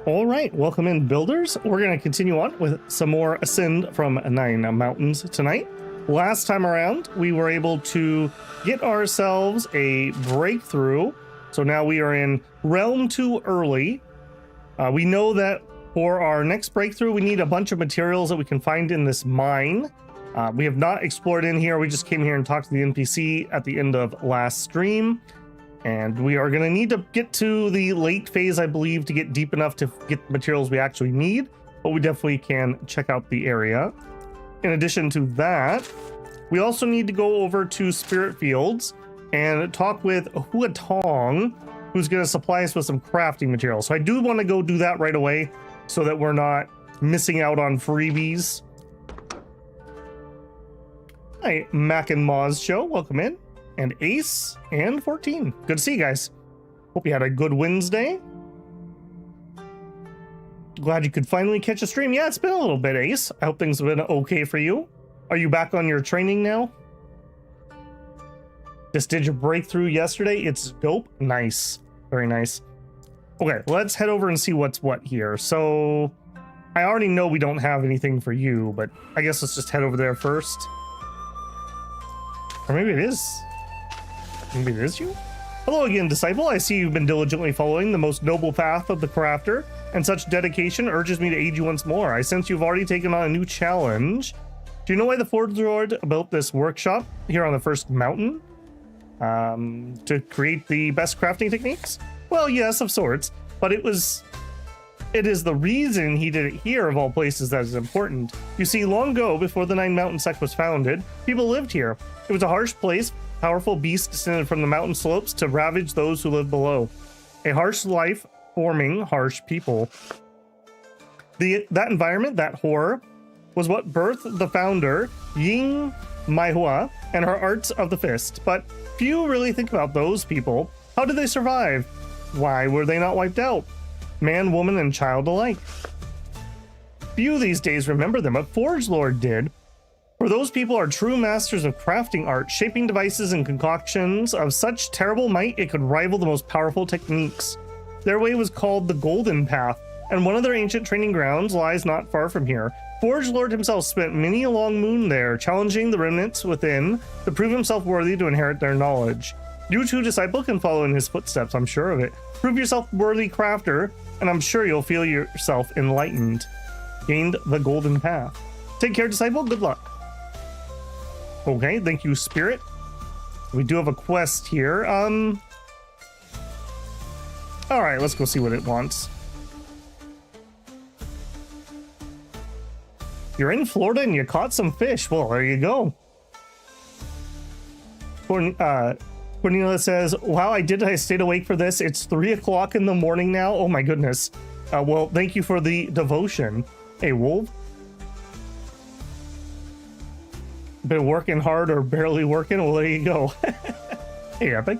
All right, welcome in, builders. We're going to continue on with some more Ascend from Nin Mountains tonight. Last time around, we were able to get ourselves a breakthrough. So now we are in Realm 2 early. We know that for our next breakthrough, we need a bunch of materials that we can find in this mine. We have not explored in here. We just came here and talked to the NPC at the end of last stream. And we are going to need to get to the late phase, I believe, to get deep enough to get the materials we actually need. But we definitely can check out the area. In addition to that, we also need to go over to Spirit Fields and talk with Huatong, who's going to supply us with some crafting materials. So I do want to go do that right away so that we're not missing out on freebies. Hi, Mac and Moz Show. Welcome in. And Ace and 14. Good to see you guys. Hope you had a good Wednesday. Glad you could finally catch a stream. Yeah, it's been a little bit, Ace. I hope things have been okay for you. Are you back on your training now? Just did your breakthrough yesterday. It's dope. Nice. Very nice. Okay, let's head over and see what's what here. So I already know we don't have anything for you, but I guess let's just head over there first. Or maybe it is. Maybe it is you? Hello again, Disciple. I see you've been diligently following the most noble path of the crafter, and such dedication urges me to aid you once more. I sense you've already taken on a new challenge. Do you know why the Forge Lord built this workshop here on the first mountain? To create the best crafting techniques? Well, yes, of sorts, but it is the reason he did it here of all places that is important. You see, long ago, before the Nine Mountain Sect was founded, people lived here. It was a harsh place. Powerful beasts descended from the mountain slopes to ravage those who lived below. A harsh life forming harsh people. That environment, that horror, was what birthed the founder, Ying Maihua, and her arts of the fist. But few really think about those people. How did they survive? Why were they not wiped out? Man, woman, and child alike. Few these days remember them, but Forge Lord did. For those people are true masters of crafting art, shaping devices and concoctions of such terrible might it could rival the most powerful techniques. Their way was called the Golden Path, and one of their ancient training grounds lies not far from here. Forge Lord himself spent many a long moon there, challenging the remnants within to prove himself worthy to inherit their knowledge. You too, Disciple, can follow in his footsteps, I'm sure of it. Prove yourself worthy crafter, and I'm sure you'll feel yourself enlightened. Gained the Golden Path. Take care, Disciple. Good luck. Okay, thank you, Spirit. We do have a quest here. All right, let's go see what it wants. You're in Florida and you caught some fish. Well, there you go. Cornelia says, wow, I stayed awake for this. It's 3 o'clock in the morning now. Oh my goodness. Well, thank you for the devotion. Hey, Wolf. Been working hard or barely working? Well, there you go. Hey, Epic.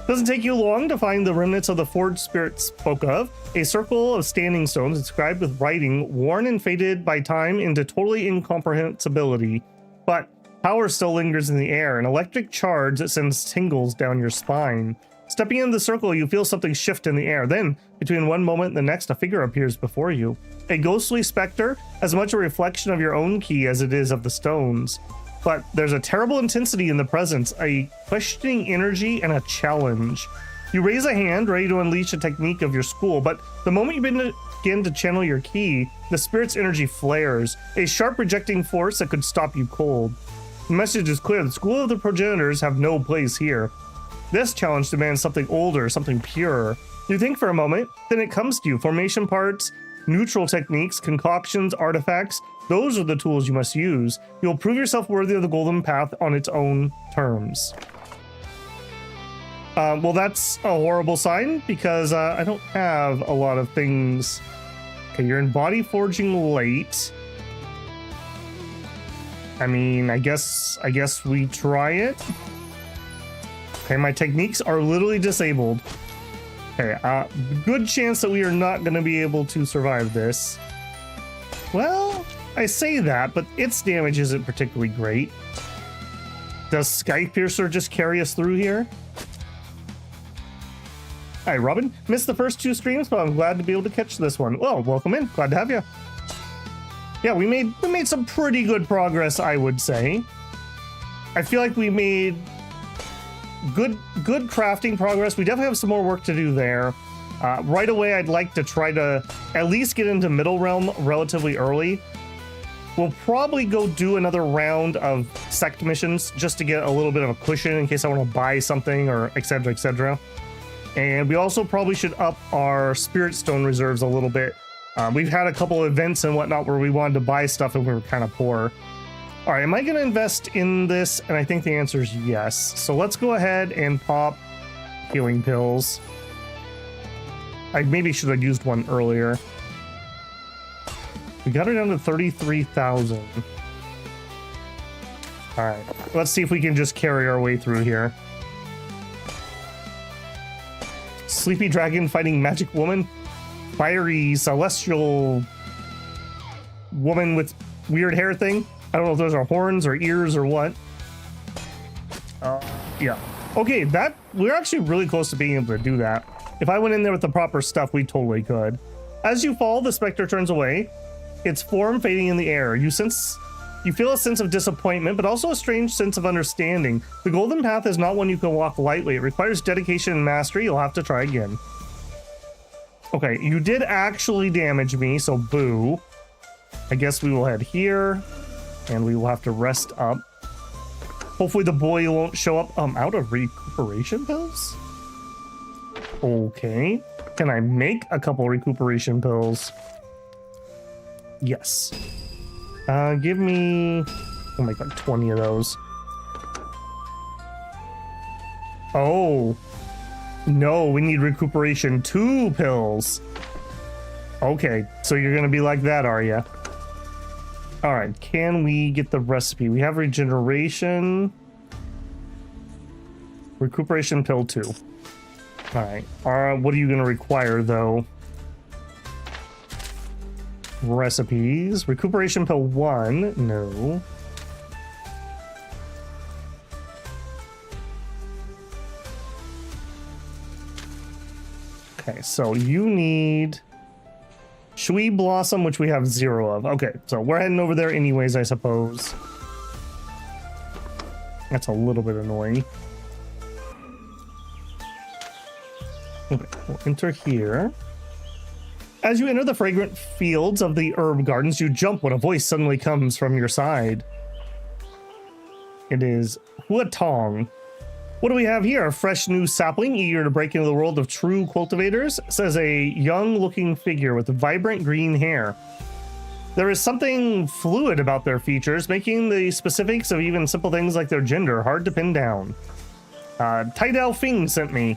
Doesn't take you long to find the remnants of the Forge Spirit spoke of. A circle of standing stones inscribed with writing worn and faded by time into totally incomprehensibility. But power still lingers in the air, an electric charge that sends tingles down your spine. Stepping into the circle, you feel something shift in the air. Then, between one moment and the next, a figure appears before you. A ghostly specter, as much a reflection of your own ki as it is of the stones. But there's a terrible intensity in the presence, a questioning energy, and a challenge. You raise a hand, ready to unleash a technique of your school, but the moment you begin to channel your ki, the spirit's energy flares, a sharp rejecting force that could stop you cold. The message is clear, the school of the progenitors have no place here. This challenge demands something older, something purer. You think for a moment, then it comes to you. Formation parts, neutral techniques, concoctions, artifacts, those are the tools you must use. You'll prove yourself worthy of the Golden Path on its own terms. Well, that's a horrible sign because I don't have a lot of things. Okay, you're in body forging late. I mean, I guess we try it. Okay, my techniques are literally disabled. Okay, good chance that we are not going to be able to survive this. Well, I say that, but its damage isn't particularly great. Does Sky Piercer just carry us through here? Hi, Robin. Missed the first 2 streams, but I'm glad to be able to catch this one. Well, welcome in. Glad to have you. Yeah, we made some pretty good progress, I would say. I feel like we made good crafting progress. We definitely have some more work to do there. Right away, I'd like to try to at least get into Middle Realm relatively early. We'll probably go do another round of Sect missions just to get a little bit of a cushion in case I want to buy something or etc, etc. And we also probably should up our Spirit Stone reserves a little bit. We've had a couple events and whatnot where we wanted to buy stuff and we were kind of poor. All right, am I going to invest in this? And I think the answer is yes. So let's go ahead and pop healing pills. I maybe should have used one earlier. We got her down to 33,000. All right, let's see if we can just carry our way through here. Sleepy dragon fighting magic woman. Fiery celestial woman with weird hair thing. I don't know if those are horns or ears or what. Yeah. Okay, we're actually really close to being able to do that. If I went in there with the proper stuff, we totally could. As you fall, the specter turns away, its form fading in the air. You feel a sense of disappointment, but also a strange sense of understanding. The golden path is not one you can walk lightly. It requires dedication and mastery. You'll have to try again. Okay, you did actually damage me, so boo. I guess we will head here, and we will have to rest up. Hopefully the boy won't show up. Out of recuperation pills? Okay. Can I make a couple recuperation pills? Yes. Give me... oh my god, 20 of those. Oh. No, we need recuperation 2 pills. Okay, so you're gonna be like that, are you? Alright, can we get the recipe? We have regeneration. Recuperation pill 2. Alright, what are you gonna require, though? Recipes. Recuperation pill 1. No. Okay, so you need Shui Blossom, which we have 0 of. Okay, so we're heading over there anyways, I suppose. That's a little bit annoying. Okay, we'll enter here. As you enter the fragrant fields of the herb gardens, you jump when a voice suddenly comes from your side. It is Huatong. What do we have here? A fresh new sapling, eager to break into the world of true cultivators, says a young-looking figure with vibrant green hair. There is something fluid about their features, making the specifics of even simple things like their gender hard to pin down. Tidal Fing sent me.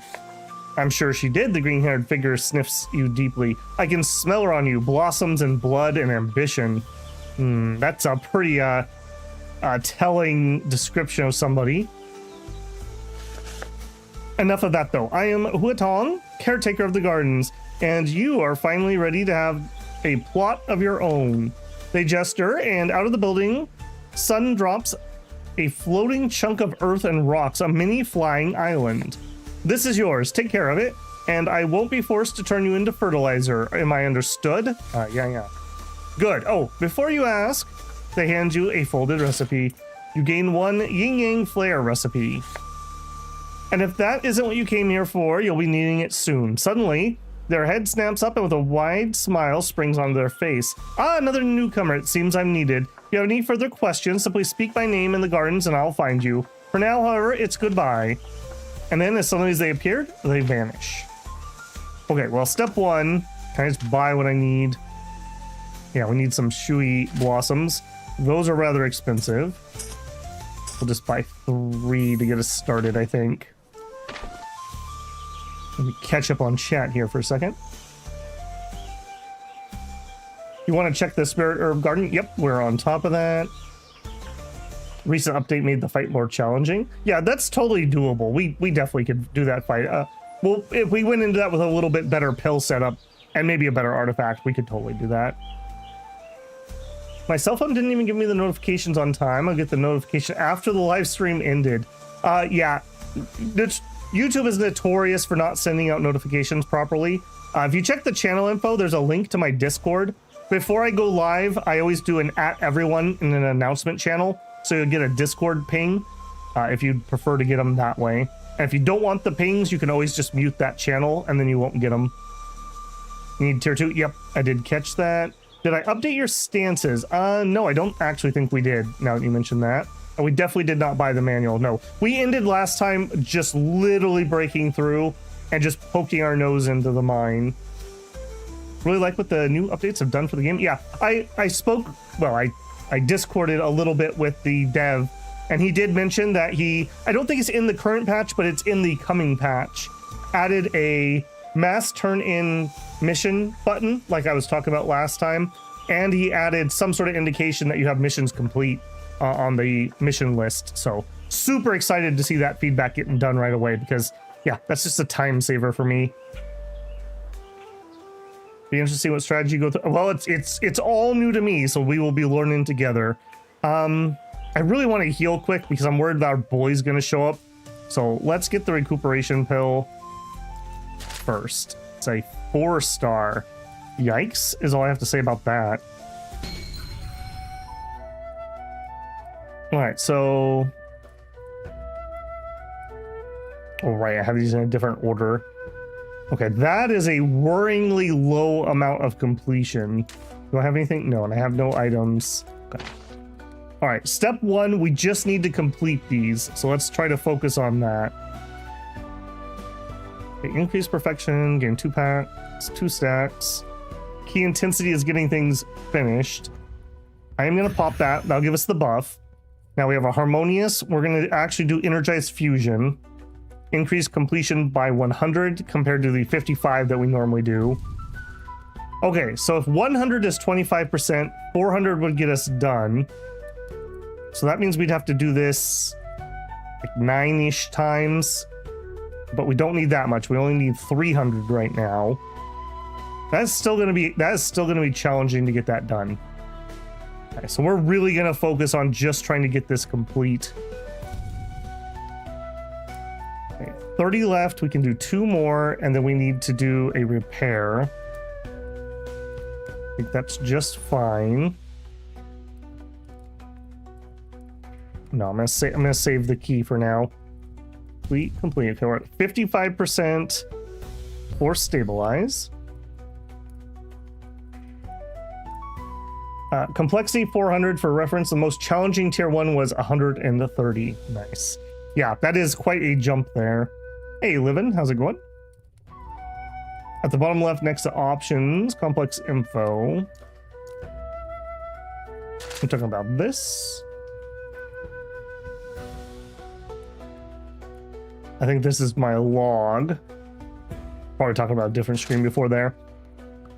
I'm sure she did. The green-haired figure sniffs you deeply. I can smell her on you. Blossoms and blood and ambition. That's a pretty telling description of somebody. Enough of that, though. I am Huatong, caretaker of the gardens, and you are finally ready to have a plot of your own. They gesture, and out of the building, sun drops a floating chunk of earth and rocks, a mini flying island. This is yours. Take care of it, and I won't be forced to turn you into fertilizer. Am I understood? Yeah. Good. Oh, before you ask, they hand you a folded recipe. You gain 1 Yin Yang Flare recipe. And if that isn't what you came here for, you'll be needing it soon. Suddenly, their head snaps up and with a wide smile springs onto their face. Another newcomer. It seems I'm needed. If you have any further questions, simply speak my name in the gardens and I'll find you. For now, however, it's goodbye. And then as suddenly as they appeared, they vanish. Okay, well, step 1. Can I just buy what I need? Yeah, we need some Shui Blossoms. Those are rather expensive. We'll just buy 3 to get us started, I think. Let me catch up on chat here for a second. You want to check the Spirit Herb Garden? Yep, we're on top of that. Recent update made the fight more challenging. Yeah, that's totally doable. We definitely could do that fight. Well, if we went into that with a little bit better pill setup and maybe a better artifact, we could totally do that. My cell phone didn't even give me the notifications on time. I'll get the notification after the live stream ended. Yeah, YouTube is notorious for not sending out notifications properly. If you check the channel info, there's a link to my Discord. Before I go live, I always do an @everyone in an announcement channel, so you'll get a Discord ping if you'd prefer to get them that way. And if you don't want the pings, you can always just mute that channel, and then you won't get them. You need tier 2? Yep, I did catch that. Did I update your stances? No, I don't actually think we did, now that you mentioned that. And we definitely did not buy the manual, no. We ended last time just literally breaking through and just poking our nose into the mine. Really like what the new updates have done for the game. Yeah, I spoke, well, I Discorded a little bit with the dev, and he did mention that I don't think it's in the current patch, but it's in the coming patch, added a mass turn-in mission button, like I was talking about last time, and he added some sort of indication that you have missions complete on the mission list. So super excited to see that feedback getting done right away, because yeah, that's just a time saver for me. Be interested to see what strategy you go through. Well, it's all new to me, so we will be learning together. I really want to heal quick because I'm worried that our boy's gonna show up. So let's get the recuperation pill first. It's a 4-star. Yikes is all I have to say about that. All right, so all right, I have these in a different order. Okay, that is a worryingly low amount of completion. Do I have anything? No, and I have no items. Okay. All right, step 1, we just need to complete these. So let's try to focus on that. Okay, increase perfection, gain 2 packs, 2 stacks. Key intensity is getting things finished. I am gonna pop that, that'll give us the buff. Now we have a harmonious, we're gonna actually do energized fusion. Increase completion by 100 compared to the 55 that we normally do. Okay, so if 100 is 25%, 400 would get us done. So that means we'd have to do this like 9-ish times, but we don't need that much. We only need 300 right now. That is still gonna be challenging to get that done. Okay, so we're really gonna focus on just trying to get this complete. 30 left, we can do 2 more, and then we need to do a repair. I think that's just fine. No, I'm gonna save the key for now. Complete. Okay, we're at 55% for stabilize. Complexity 400 for reference. The most challenging tier 1 was 130. Nice. Yeah, that is quite a jump there. Hey, Livin, how's it going? At the bottom left, next to options, complex info. I'm talking about this. I think this is my log. Probably talking about a different screen before there.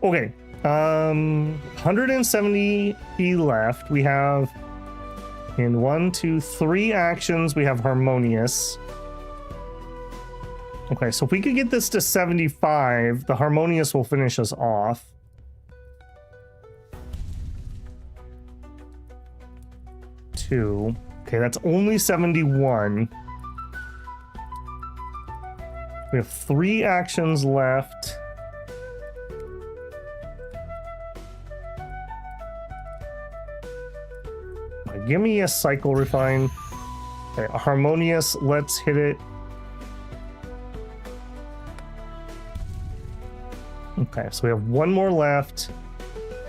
Okay, 170 left. We have in 1, 2, 3 actions. We have harmonious. Okay, so if we could get this to 75, the harmonious will finish us off. Two. Okay, that's only 71. We have 3 actions left. Okay, give me a cycle refine. Okay, a harmonious, let's hit it. Okay, so we have 1 more left.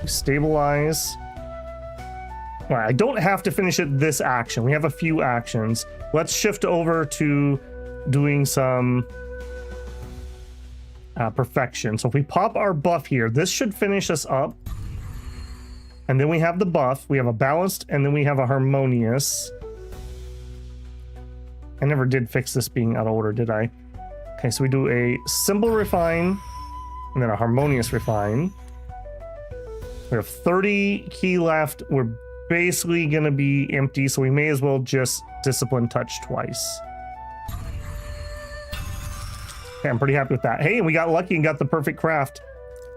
Stabilize. All right, I don't have to finish it this action. We have a few actions. Let's shift over to doing some perfection. So if we pop our buff here, this should finish us up. And then we have the buff. We have a balanced, and then we have a harmonious. I never did fix this being out of order, did I? Okay, so we do a simple refine, and then a harmonious refine. We have 30 key left. We're basically going to be empty, so we may as well just discipline touch twice. Okay, I'm pretty happy with that. Hey, we got lucky and got the perfect craft.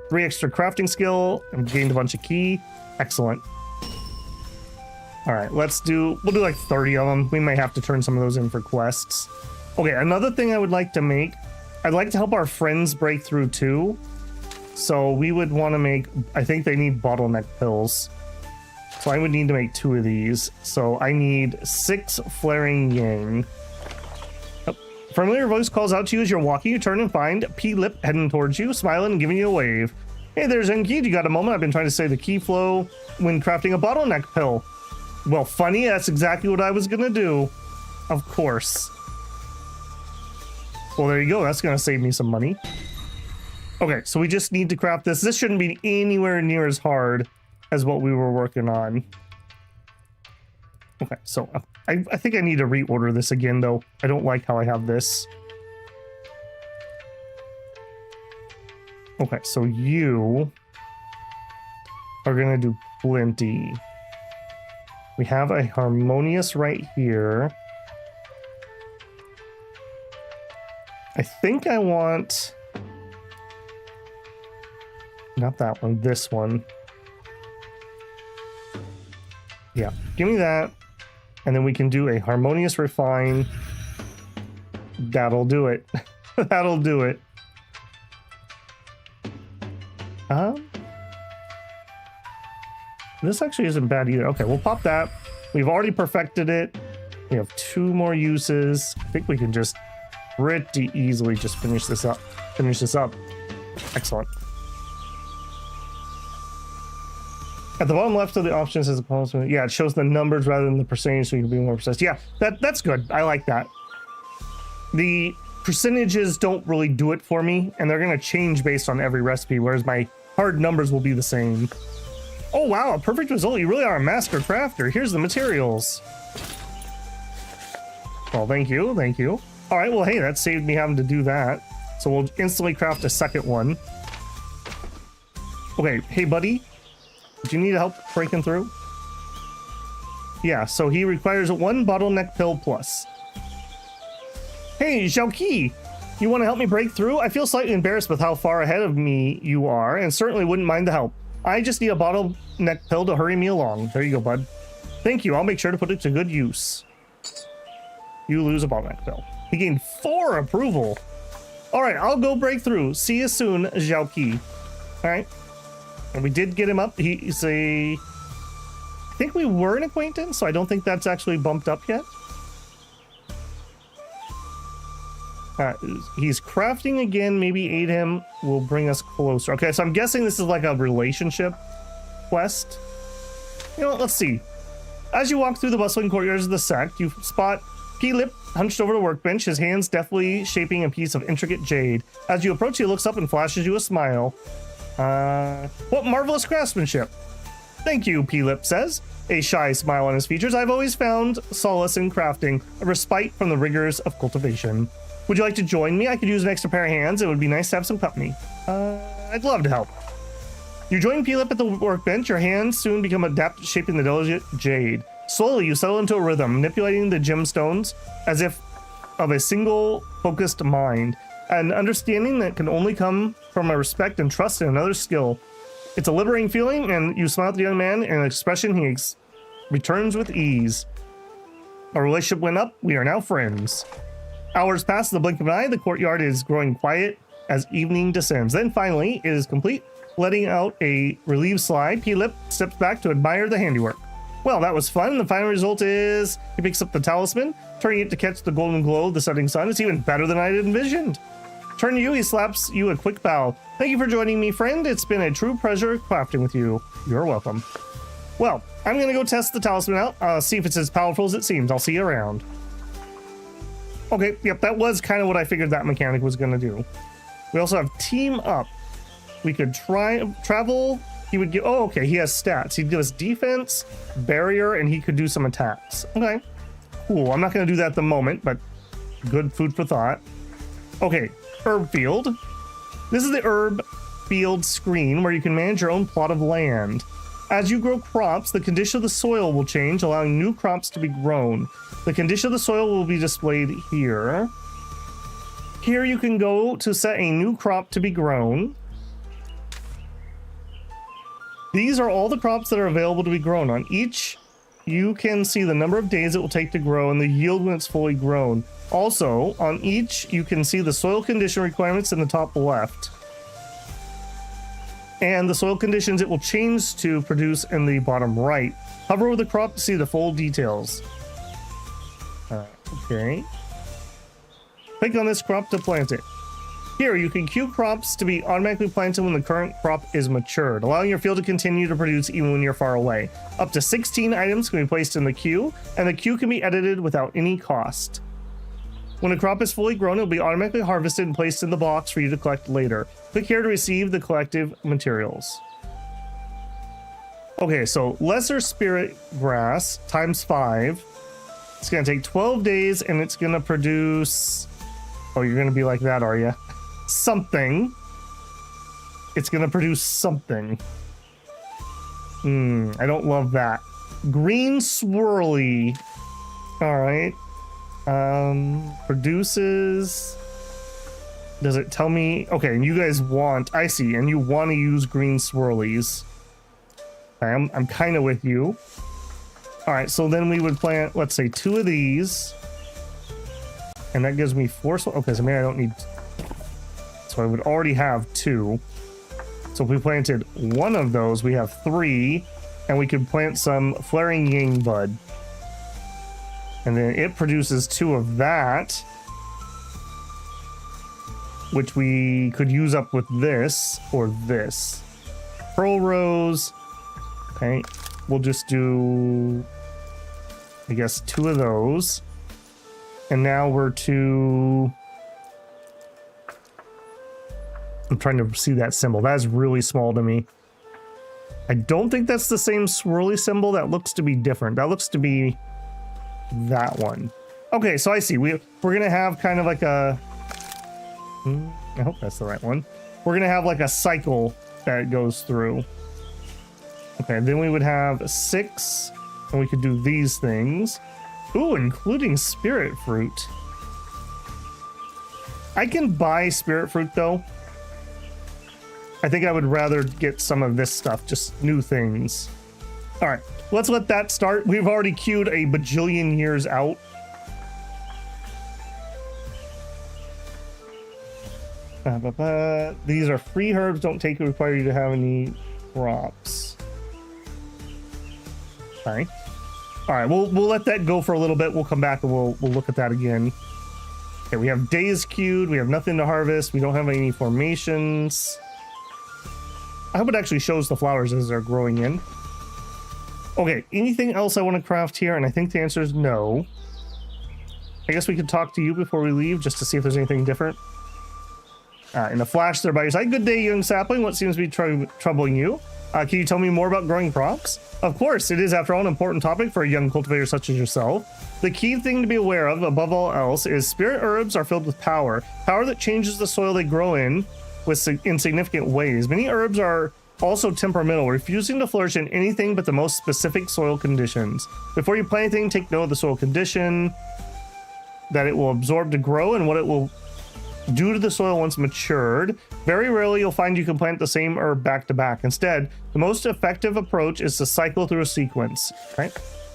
3 extra crafting skill and gained a bunch of key. Excellent. All right, we'll do like 30 of them. We may have to turn some of those in for quests. Okay, another thing I would like to make, I'd like to help our friends break through too. So we would want to make, I think they need bottleneck pills. So I would need to make 2 of these. So I need 6 flaring yang. Oh, familiar voice calls out to you as you're walking. You turn and find P-Lip heading towards you, smiling and giving you a wave. Hey there, Zenki, you got a moment? I've been trying to say the key flow when crafting a bottleneck pill. Well, funny, that's exactly what I was gonna do. Of course. Well, there you go. That's gonna save me some money. Okay, so we just need to craft this. This shouldn't be anywhere near as hard as what we were working on. Okay, so I think I need to reorder this again, though. I don't like how I have this. Okay, so you are gonna do plenty. We have a harmonious right here. I think I want... not that one, this one. Yeah, give me that. And then we can do a harmonious refine. That'll do it. That'll do it. This actually isn't bad either. Okay, we'll pop that. We've already perfected it. We have 2 more uses. I think we can just pretty easily just finish this up. Excellent. At the bottom left of the options says the yeah, it shows the numbers rather than the percentage, so you can be more precise. Yeah, that's good. I like that. The percentages don't really do it for me, and they're going to change based on every recipe, whereas my hard numbers will be the same. Oh wow, a perfect result. You really are a master crafter. Here's the materials. Well, thank you, thank you. All right, well, hey, that saved me having to do that. So we'll instantly craft a second one. Okay, hey buddy, do you need help breaking through? Yeah, so he requires 1 bottleneck pill plus. Hey, Xiaoqi, you want to help me break through? I feel slightly embarrassed with how far ahead of me you are, and certainly wouldn't mind the help. I just need a bottleneck pill to hurry me along. There you go, bud. Thank you. I'll make sure to put it to good use. You lose a bottleneck pill. He gained 4 approval. All right, I'll go break through. See you soon, Xiaoqi. All right. And we did get him up. He's a... I think we were an acquaintance, so I don't think that's actually bumped up yet. He's crafting again. Maybe aid him will bring us closer. Okay, so I'm guessing this is like a relationship quest. You know what? Let's see. As you walk through the bustling courtyards of the Sect, you spot P-Lip hunched over the workbench, his hands deftly shaping a piece of intricate jade. As you approach, he looks up and flashes you a smile. What marvelous craftsmanship. Thank you, P-Lip says, a shy smile on his features. I've always found solace in crafting, a respite from the rigors of cultivation. Would you like to join me? I could use an extra pair of hands. It would be nice to have some company. I'd love to help. You join P-Lip at the workbench. Your hands soon become adept at shaping the delicate jade. Slowly, you settle into a rhythm, manipulating the gemstones as if of a single focused mind. An understanding that can only come from a respect and trust in another's skill. It's a liberating feeling, and you smile at the young man, and an expression he returns with ease. Our relationship went up. We are now friends. Hours pass in the blink of an eye. The courtyard is growing quiet as evening descends. Then finally, it is complete. Letting out a relieved sigh, P-Lip steps back to admire the handiwork. Well, that was fun. The final result is he picks up the talisman, turning it to catch the golden glow of the setting sun. It's even better than I had envisioned. Turn to you, he slaps you a quick bow. Thank you for joining me, friend. It's been a true pleasure crafting with you. You're welcome. Well, I'm going to go test the talisman out, see if it's as powerful as it seems. I'll see you around. Okay, yep, that was kind of what I figured that mechanic was going to do. We also have team up. We could travel. He would give, oh, okay, he has stats. He'd give us defense, barrier, and he could do some attacks. Okay, cool. I'm not going to do that at the moment, but good food for thought. Okay, herb field. This is the herb field screen where you can manage your own plot of land. As you grow crops, the condition of the soil will change, allowing new crops to be grown. The condition of the soil will be displayed here. Here you can go to set a new crop to be grown. These are all the crops that are available to be grown on. Each you can see the number of days it will take to grow and the yield when it's fully grown. Also, on each, you can see the soil condition requirements in the top left. And the soil conditions it will change to produce in the bottom right. Hover over the crop to see the full details. Okay. Click on this crop to plant it. Here, you can queue crops to be automatically planted when the current crop is matured, allowing your field to continue to produce even when you're far away. Up to 16 items can be placed in the queue, and the queue can be edited without any cost. When a crop is fully grown, it will be automatically harvested and placed in the box for you to collect later. Click here to receive the collective materials. Okay, so lesser spirit grass times 5. It's going to take 12 days, and it's going to produce... Oh, you're going to be like that, are you? Something. It's going to produce something. I don't love that. Green swirly. All right. Produces... Does it tell me? Okay, and you guys want... I see, and you want to use green swirlies. Okay, I'm kind of with you. All right, so then we would plant, let's say, 2 of these. And that gives me 4. Okay, so maybe I don't need... So I would already have 2. So if we planted 1 of those, we have 3. And we could plant some flaring yang bud. And then it produces 2 of that. Which we could use up with this or this. Pearl rose. Okay, we'll just do... I guess 2 of those. And now we're to... I'm trying to see that symbol. That is really small to me. I don't think that's the same swirly symbol. That looks to be different. That looks to be that one. Okay, so I see. We're going to have kind of like a... I hope that's the right one. We're going to have like a cycle that goes through. Okay, then we would have 6. And we could do these things. Ooh, including spirit fruit. I can buy spirit fruit though. I think I would rather get some of this stuff, just new things. All right, let's let that start. We've already queued a bajillion years out. These are free herbs, don't require you to have any crops. All right. All right, we'll let that go for a little bit. We'll come back and we'll look at that again. Okay, we have days queued. We have nothing to harvest. We don't have any formations. I hope it actually shows the flowers as they're growing in. Okay, anything else I want to craft here? And I think the answer is no. I guess we could talk to you before we leave just to see if there's anything different. In a flash there by your side. Good day, young sapling. What seems to be troubling you? Can you tell me more about growing crops? Of course, it is, after all, an important topic for a young cultivator such as yourself. The key thing to be aware of, above all else, is spirit herbs are filled with power. Power that changes the soil they grow in significant ways. Many herbs are also temperamental, refusing to flourish in anything but the most specific soil conditions. Before you plant anything, take note of the soil condition that it will absorb to grow and what it will do to the soil once matured. Very rarely you'll find you can plant the same herb back to back. Instead, the most effective approach is to cycle through a sequence. Right?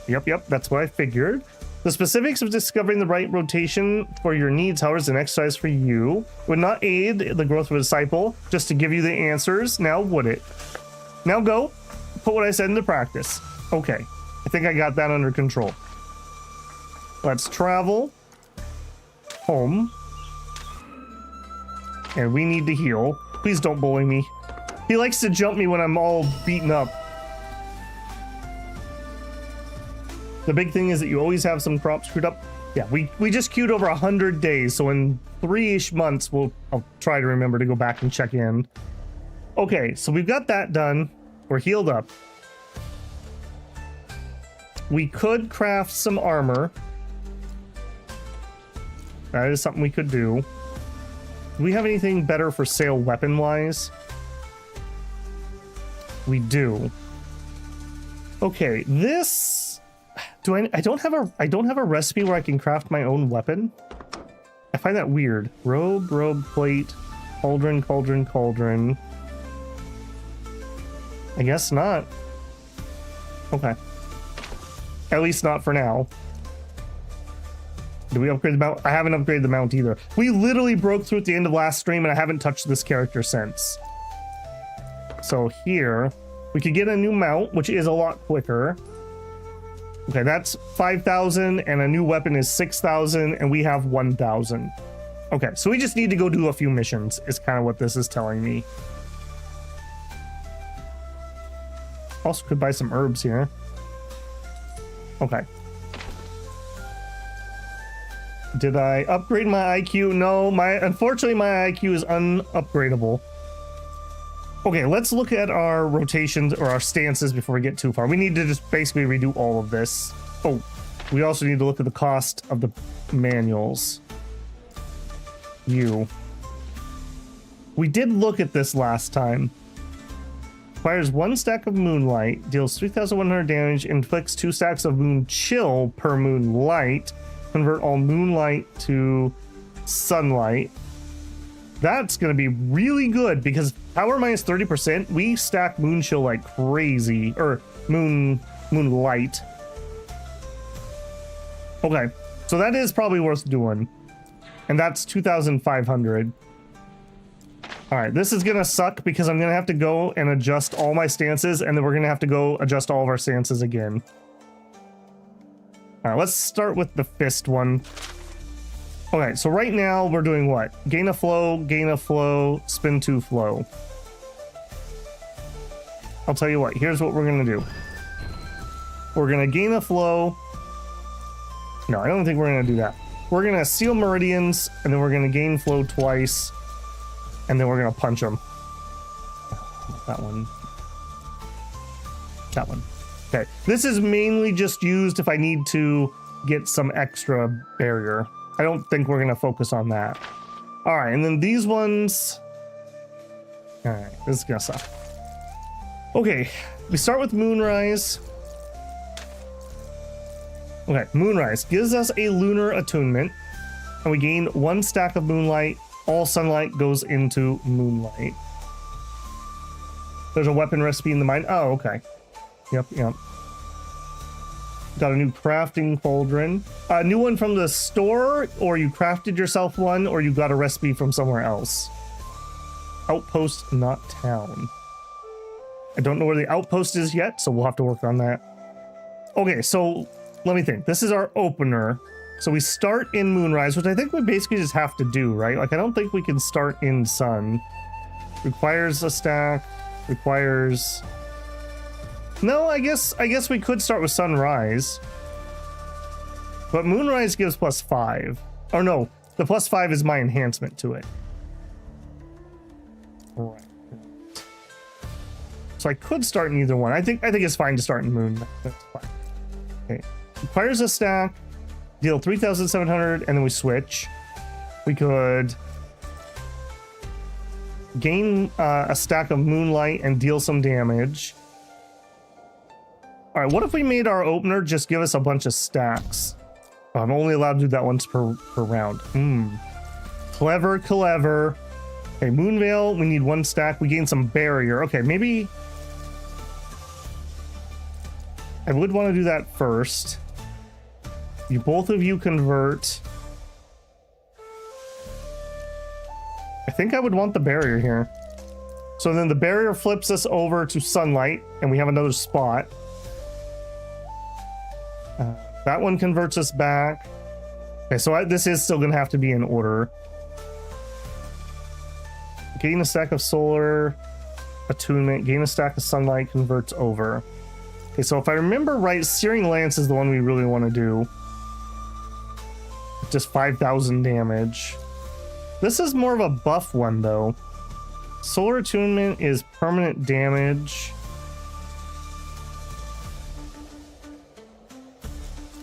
Yep, that's what I figured. The specifics of discovering the right rotation for your needs, however, is an exercise for you. Would not aid the growth of a disciple just to give you the answers, now would it? Now go, put what I said into practice. Okay, I think I got that under control. Let's travel home. And we need to heal. Please don't bully me. He likes to jump me when I'm all beaten up. The big thing is that you always have some crops screwed up. Yeah, we just queued over 100 days, so in 3-ish months, I'll try to remember to go back and check in. Okay, so we've got that done. We're healed up. We could craft some armor. That is something we could do. Do we have anything better for sale weapon-wise? We do. Okay, this... I don't have a recipe where I can craft my own weapon. I find that weird. Robe, plate, cauldron. I guess not. Okay. At least not for now. Did we upgrade the mount? I haven't upgraded the mount either. We literally broke through at the end of last stream and I haven't touched this character since. So here, we could get a new mount, which is a lot quicker. Okay, that's 5,000 and a new weapon is 6,000 and we have 1,000. Okay, so we just need to go do a few missions is kind of what this is telling me. Also could buy some herbs here. Okay. Did I upgrade my IQ? No, unfortunately my IQ is unupgradable. Okay, let's look at our rotations or our stances before we get too far. We need to just basically redo all of this. Oh, we also need to look at the cost of the manuals. We did look at this last time. Requires 1 stack of moonlight, deals 3,100 damage, inflicts 2 stacks of moon chill per moonlight. Convert all moonlight to sunlight. That's gonna be really good because power minus 30%, we stack moon chill like crazy, or moonlight. Okay, so that is probably worth doing, and that's 2,500. All right, this is gonna suck because I'm gonna have to go and adjust all my stances, and then we're gonna have to go adjust all of our stances again. All right, let's start with the fist one. Okay, so right now we're doing what? Gain a flow, spin 2 flow. I'll tell you what, here's what we're gonna do. We're gonna gain a flow. No, I don't think we're gonna do that. We're gonna seal meridians, and then we're gonna gain flow twice, and then we're gonna punch them. That one. That one. Okay, this is mainly just used if I need to get some extra barrier. I don't think we're gonna focus on that. All right, and then these ones. All right, this is gonna suck. Okay, we start with Moonrise. Okay, Moonrise gives us a lunar attunement, and we gain 1 stack of moonlight. All sunlight goes into moonlight. There's a weapon recipe in the mine. Oh, okay. Yep. Got a new crafting cauldron. A new one from the store, or you crafted yourself one, or you got a recipe from somewhere else. Outpost, not town. I don't know where the outpost is yet, so we'll have to work on that. Okay, so let me think. This is our opener. So we start in Moonrise, which I think we basically just have to do, right? Like, I don't think we can start in Sun. Requires a stack. Requires... No, I guess we could start with Sunrise. But Moonrise gives +5. Or no, the +5 is my enhancement to it. Right. So I could start in either one. I think it's fine to start in Moon. That's fine. Okay. Requires a stack. Deal 3,700, and then we switch. We could gain a stack of Moonlight and deal some damage. All right, what if we made our opener just give us a bunch of stacks? Oh, I'm only allowed to do that once per round. Clever. Okay, Moonveil, we need 1 stack. We gain some barrier. Okay, maybe I would want to do that first. Both of you convert. I think I would want the barrier here. So then the barrier flips us over to sunlight, and we have another spot. That one converts us back. Okay, so this is still going to have to be in order. Gain a stack of solar attunement. Gain a stack of sunlight, converts over. Okay, so if I remember right, Searing Lance is the one we really want to do. Just 5,000 damage. This is more of a buff one, though. Solar attunement is permanent damage.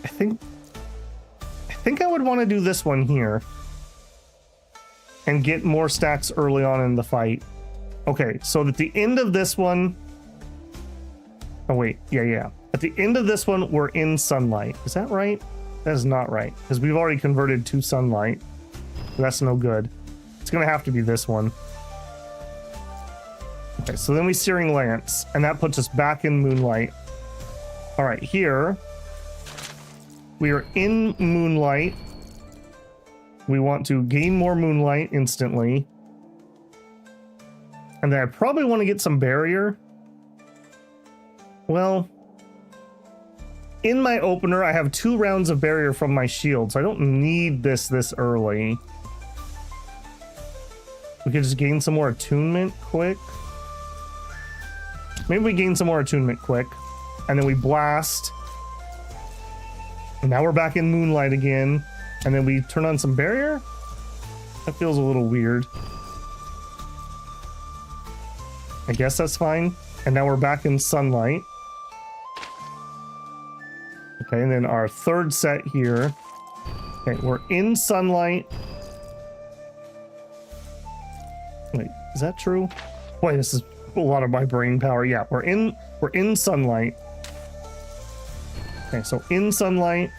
I think I would want to do this one here and get more stacks early on in the fight. Okay, so at the end of this one... Oh, wait. Yeah. At the end of this one, we're in sunlight. Is that right? That is not right, because we've already converted to sunlight. That's no good. It's going to have to be this one. Okay, so then we Searing Lance, and that puts us back in Moonlight. All right, here... We are in moonlight. We want to gain more moonlight instantly. And then I probably want to get some barrier. Well, in my opener, I have 2 rounds of barrier from my shield, so I don't need this early. We could just gain some more attunement quick. Maybe we gain some more attunement quick, and then we blast. And now we're back in moonlight again, and then we turn on some barrier? That feels a little weird. I guess that's fine. And now we're back in sunlight. Okay, and then our 3rd set here. Okay, we're in sunlight. Wait, is that true? Boy, this is a lot of my brain power. Yeah, we're in sunlight. Okay, so in sunlight,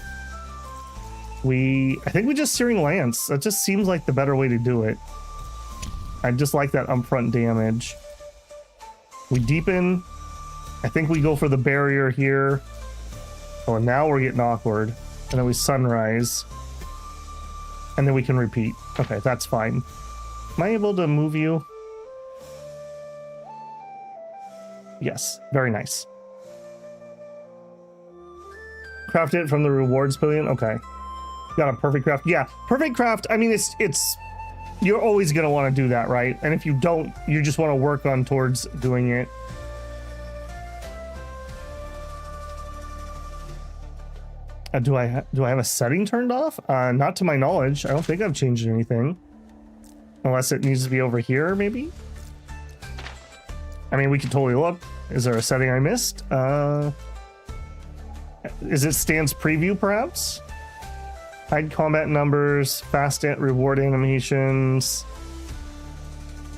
I think we just Searing Lance. That just seems like the better way to do it. I just like that upfront damage. We deepen. I think we go for the barrier here. Oh, and now we're getting awkward. And then we sunrise. And then we can repeat. Okay, that's fine. Am I able to move you? Yes, very nice. Craft it from the rewards pavilion. Okay. Got a perfect craft. Yeah, perfect craft. I mean, it's you're always going to want to do that, right? And if you don't, you just want to work on towards doing it. Do I have a setting turned off? Not to my knowledge. I don't think I've changed anything. Unless it needs to be over here, maybe? I mean, we could totally look. Is there a setting I missed? Is it stance preview, perhaps? Hide combat numbers, fast reward animations.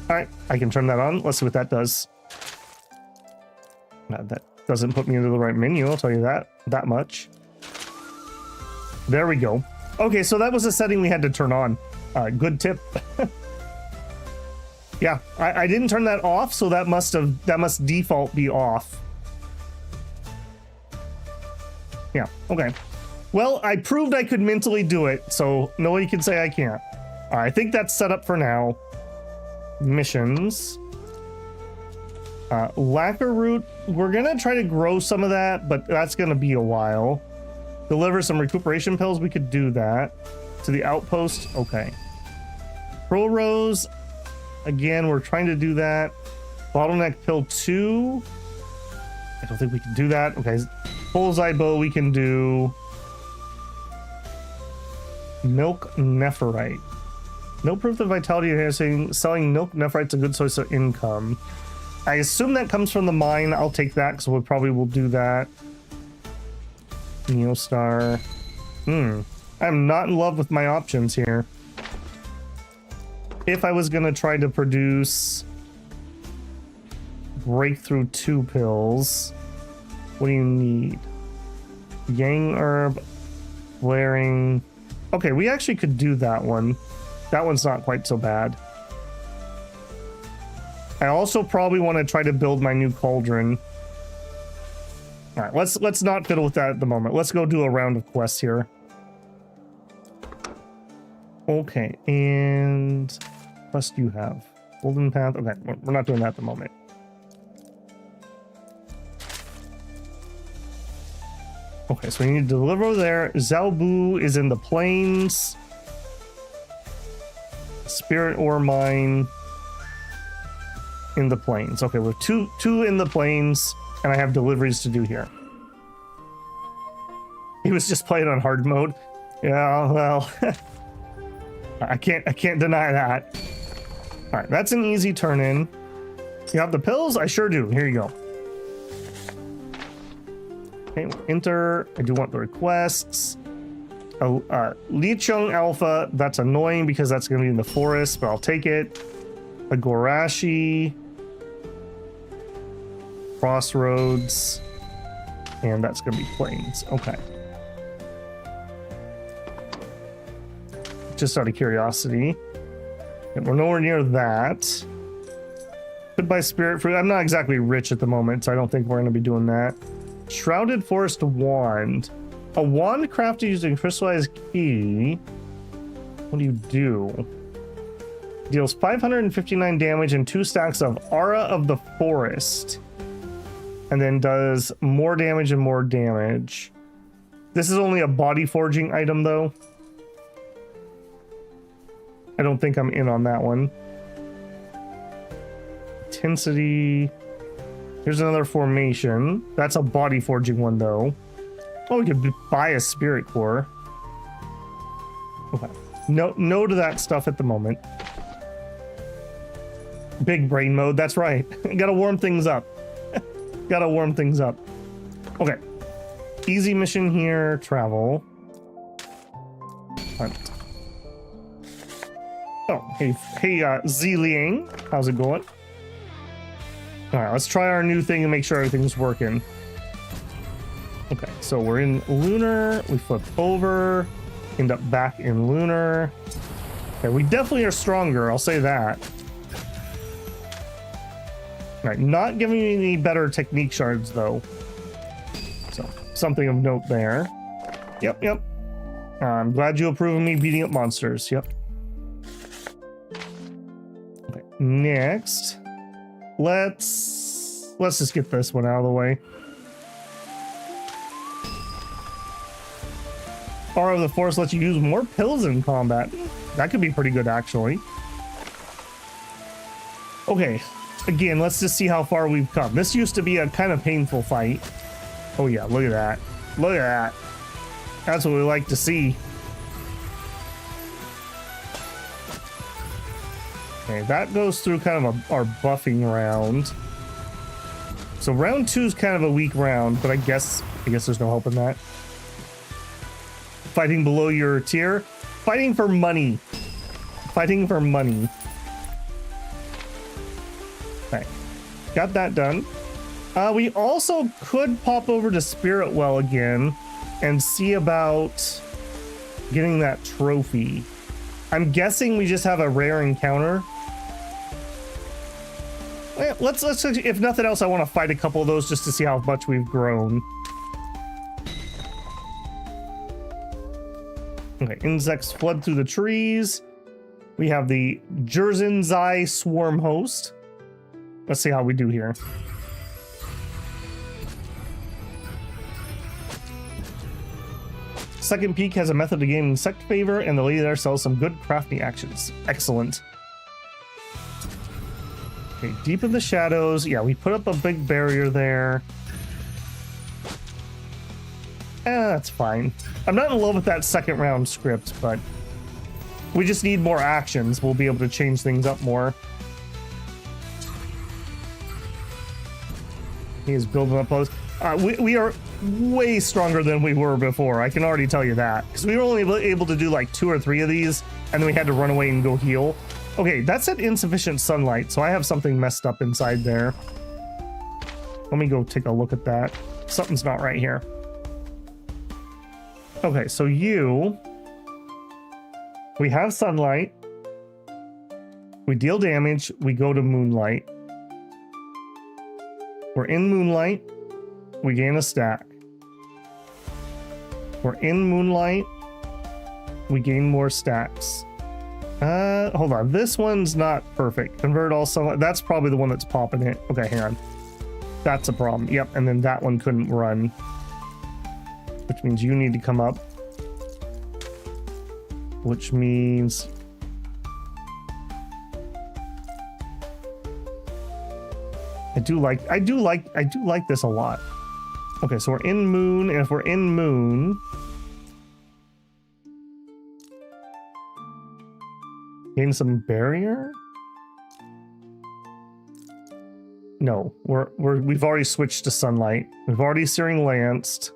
All right, I can turn that on. Let's see what that does. That doesn't put me into the right menu, I'll tell you that much. There we go. Okay, so that was a setting we had to turn on. Good tip. Yeah, I didn't turn that off, so that must default be off. Yeah, okay. Well, I proved I could mentally do it, so nobody can say I can't. I think that's set up for now. Missions. Lacquer root, we're gonna try to grow some of that, but that's gonna be a while. Deliver some recuperation pills, we could do that. To the outpost, okay. Pearl Rose, again, we're trying to do that. Bottleneck pill 2. I don't think we can do that. Okay, bullseye bow we can do. Milk nephrite. No proof that vitality enhancing. Selling milk nephrite's a good source of income. I assume that comes from the mine. I'll take that because we probably will do that. Neostar. I'm not in love with my options here. If I was gonna try to produce breakthrough 2 pills, what do you need? Yang herb, flaring. Okay, we actually could do that one. That one's not quite so bad. I also probably want to try to build my new cauldron. All right, let's not fiddle with that at the moment. Let's go do a round of quests here. Okay, and quest you have Golden Path. Okay, we're not doing that at the moment. Okay, so we need to deliver over there. Zalbu is in the plains. Spirit ore mine in the plains. Okay, we're two in the plains, and I have deliveries to do here. He was just playing on hard mode. Yeah, well, I can't deny that. All right, that's an easy turn in. You have the pills? I sure do. Here you go. Okay, we'll enter. I do want the requests. Lichung Alpha, that's annoying because that's going to be in the forest, but I'll take it. A Gorashi. Crossroads. And that's going to be plains. Okay. Just out of curiosity. And we're nowhere near that. Could buy spirit fruit. I'm not exactly rich at the moment, so I don't think we're going to be doing that. Shrouded Forest Wand. A wand crafted using crystallized key. What do you do? Deals 559 damage and 2 stacks of Aura of the Forest. And then does more damage and more damage. This is only a body forging item though. I don't think I'm in on that one. Intensity. Here's another formation. That's a body forging one though. Oh, we could buy a spirit core. Okay. No to that stuff at the moment. Big brain mode, that's right. Gotta warm things up. Gotta warm things up. Okay. Easy mission here, travel. Hunt. Oh, hey, Ziliang. How's it going? All right, let's try our new thing and make sure everything's working. Okay, so we're in lunar. We flip over, end up back in lunar. Okay, we definitely are stronger. I'll say that. All right, not giving me any better technique shards though. So something of note there. Yep. I'm glad you approve of me beating up monsters. Yep. Okay, next. Let's just get this one out of the way. Aura of the Forest lets you use more pills in combat. That could be pretty good, actually. Okay, again, let's just see how far we've come. This used to be a kind of painful fight. Oh yeah, look at that. Look at that. That's what we like to see. Okay, that goes through kind of our buffing round. So round 2 is kind of a weak round, but I guess there's no help in that. Fighting below your tier. Fighting for money. Fighting for money. Okay, got that done. We also could pop over to Spirit Well again and see about getting that trophy. I'm guessing we just have a rare encounter. Let's if nothing else, I want to fight a couple of those just to see how much we've grown. Okay, insects flood through the trees. We have the Jerzinzai Swarm Host. Let's see how we do here. Second Peak has a method to gain Sect favor, and the lady there sells some good crafting actions. Excellent. Okay, deep in the shadows. Yeah, we put up a big barrier there. That's fine. I'm not in love with that second round script, but we just need more actions. We'll be able to change things up more. He is building up those. We are way stronger than we were before. I can already tell you that. Because we were only able to do like 2 or 3 of these, and then we had to run away and go heal. Okay, that's at insufficient sunlight, so I have something messed up inside there. Let me go take a look at that. Something's not right here. Okay, so we have sunlight. We deal damage. We go to moonlight. We're in moonlight. We gain a stack. We're in moonlight. We gain more stacks. Hold on. This one's not perfect. Convert all sunlight. That's probably the one that's popping it. Okay, hang on. That's a problem. Yep, and then that one couldn't run. Which means you need to come up. Which means... I do like this a lot. Okay, so we're in moon, and if we're in moon... Gain some barrier? No, we've already switched to sunlight. We've already Searing Lanced.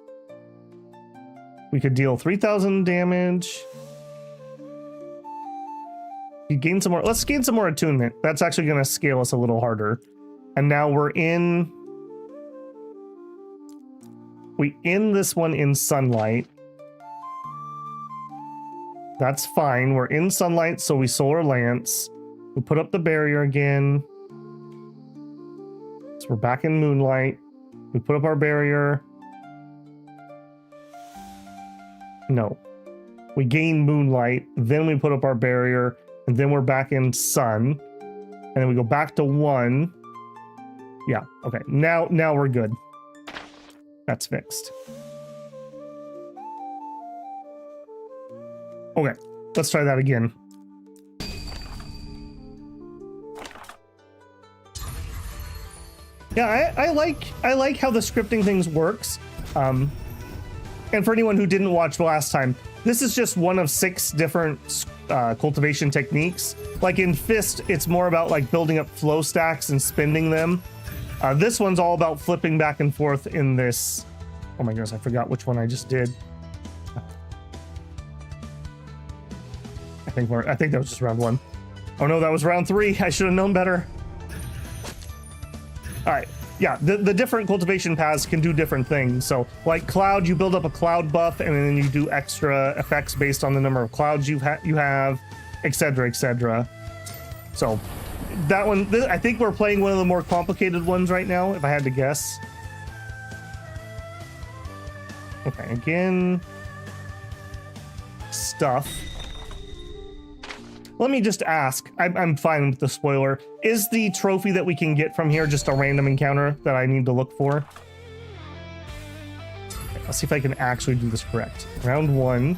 We could deal 3,000 damage. You gain some more. Let's gain some more attunement. That's actually going to scale us a little harder. And now we end this one in sunlight. That's fine. We're in sunlight, so we Solar Lance. We put up the barrier again. So we're back in moonlight. We put up our barrier. No. We gain moonlight, then we put up our barrier, and then we're back in sun. And then we go back to 1. Yeah, okay. Now we're good. That's fixed. Okay, let's try that again. Yeah, I like how the scripting things works. And for anyone who didn't watch last time, this is just one of 6 different cultivation techniques. Like in Fist, it's more about like building up flow stacks and spending them. This one's all about flipping back and forth in this. Oh my goodness, I forgot which one I just did. I think that was just round 1. Oh no, that was round 3. I should have known better. All right, yeah, the different cultivation paths can do different things. So like cloud, you build up a cloud buff and then you do extra effects based on the number of clouds you have, etc., etc. So that one, I think we're playing one of the more complicated ones right now, if I had to guess. Okay, again, stuff. Let me just ask, I'm fine with the spoiler. Is the trophy that we can get from here just a random encounter that I need to look for? Okay, let's see if I can actually do this correct. Round 1.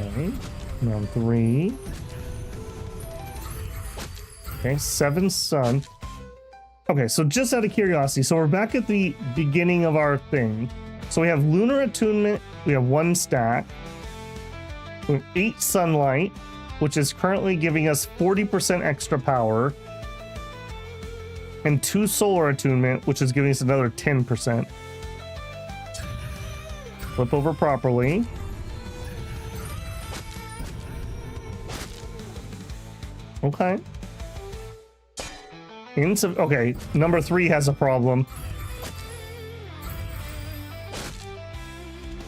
Okay, round 3. Okay, 7 sun. Okay, so just out of curiosity, so we're back at the beginning of our thing. So we have lunar attunement, we have 1 stack, we have 8 sunlight, which is currently giving us 40% extra power, and 2 solar attunement, which is giving us another 10%. Flip over properly. Okay. Okay, number 3 has a problem.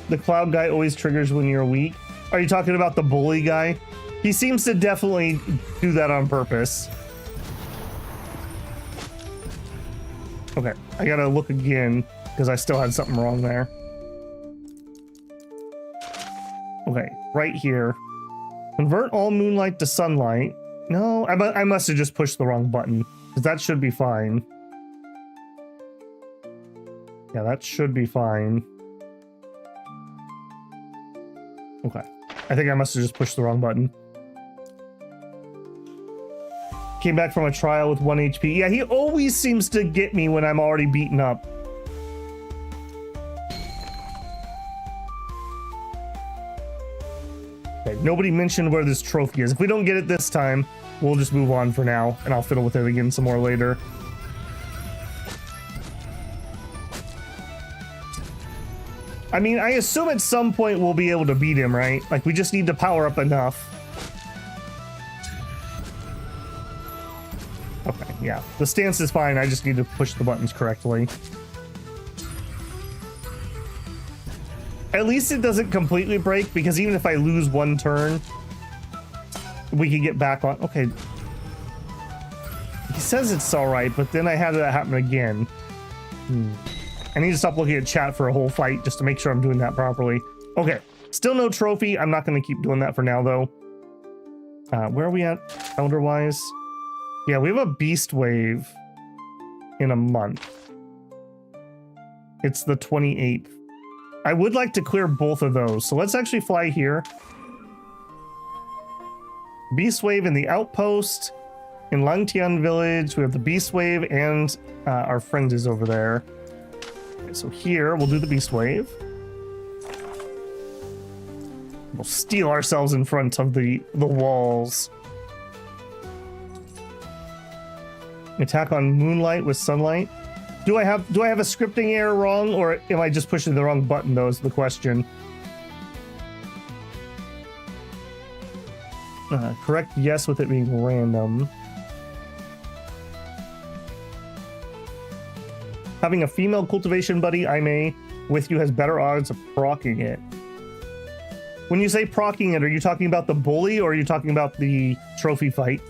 The cloud guy always triggers when you're weak. Are you talking about the bully guy? He seems to definitely do that on purpose. Okay, I gotta look again because I still had something wrong there. Okay, right here. Convert all moonlight to sunlight. No, I must have just pushed the wrong button. That should be fine. Yeah, that should be fine. Okay. I think I must have just pushed the wrong button. Came back from a trial with 1 HP. Yeah, he always seems to get me when I'm already beaten up. Okay, nobody mentioned where this trophy is. If we don't get it this time, we'll just move on for now, and I'll fiddle with it again some more later. I mean, I assume at some point we'll be able to beat him, right? Like, we just need to power up enough. Okay, yeah. The stance is fine, I just need to push the buttons correctly. At least it doesn't completely break, because even if I lose 1 turn, we can get back on. Okay. He says it's all right, but then I had that happen again. I need to stop looking at chat for a whole fight just to make sure I'm doing that properly. Okay. Still no trophy. I'm not going to keep doing that for now, though. Where are we at calendar-wise? Yeah, we have a beast wave in a month. It's the 28th. I would like to clear both of those. So let's actually fly here. Beast Wave in the outpost. In Langtian village, we have the Beast Wave and our friend is over there. Okay, so here, we'll do the Beast Wave. We'll steal ourselves in front of the walls. Attack on Moonlight with Sunlight. Do I have a scripting error wrong, or am I just pushing the wrong button, though, is the question. Correct yes with it being random. Having a female cultivation buddy I may with you has better odds of proccing it. When you say proccing it, are you talking about the bully or are you talking about the trophy fight?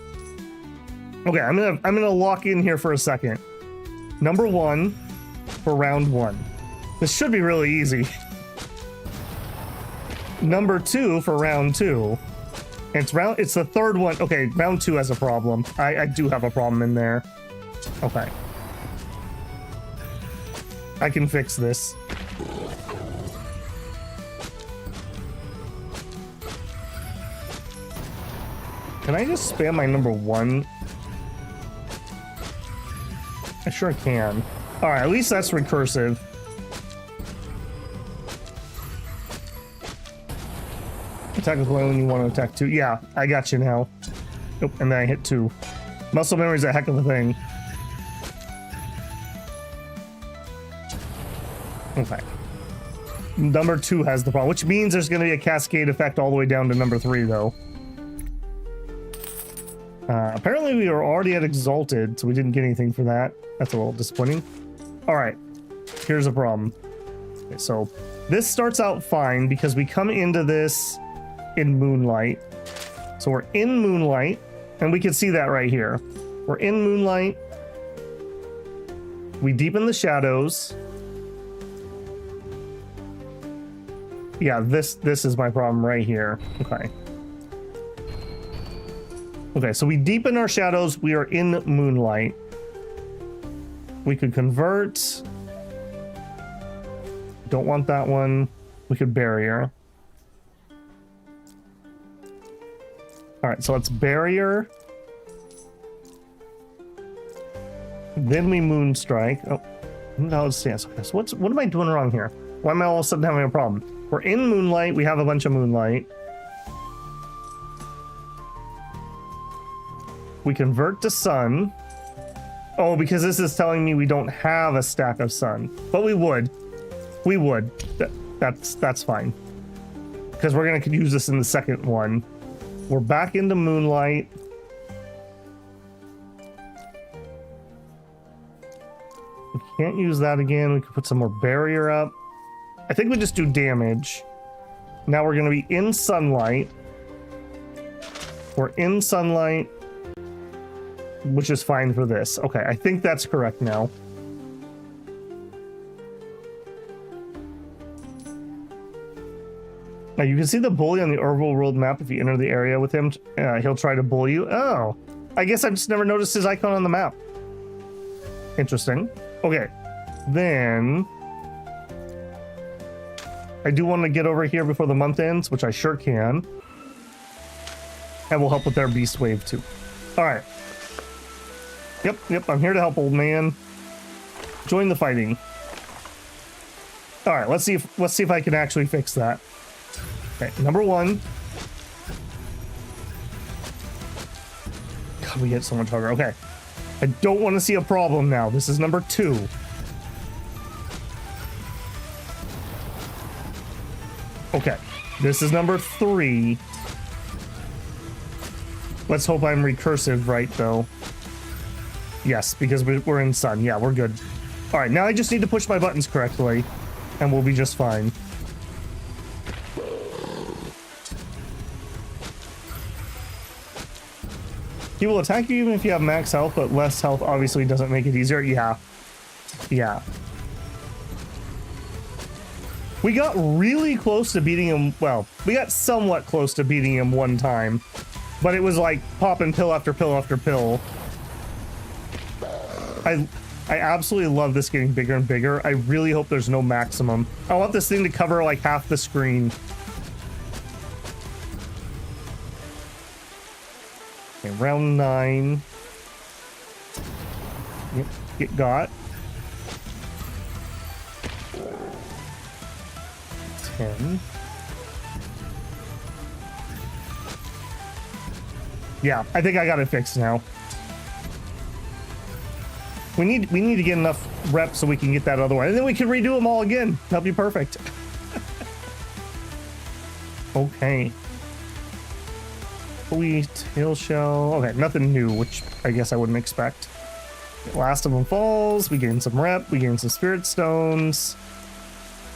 Okay, I'm gonna lock in here for a second. Number 1 for round 1. This should be really easy. Number 2 for round 2. It's the third one. Okay, round 2 has a problem. I do have a problem in there. Okay. I can fix this. Can I just spam my number 1? I sure can. Alright, at least that's recursive. Attack with one when you want to attack 2. Yeah, I got you now. Nope, and then I hit 2. Muscle memory is a heck of a thing. Okay. Number 2 has the problem, which means there's going to be a cascade effect all the way down to number 3, though. Apparently we were already at Exalted, so we didn't get anything for that. That's a little disappointing. Alright, here's a problem. Okay, so this starts out fine because we come into this in Moonlight. So we're in Moonlight, and we can see that right here. We're in Moonlight. We deepen the shadows. Yeah, this is my problem right here. Okay. Okay, so we deepen our shadows. We are in Moonlight. We could convert. Don't want that one. We could barrier. All right, so let's barrier. Then we moonstrike. Oh, no, let's see. Okay, so what am I doing wrong here? Why am I all of a sudden having a problem? We're in Moonlight. We have a bunch of Moonlight. We convert to Sun. Oh, because this is telling me we don't have a stack of Sun, but we would. We would. That's fine. Because we're gonna use this in the second one. We're back into Moonlight. We can't use that again. We could put some more barrier up. I think we just do damage. Now we're gonna be in Sunlight. We're in Sunlight, which is fine for this. Okay, I think that's correct now. Now you can see the bully on the overworld map. If you enter the area with him, he'll try to bully you. Oh, I guess I've just never noticed his icon on the map. Interesting. Okay, then I do want to get over here before the month ends, which I sure can. And we'll help with their beast wave too. All right. Yep, I'm here to help, old man. Join the fighting. All right, let's see if I can actually fix that. Okay, number 1. God, we hit so much harder. Okay, I don't want to see a problem now. This is number 2. Okay, this is number 3. Let's hope I'm recursive right, though. Yes, because we're in Sun. Yeah, we're good. All right, now I just need to push my buttons correctly, and we'll be just fine. He will attack you even if you have max health, but less health obviously doesn't make it easier. Yeah. We got really close to beating him. Well, we got somewhat close to beating him one time, but it was like popping pill after pill after pill. I absolutely love this getting bigger and bigger. I really hope there's no maximum. I want this thing to cover like half the screen. Okay, round 9. Yep, get got. 10. Yeah, I think I got it fixed now. We need to get enough reps so we can get that other one, and then we can redo them all again. That'll be perfect. Okay. Tail shell. Okay, nothing new, which I guess I wouldn't expect. Last of them falls. We gain some rep. We gain some spirit stones.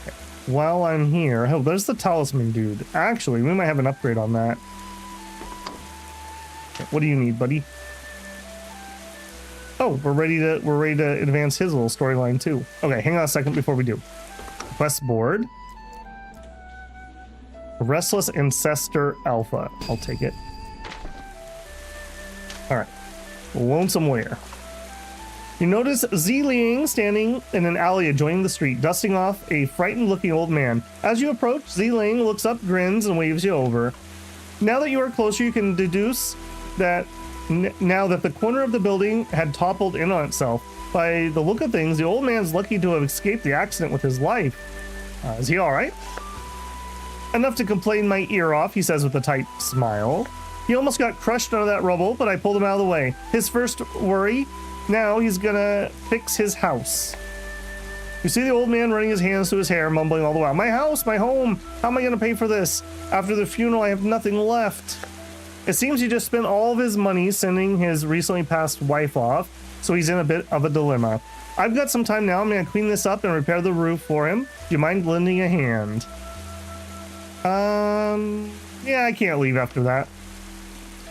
Okay. while I'm here, oh, there's the talisman dude. Actually, we might have an upgrade on that. What do you need, buddy? Oh, we're ready to advance his little storyline too. Okay, hang on a second before we do. Quest board. Restless Ancestor Alpha. I'll take it. All right. Lonesome Warrior. You notice Ziling standing in an alley adjoining the street, dusting off a frightened-looking old man. As you approach, Ziling looks up, grins, and waves you over. Now that you are closer, you can deduce that now that the corner of the building had toppled in on itself. By the look of things, the old man's lucky to have escaped the accident with his life. Is he all right? Enough to complain my ear off, he says with a tight smile. He almost got crushed under that rubble, but I pulled him out of the way. His first worry, now he's gonna fix his house. You see the old man running his hands through his hair, mumbling all the while, my house, my home, how am I gonna pay for this? After the funeral, I have nothing left. It seems he just spent all of his money sending his recently passed wife off, so he's in a bit of a dilemma. I've got some time now, I'm gonna clean this up and repair the roof for him. Do you mind lending a hand? Yeah, I can't leave after that.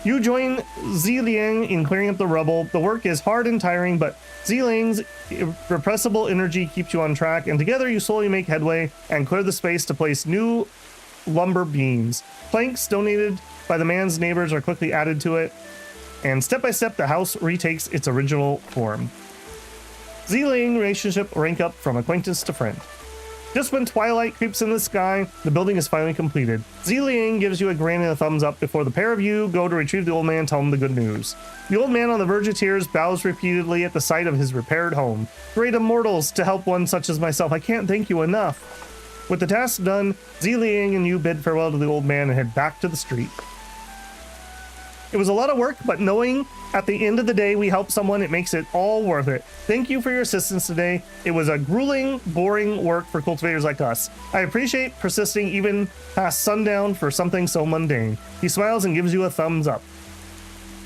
You join Ziliang in clearing up the rubble. The work is hard and tiring, but Ziling's irrepressible energy keeps you on track, and together you slowly make headway and clear the space to place new lumber beams. Planks donated by the man's neighbors are quickly added to it, and step by step the house retakes its original form. Ziling relationship rank up from acquaintance to friend. Just when twilight creeps in the sky, the building is finally completed. Ziling gives you a grin and a thumbs up before the pair of you go to retrieve the old man and tell him the good news. The old man on the verge of tears bows repeatedly at the sight of his repaired home. Great immortals, to help one such as myself, I can't thank you enough. With the task done, Ziling and you bid farewell to the old man and head back to the street. It was a lot of work, but knowing at the end of the day we helped someone, it makes it all worth it. Thank you for your assistance today. It was a grueling, boring work for cultivators like us. I appreciate persisting even past sundown for something so mundane. He smiles and gives you a thumbs up.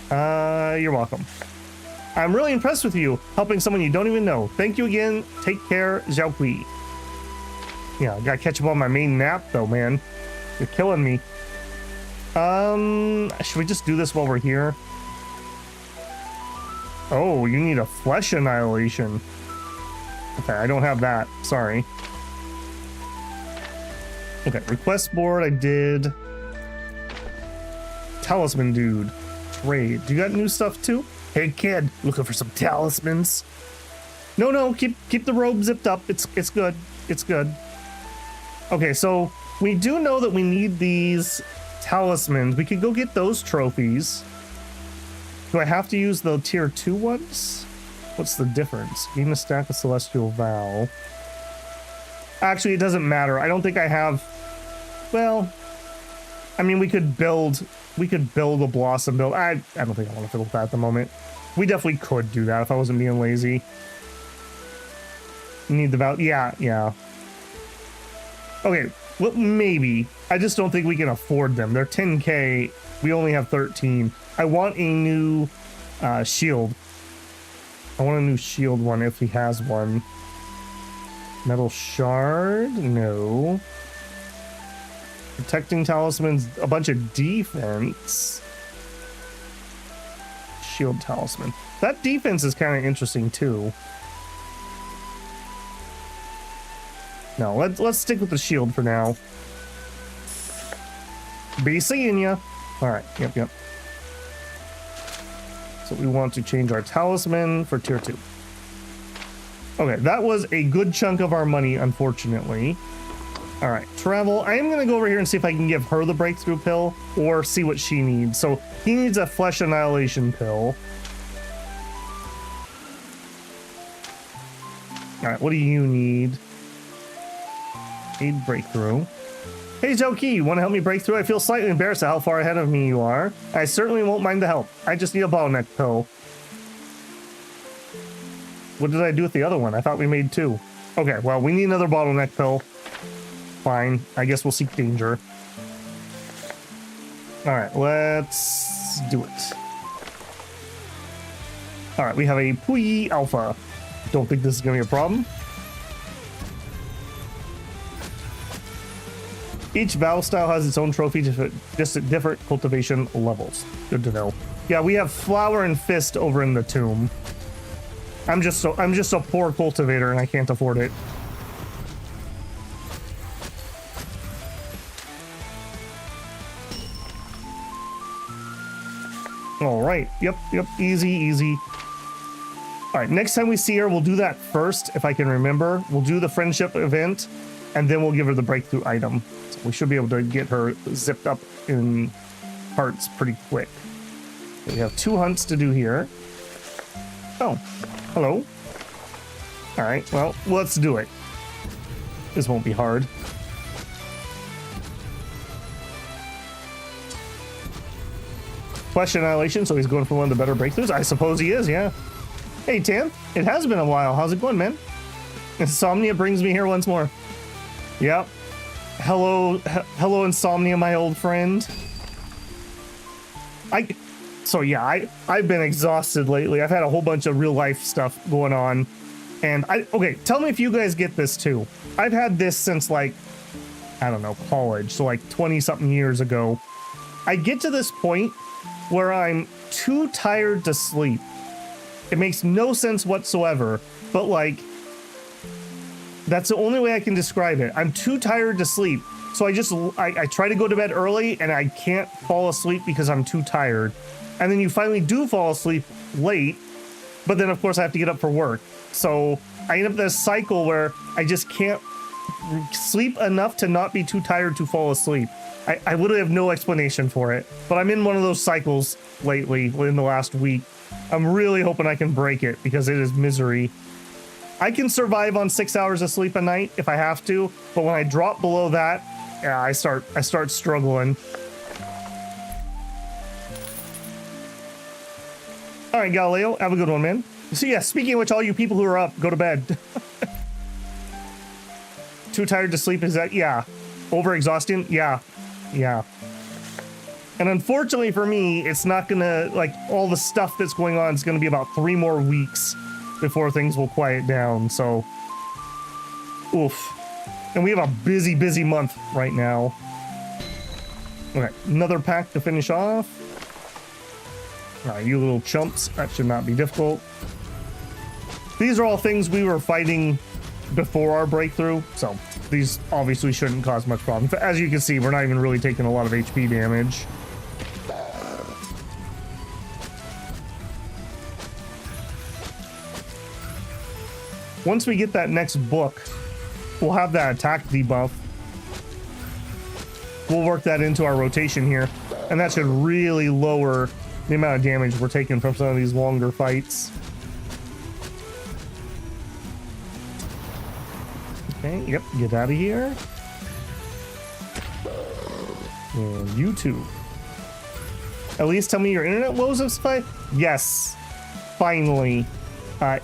You're welcome. I'm really impressed with you, helping someone you don't even know. Thank you again. Take care, Xiaoqi. Yeah, I gotta catch up on my main nap though, man. You're killing me. Should we just do this while we're here? Oh, you need a flesh annihilation. Okay, I don't have that. Sorry. Okay, request board, I did. Talisman dude. Trade. You got new stuff too? Hey kid, looking for some talismans? No, keep the robe zipped up. It's good. It's good. Okay, so we do know that we need these talismans. We could go get those trophies. Do I have to use the tier 2 ones? What's the difference? Gain a stack of Celestial Vow. Actually, it doesn't matter. I don't think I have... Well, I mean, we could build a Blossom build. I don't think I want to fiddle with that at the moment. We definitely could do that if I wasn't being lazy. Need the Vow. Yeah. Okay, well, maybe. I just don't think we can afford them. They're 10k. We only have 13. I want a new shield. I want a new shield one if he has one. Metal shard? No. Protecting talismans, a bunch of defense. Shield talisman. That defense is kind of interesting too. No, let's stick with the shield for now. Be seeing ya. All right. Yep. So we want to change our talisman for tier 2. Okay, that was a good chunk of our money, unfortunately. All right, travel. I am going to go over here and see if I can give her the breakthrough pill or see what she needs. So he needs a flesh annihilation pill. All right, what do you need? Aid breakthrough. Hey Xiaoqi, you want to help me break through? I feel slightly embarrassed at how far ahead of me you are. I certainly won't mind the help. I just need a bottleneck pill. What did I do with the other one? I thought we made 2. Okay, well, we need another bottleneck pill. Fine. I guess we'll seek danger. Alright, let's do it. Alright, we have a Puyi Alpha. Don't think this is going to be a problem. Each vow style has its own trophy, just at different cultivation levels. Good to know. Yeah, we have flower and fist over in the tomb. I'm just a poor cultivator and I can't afford it. All right. Yep. Easy, easy. All right. Next time we see her, we'll do that first, if I can remember. We'll do the friendship event, and then we'll give her the breakthrough item. So we should be able to get her zipped up in hearts pretty quick. We have 2 hunts to do here. Oh, hello. All right. Well, let's do it. This won't be hard. Flesh annihilation, so he's going for one of the better breakthroughs. I suppose he is, yeah. Hey, Tim. It has been a while. How's it going, man? Insomnia brings me here once more. Yep. Hello, Insomnia, my old friend. I've been exhausted lately. I've had a whole bunch of real life stuff going on. And okay, tell me if you guys get this too. I've had this since like, I don't know, college. So like 20 something years ago. I get to this point where I'm too tired to sleep. It makes no sense whatsoever, but like, that's the only way I can describe it. I'm too tired to sleep. So I try to go to bed early and I can't fall asleep because I'm too tired. And then you finally do fall asleep late, but then of course I have to get up for work. So I end up in this cycle where I just can't sleep enough to not be too tired to fall asleep. I literally have no explanation for it, but I'm in one of those cycles lately in the last week. I'm really hoping I can break it because it is misery. I can survive on 6 hours of sleep a night if I have to, but when I drop below that, yeah, I start struggling. All right, Galileo, have a good one, man. So yeah, speaking of which, all you people who are up, go to bed. Too tired to sleep, is that? Yeah. Overexhausting? Yeah. And unfortunately for me, it's not gonna, like, all the stuff that's going on is gonna be about 3 more weeks before things will quiet down, so. Oof. And we have a busy month right now. Okay, another pack to finish off. All right, you little chumps, that should not be difficult. These are all things we were fighting before our breakthrough, so these obviously shouldn't cause much problem. As you can see, we're not even really taking a lot of HP damage. Once we get that next book, we'll have that attack debuff. We'll work that into our rotation here, and that should really lower the amount of damage we're taking from some of these longer fights. Okay, yep, get out of here. And you too. At least tell me your internet woes have spiked? Yes, finally.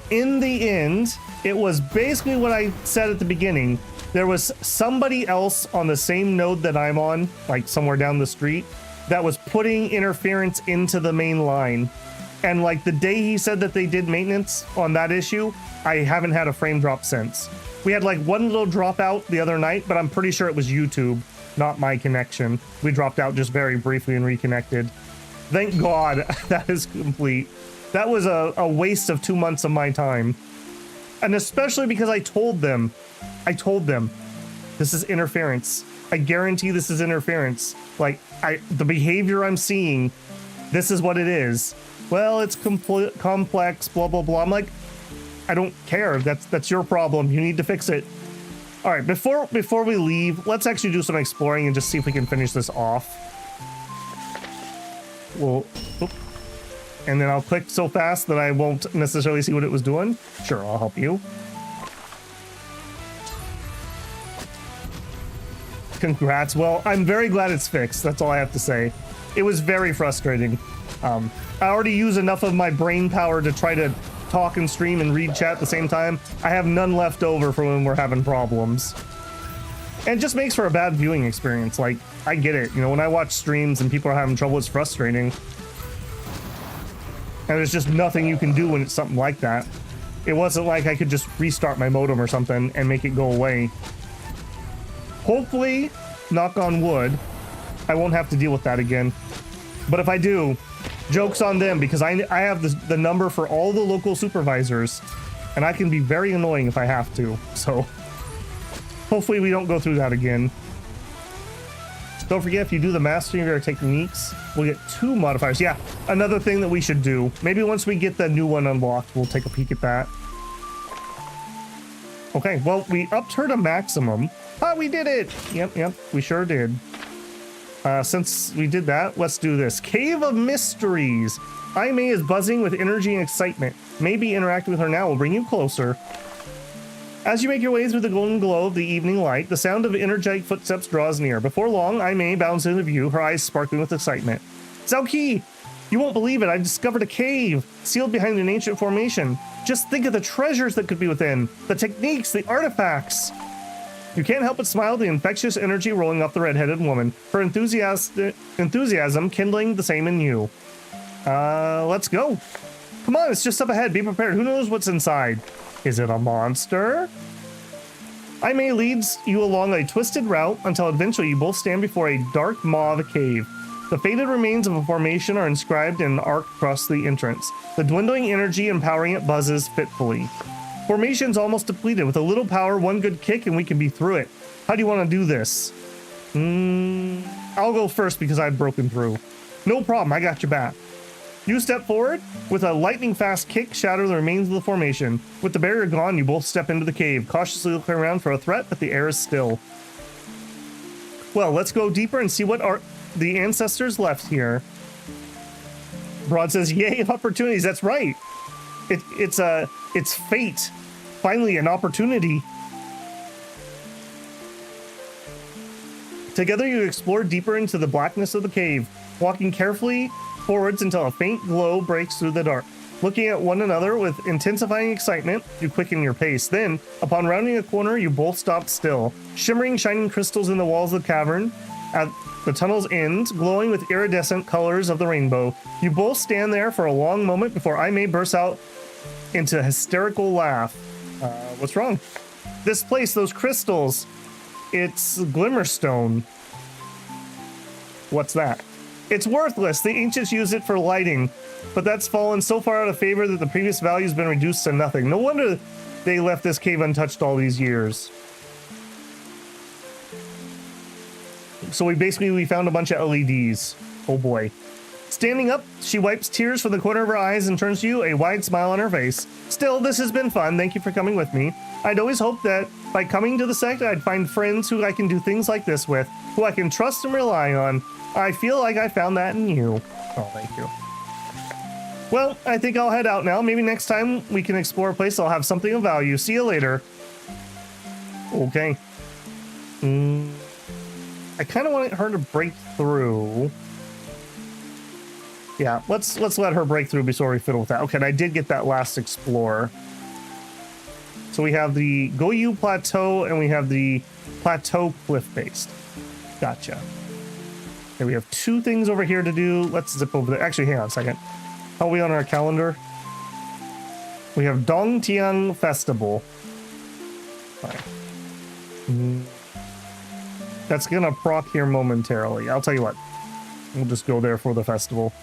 In the end, it was basically what I said at the beginning. There was somebody else on the same node that I'm on, like somewhere down the street, that was putting interference into the main line. And like the day he said that they did maintenance on that issue, I haven't had a frame drop since. We had like one little dropout the other night, but I'm pretty sure it was YouTube, not my connection. We dropped out just very briefly and reconnected. Thank God that is complete. That was a waste of 2 months of my time. And especially because I told them, this is interference. I guarantee this is interference. Like, the behavior I'm seeing, this is what it is. Well, it's complex, blah, blah, blah. I'm like, I don't care. That's your problem. You need to fix it. All right, before we leave, let's actually do some exploring and just see if we can finish this off. And then I'll click so fast that I won't necessarily see what it was doing. Sure, I'll help you. Congrats. Well, I'm very glad it's fixed. That's all I have to say. It was very frustrating. I already use enough of my brain power to try to talk and stream and read chat at the same time. I have none left over for when we're having problems. And it just makes for a bad viewing experience. Like, I get it. You know, when I watch streams and people are having trouble, it's frustrating. And there's just nothing you can do when it's something like that. It wasn't like I could just restart my modem or something and make it go away. Hopefully, knock on wood, I won't have to deal with that again. But if I do, joke's on them, because I have the number for all the local supervisors, and I can be very annoying if I have to. So hopefully we don't go through that again. Don't forget, if you do the mastering of your techniques, we'll get 2 modifiers. Yeah, another thing that we should do. Maybe once we get the new one unlocked, we'll take a peek at that. Okay, well, we upped her to maximum. Ah, we did it! Yep, we sure did. Since we did that, let's do this. Cave of Mysteries. Aimee is buzzing with energy and excitement. Maybe interacting with her now will bring you closer. As you make your way through the golden glow of the evening light, the sound of energetic footsteps draws near. Before long, Aimee bounds into view, her eyes sparkling with excitement. Xiaoqi! You won't believe it, I've discovered a cave, sealed behind an ancient formation. Just think of the treasures that could be within, the techniques, the artifacts. You can't help but smile at the infectious energy rolling off the red-headed woman, her enthusiasm kindling the same in you. Let's go. Come on, it's just up ahead, be prepared, who knows what's inside? Is it a monster? Aimee leads you along a twisted route until eventually you both stand before a dark mauve cave. The faded remains of a formation are inscribed in an arc across the entrance. The dwindling energy empowering it buzzes fitfully. Formation's almost depleted. With a little power, one good kick, and we can be through it. How do you want to do this? I'll go first because I've broken through. No problem, I got your back. You step forward. With a lightning-fast kick, shatter the remains of the formation. With the barrier gone, you both step into the cave, cautiously looking around for a threat, but the air is still. Well, let's go deeper and see what are the ancestors left here. Broad says, yay, opportunities. That's right. It's fate. Finally, an opportunity. Together, you explore deeper into the blackness of the cave, walking carefully forwards until a faint glow breaks through the dark. Looking at one another with intensifying excitement, you quicken your pace. Then, upon rounding a corner, you both stop still. Shimmering, shining crystals in the walls of the cavern, at the tunnel's end, glowing with iridescent colors of the rainbow. You both stand there for a long moment before Aimee bursts out into a hysterical laugh. What's wrong? This place, those crystals, it's glimmerstone. What's that? It's worthless. The ancients use it for lighting, but that's fallen so far out of favor that the previous value has been reduced to nothing. No wonder they left this cave untouched all these years. So we found a bunch of LEDs. Oh boy. Standing up, she wipes tears from the corner of her eyes and turns to you, a wide smile on her face. Still, this has been fun. Thank you for coming with me. I'd always hoped that by coming to the Sect, I'd find friends who I can do things like this with, who I can trust and rely on. I feel like I found that in you. Oh, thank you. Well, I think I'll head out now. Maybe next time we can explore a place I'll have something of value. See you later. Okay. I kind of want her to break through. Yeah, let's let her break through before we fiddle with that. Okay, and I did get that last explorer. So we have the Goyu Plateau and we have the Plateau Cliff-based. Gotcha. Okay, we have 2 things over here to do. Let's zip over there. Actually, hang on a second. How are we on our calendar? We have Dongtian Festival. Fine. That's gonna proc here momentarily. I'll tell you what. We'll just go there for the festival.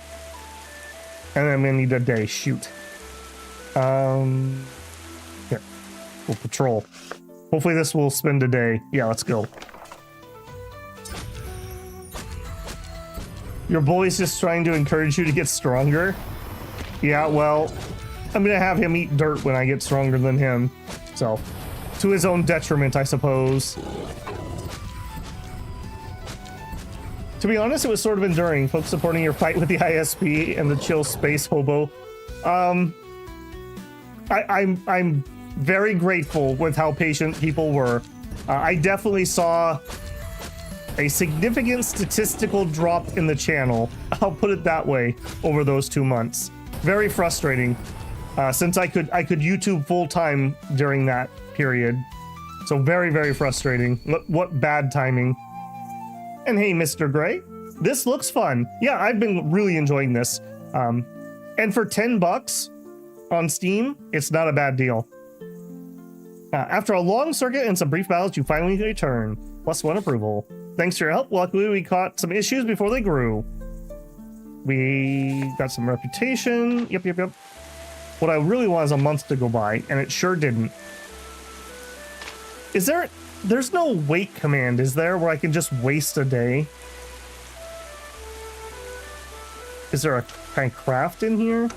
And then we need a day. Shoot. Here. We'll patrol. Hopefully this will spend a day. Yeah, let's go. Your boy's just trying to encourage you to get stronger. Yeah, well, I'm gonna have him eat dirt when I get stronger than him. So, to his own detriment, I suppose. To be honest, it was sort of enduring. Folks supporting your fight with the ISP and the chill space hobo. I'm very grateful with how patient people were. I definitely saw a significant statistical drop in the channel. I'll put it that way over those 2 months. Very frustrating, since I could YouTube full time during that period. So very, very frustrating. What bad timing. And hey, Mr. Gray, this looks fun. Yeah, I've been really enjoying this. And for $10 on Steam, it's not a bad deal. After a long circuit and some brief battles, you finally return. +1 approval. Thanks for your help. Luckily, we caught some issues before they grew. We got some reputation. Yep. What I really want is a month to go by, and it sure didn't. There's no wait command, is there, where I can just waste a day? Is there can I craft in here?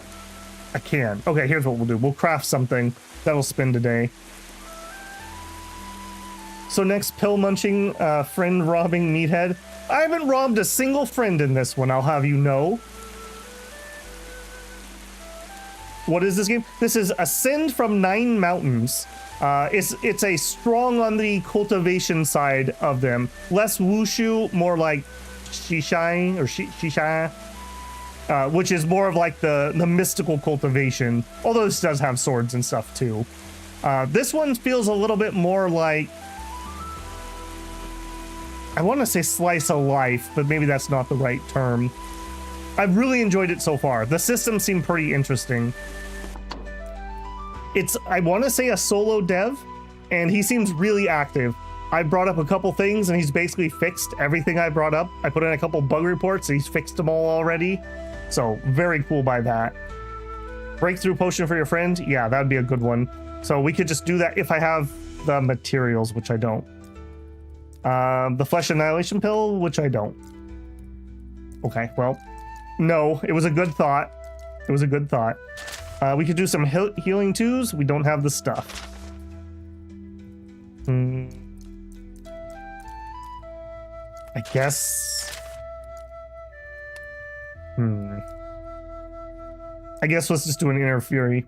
I can. Okay, here's what we'll do. We'll craft something that'll spend a day. So next, pill munching, friend robbing meathead. I haven't robbed a single friend in this one, I'll have you know. What is this game? This is Ascend from Nin Mountains. It's a strong on the cultivation side of them. Less wushu, more like shishai or shisha, which is more of like the mystical cultivation. Although this does have swords and stuff too. This one feels a little bit more like, I want to say slice of life, but maybe that's not the right term. I've really enjoyed it so far. The systems seem pretty interesting. It's, I want to say, a solo dev, and he seems really active. I brought up a couple things, and he's basically fixed everything I brought up. I put in a couple bug reports, and he's fixed them all already. So, very cool by that. Breakthrough potion for your friend? Yeah, that'd be a good one. So we could just do that if I have the materials, which I don't. The flesh annihilation pill, which I don't. Okay, well, no, it was a good thought. It was a good thought. We could do some healing twos. We don't have the stuff. I guess. I guess let's just do an inner fury.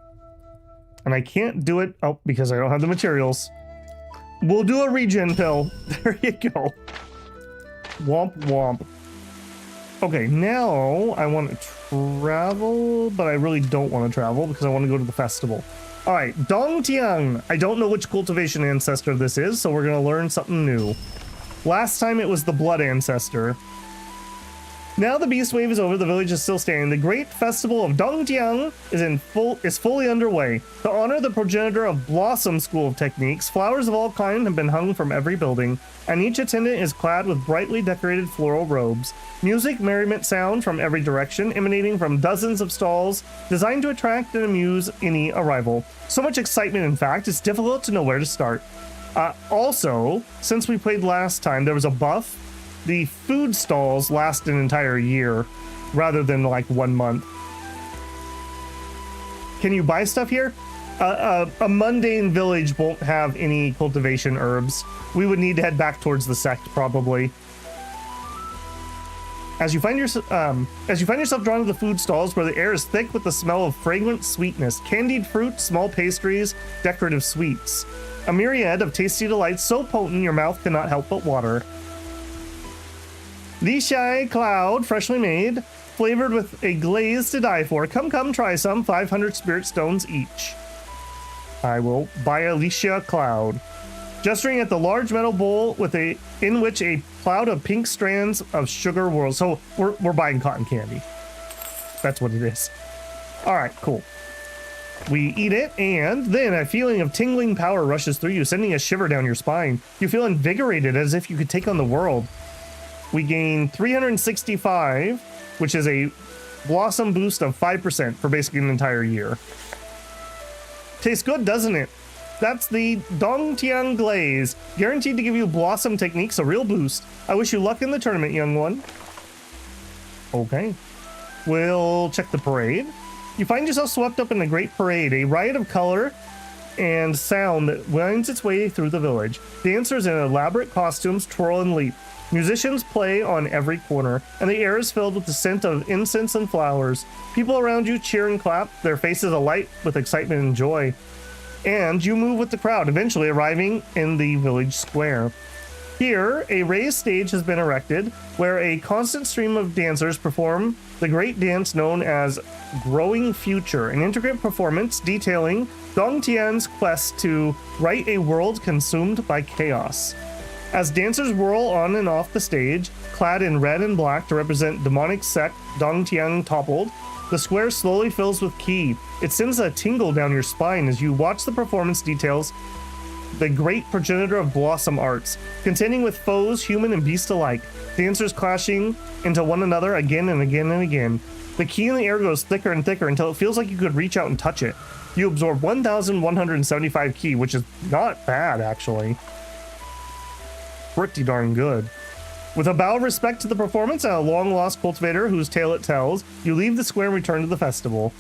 And I can't do it, oh, because I don't have the materials. We'll do a regen pill. There you go. Womp womp. Okay, now I want to travel, but I really don't want to travel because I want to go to the festival. All right, Dongtiang. I don't know which cultivation ancestor this is, so we're going to learn something new. Last time it was the blood ancestor. Now the beast wave is over, the village is still standing. The great festival of Dongtiang is fully underway. To honor the progenitor of Blossom School of Techniques, flowers of all kinds have been hung from every building, and each attendant is clad with brightly decorated floral robes. Music, merriment sound from every direction, emanating from dozens of stalls, designed to attract and amuse any arrival. So much excitement, in fact, it's difficult to know where to start. Also, since we played last time, there was a buff. The food stalls last an entire year rather than like 1 month. Can you buy stuff here? A mundane village won't have any cultivation herbs. We would need to head back towards the Sect probably. As you find yourself drawn to the food stalls where the air is thick with the smell of fragrant sweetness, candied fruit, small pastries, decorative sweets. A myriad of tasty delights so potent your mouth cannot help but water. Li Shai Cloud, freshly made, flavored with a glaze to die for. Come, try some. 500 spirit stones each. I will buy a Li Shai Cloud. Gesturing at the large metal bowl in which a cloud of pink strands of sugar whirls. So we're buying cotton candy. That's what it is. All right, cool. We eat it, and then a feeling of tingling power rushes through you, sending a shiver down your spine. You feel invigorated, as if you could take on the world. We gain 365, which is a blossom boost of 5% for basically an entire year. Tastes good, doesn't it? That's the Dongtiang Glaze, guaranteed to give you blossom techniques a real boost. I wish you luck in the tournament, young one. Okay. We'll check the parade. You find yourself swept up in a great parade, a riot of color and sound that winds its way through the village. Dancers in elaborate costumes twirl and leap. Musicians play on every corner, and the air is filled with the scent of incense and flowers. People around you cheer and clap, their faces alight with excitement and joy. And you move with the crowd, eventually arriving in the village square. Here, a raised stage has been erected, where a constant stream of dancers perform the great dance known as Growing Future, an intricate performance detailing Dongtian's quest to right a world consumed by chaos. As dancers whirl on and off the stage, clad in red and black to represent demonic Sect Dongtiang toppled, the square slowly fills with ki. It sends a tingle down your spine as you watch the performance details the great progenitor of blossom arts, contending with foes, human and beast alike, dancers clashing into one another again and again and again. The ki in the air goes thicker and thicker until it feels like you could reach out and touch it. You absorb 1,175 ki, which is not bad, actually. Pretty darn good. With a bow of respect to the performance and a long-lost cultivator whose tale it tells, you leave the square and return to the festival.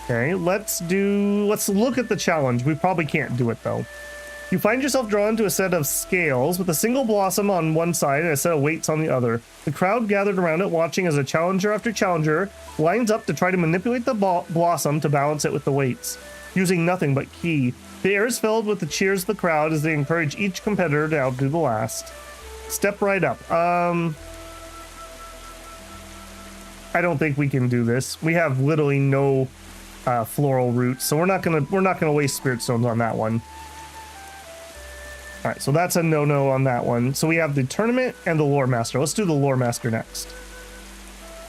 Okay, let's look at the challenge. We probably can't do it, though. You find yourself drawn to a set of scales with a single blossom on one side and a set of weights on the other. The crowd gathered around it, watching as a challenger after challenger lines up to try to manipulate the blossom to balance it with the weights, using nothing but ki. The air is filled with the cheers of the crowd as they encourage each competitor to outdo the last. Step right up. I don't think we can do this. We have literally no floral roots, so we're not gonna waste spirit stones on that one. All right, so that's a no-no on that one. So we have the tournament and the lore master. Let's do the lore master next.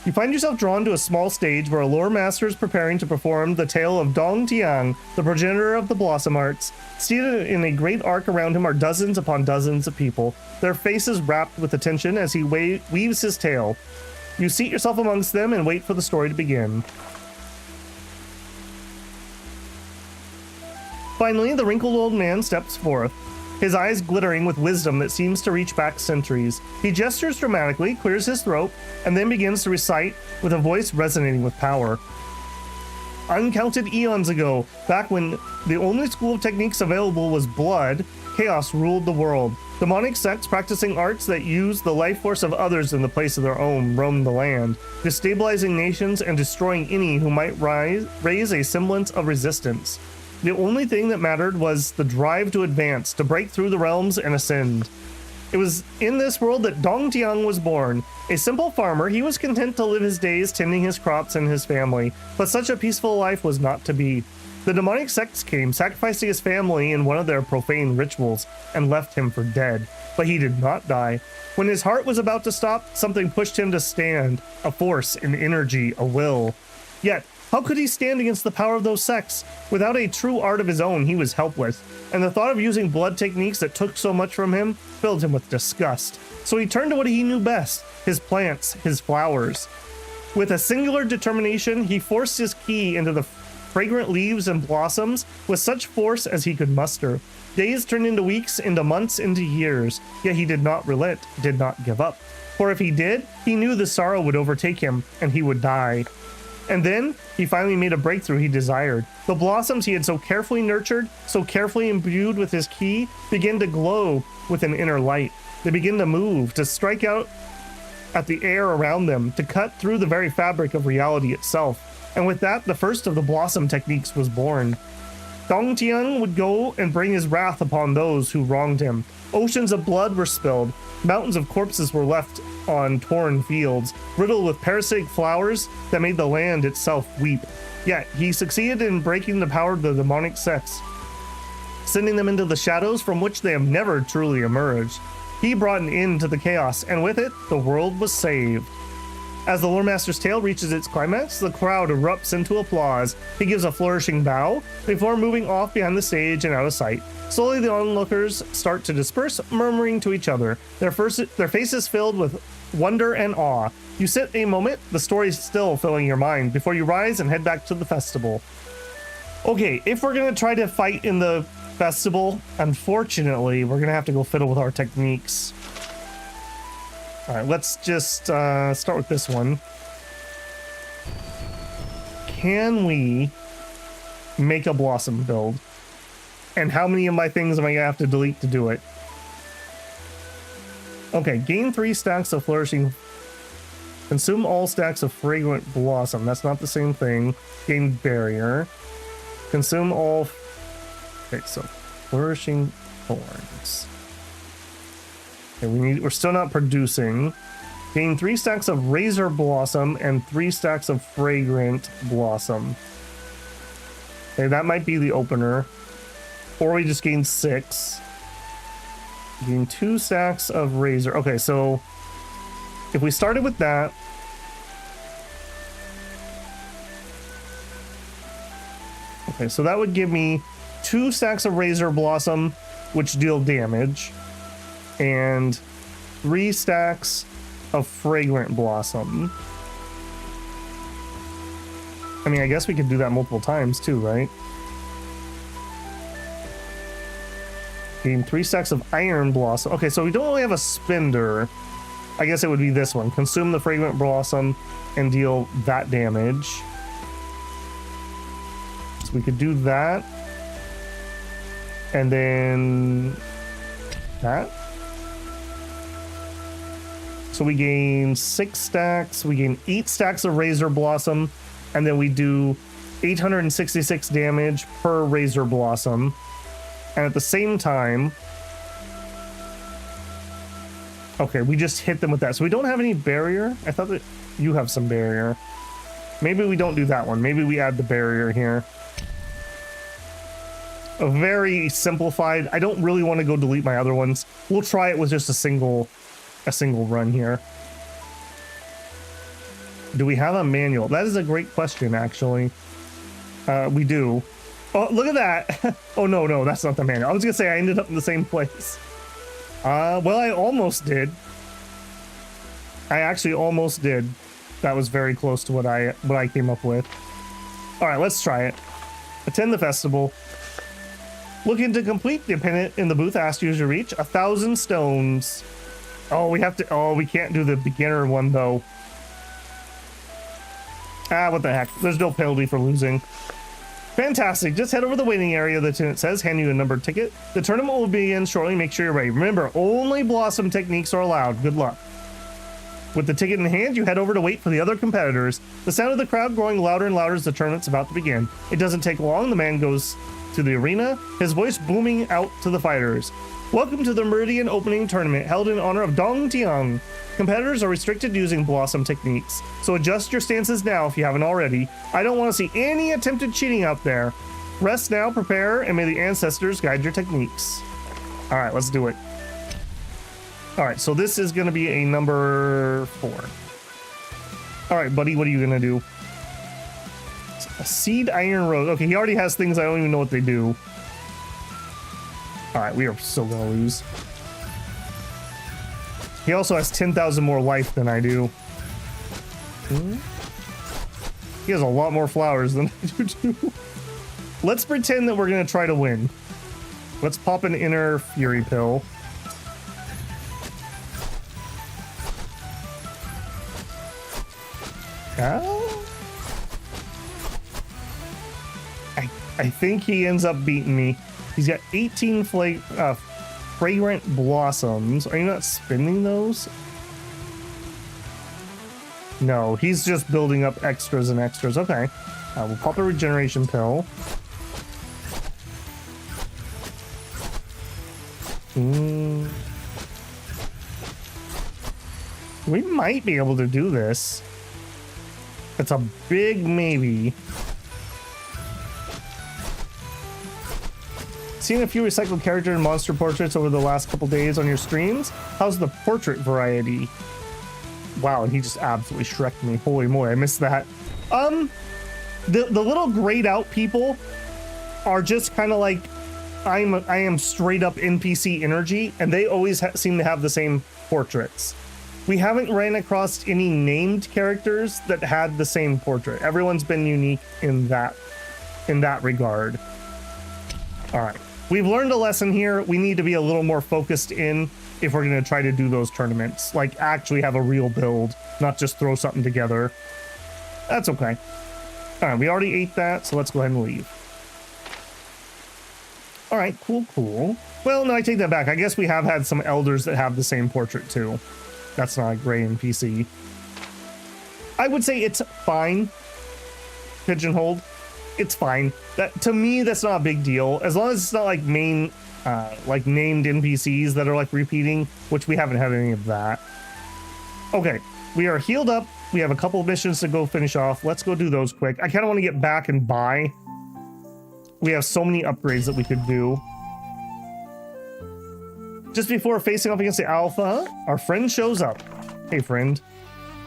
You find yourself drawn to a small stage where a lore master is preparing to perform the tale of Dong Tiang, the progenitor of the blossom arts. Seated in a great arc around him are dozens upon dozens of people, their faces wrapped with attention as he weaves his tale. You seat yourself amongst them and wait for the story to begin. Finally, the wrinkled old man steps forth, his eyes glittering with wisdom that seems to reach back centuries. He gestures dramatically, clears his throat, and then begins to recite with a voice resonating with power. Uncounted eons ago, back when the only school of techniques available was blood, chaos ruled the world. Demonic sects practicing arts that use the life force of others in the place of their own roamed the land, destabilizing nations and destroying any who might raise a semblance of resistance. The only thing that mattered was the drive to advance, to break through the realms and ascend. It was in this world that Dong Tiang was born. A simple farmer, he was content to live his days tending his crops and his family, but such a peaceful life was not to be. The demonic sects came, sacrificing his family in one of their profane rituals, and left him for dead. But he did not die. When his heart was about to stop, something pushed him to stand, a force, an energy, a will. Yet, how could he stand against the power of those sects? Without a true art of his own, he was helpless, and the thought of using blood techniques that took so much from him filled him with disgust. So he turned to what he knew best, his plants, his flowers. With a singular determination, he forced his ki into the fragrant leaves and blossoms with such force as he could muster. Days turned into weeks, into months, into years, yet he did not relent, did not give up. For if he did, he knew the sorrow would overtake him, and he would die. And then, he finally made a breakthrough he desired. The blossoms he had so carefully nurtured, so carefully imbued with his ki, began to glow with an inner light. They began to move, to strike out at the air around them, to cut through the very fabric of reality itself. And with that, the first of the blossom techniques was born. Dong Tiang would go and bring his wrath upon those who wronged him. Oceans of blood were spilled. Mountains of corpses were left on torn fields, riddled with parasitic flowers that made the land itself weep. Yet, he succeeded in breaking the power of the demonic sects, sending them into the shadows from which they have never truly emerged. He brought an end to the chaos, and with it, the world was saved. As the Lore Master's tale reaches its climax, the crowd erupts into applause. He gives a flourishing bow before moving off behind the stage and out of sight. Slowly, the onlookers start to disperse, murmuring to each other, their faces filled with wonder and awe. You sit a moment, the story still filling your mind, before you rise and head back to the festival. Okay, if we're going to try to fight in the festival, unfortunately, we're going to have to go fiddle with our techniques. Alright, let's just start with this one. Can we make a blossom build? And how many of my things am I going to have to delete to do it? Okay, gain 3 stacks of flourishing. Consume all stacks of fragrant blossom. That's not the same thing. Gain barrier. Consume all... Okay, so flourishing thorns. Okay, we're still not producing. Gain 3 stacks of razor blossom and 3 stacks of fragrant blossom. Okay, that might be the opener. Or we just gain 6. Gain 2 stacks of razor. Okay, so if we started with that, okay, so that would give me 2 stacks of Razor Blossom, which deal damage, and 3 stacks of Fragrant Blossom. I mean, I guess we could do that multiple times too, right? Gain 3 stacks of Iron Blossom. Okay, so we don't really have a spender. I guess it would be this one. Consume the Fragrant Blossom and deal that damage. So we could do that. And then that. So we gain 6 stacks. We gain 8 stacks of Razor Blossom. And then we do 866 damage per Razor Blossom. And at the same time... Okay, we just hit them with that. So we don't have any barrier. I thought that you have some barrier. Maybe we don't do that one. Maybe we add the barrier here. A very simplified. I don't really want to go delete my other ones. We'll try it with just a single run here. Do we have a manual? That is a great question, actually. We do. Oh, look at that. Oh, no, that's not the manual. I was gonna say I ended up in the same place. Well, I almost did. I actually almost did. That was very close to what I came up with. All right, let's try it. Attend the festival. Looking to complete the pennant in the booth asked you to reach 1,000 stones. Oh, we have to. Oh, we can't do the beginner one though. Ah, what the heck? There's no penalty for losing. Fantastic. Just head over to the waiting area. The tenant says, hand you a numbered ticket. The tournament will begin shortly. Make sure you're ready. Remember, only blossom techniques are allowed. Good luck. With the ticket in hand, you head over to wait for the other competitors. The sound of the crowd growing louder and louder as the tournament's about to begin. It doesn't take long. The man goes to the arena, his voice booming out to the fighters. Welcome to the Meridian Opening Tournament, held in honor of Dong Tiang. Competitors are restricted to using blossom techniques, so adjust your stances now if you haven't already. I don't want to see any attempted cheating out there. Rest now, prepare, and may the ancestors guide your techniques. All right, let's do it. All right, so this is going to be a number 4. All right, buddy, what are you going to do? A seed iron rose. Okay, he already has things I don't even know what they do. All right, we are still going to lose. He also has 10,000 more life than I do. He has a lot more flowers than I do too. Let's pretend that we're going to try to win. Let's pop an inner fury pill. I think he ends up beating me. He's got 18 fragrant blossoms. Are you not spending those? No, he's just building up extras and extras. Okay. We'll pop a regeneration pill. We might be able to do this. It's a big maybe. Seen a few recycled character and monster portraits over the last couple days on your streams. How's the portrait variety? Wow, and he just absolutely shreked me. Holy moly, I missed that. The little grayed out people are just kind of like I am straight up NPC energy, and they always seem to have the same portraits. We haven't ran across any named characters that had the same portrait. Everyone's been unique in that regard. All right. We've learned a lesson here. We need to be a little more focused in if we're going to try to do those tournaments. Like, actually have a real build, not just throw something together. That's okay. All right, we already ate that, so let's go ahead and leave. All right, cool. Well, no, I take that back. I guess we have had some elders that have the same portrait, too. That's not a gray NPC. I would say it's fine. Pigeonholed. It's fine. That, to me, that's not a big deal. As long as it's not like named NPCs that are like repeating, which we haven't had any of that. Okay, we are healed up. We have a couple of missions to go finish off. Let's go do those quick. I kind of want to get back and buy. We have so many upgrades that we could do. Just before facing off against the alpha, our friend shows up. Hey, friend.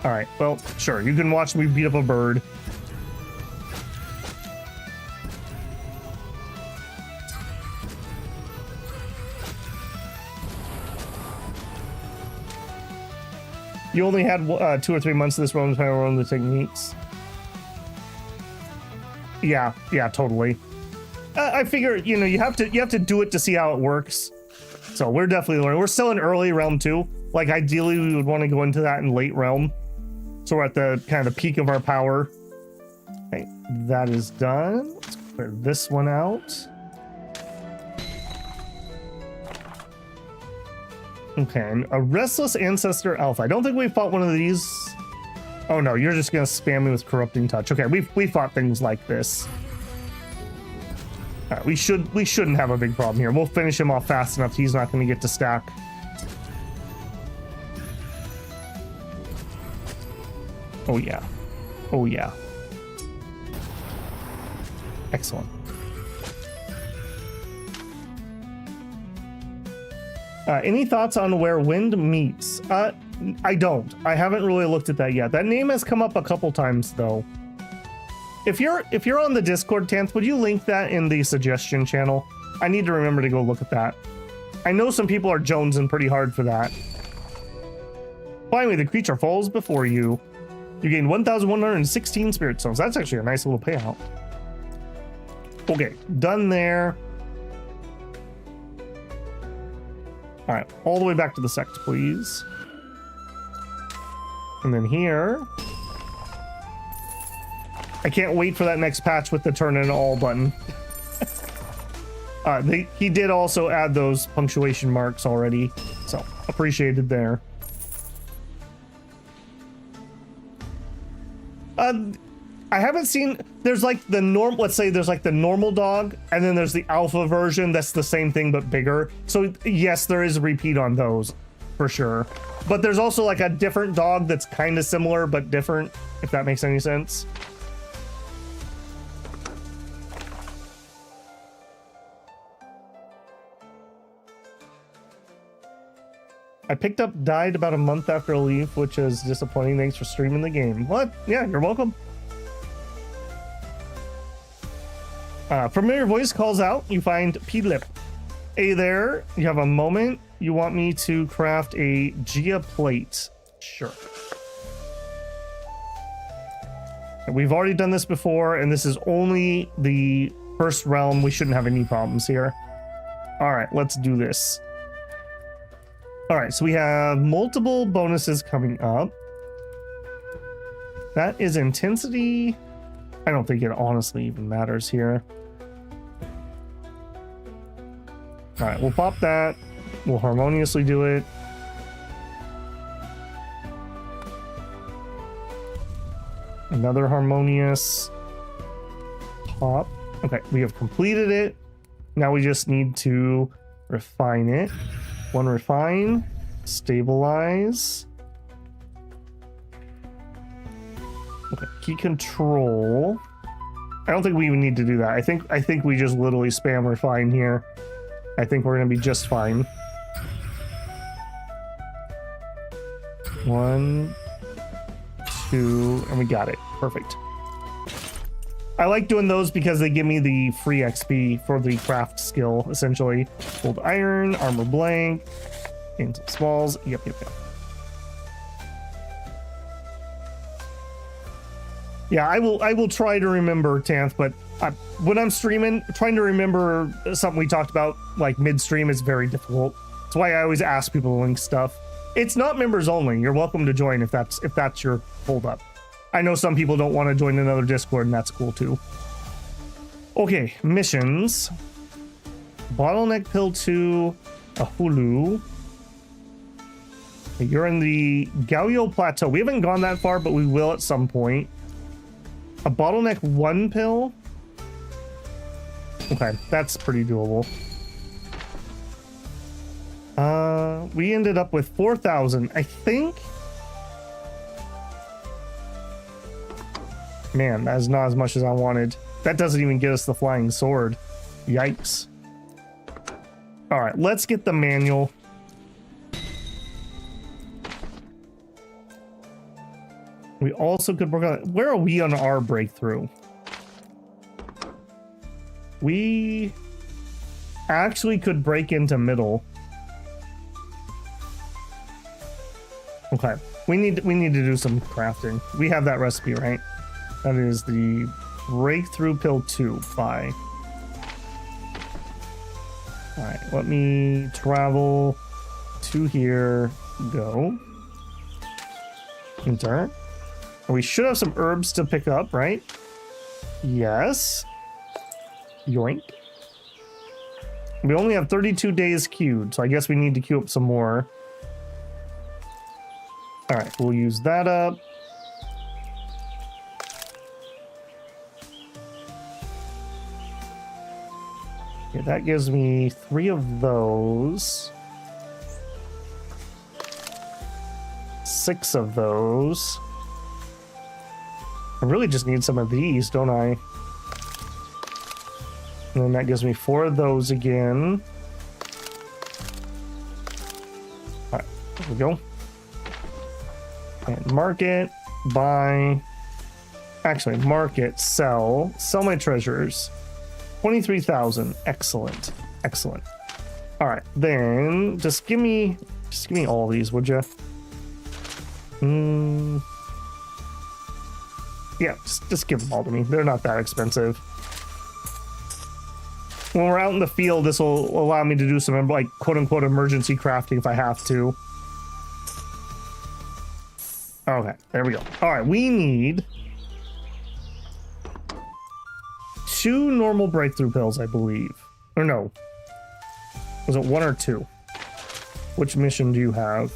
All right, well, sure. You can watch me beat up a bird. You only had 2 or 3 months of this realm to learn the techniques. Yeah, totally. I figure, you know, you have to do it to see how it works. So we're definitely learning. We're still in early realm 2. Like ideally we would want to go into that in late realm. So we're at the kind of the peak of our power. Okay, that is done. Let's clear this one out. Okay, a restless ancestor alpha. I don't think we fought one of these. Oh no, you're just gonna spam me with corrupting touch. Okay, we fought things like this. All right, we shouldn't have a big problem here. We'll finish him off fast enough. He's not gonna get to stack. Oh yeah. Oh yeah. Excellent. Any thoughts on where wind meets? I don't. I haven't really looked at that yet. That name has come up a couple times though. If you're on the Discord, Tanth, would you link that in the suggestion channel? I need to remember to go look at that. I know some people are jonesing pretty hard for that. Finally, the creature falls before you. You gain 1,116 spirit stones. That's actually a nice little payout. Okay, done there. All right, all the way back to the Sect, please. And then here. I can't wait for that next patch with the turn in all button. He did also add those punctuation marks already, so appreciated there. I haven't seen, there's like the let's say there's like the normal dog, and then there's the alpha version that's the same thing but bigger. So yes, there is a repeat on those for sure. But there's also like a different dog that's kind of similar but different, if that makes any sense. I picked up Died about a month after a leave, which is disappointing. Thanks for streaming the game. What? Yeah, you're welcome. Familiar voice calls out. You find P-Lip. Hey there, you have a moment. You want me to craft a Gia plate? Sure. We've already done this before, and this is only the first realm. We shouldn't have any problems here. All right, let's do this. All right, so we have multiple bonuses coming up. That is intensity. I don't think it honestly even matters here. All right, we'll pop that. We'll harmoniously do it. Another harmonious pop. Okay, we have completed it. Now we just need to refine it. One refine, stabilize. Okay, key control. I don't think we even need to do that. I think we just literally spam refine here. I think we're gonna be just fine. 1, 2, and we got it. Perfect. I like doing those because they give me the free XP for the craft skill, essentially. Gold iron, armor blank, and some smalls. Yep. Yeah, I will try to remember, Tanth, but when I'm streaming, trying to remember something we talked about like midstream is very difficult. That's why I always ask people to link stuff. It's not members only. You're welcome to join if that's your hold up. I know some people don't want to join another Discord, and that's cool too. Okay, missions. Bottleneck pill 2, a Hulu. You're in the Gaoyo Plateau. We haven't gone that far, but we will at some point. A bottleneck 1 pill. Okay, that's pretty doable. We ended up with 4,000, I think. Man, that is not as much as I wanted. That doesn't even get us the flying sword. Yikes. All right, let's get the manual. We also could work on... Where are we on our breakthrough? We actually could break into middle. Okay, We need to do some crafting. We have that recipe, right? That is the breakthrough pill 2. Buy. All right, let me travel to here. Go. Enter. We should have some herbs to pick up, right? Yes. Yoink. We only have 32 days queued, so I guess we need to queue up some more. All right, we'll use that up. Okay, that gives me 3 of those. 6 of those. I really just need some of these, don't I? And then that gives me 4 of those again. All right, there we go. And market, buy. Actually, market, sell my treasures. 23,000. Excellent. Excellent. All right, then just give me all these, would you? Yeah, just give them all to me. They're not that expensive. When we're out in the field, this will allow me to do some, like, quote-unquote emergency crafting if I have to. Okay, there we go. All right, we need 2 normal breakthrough pills, I believe. Or no. Was it 1 or 2? Which mission do you have?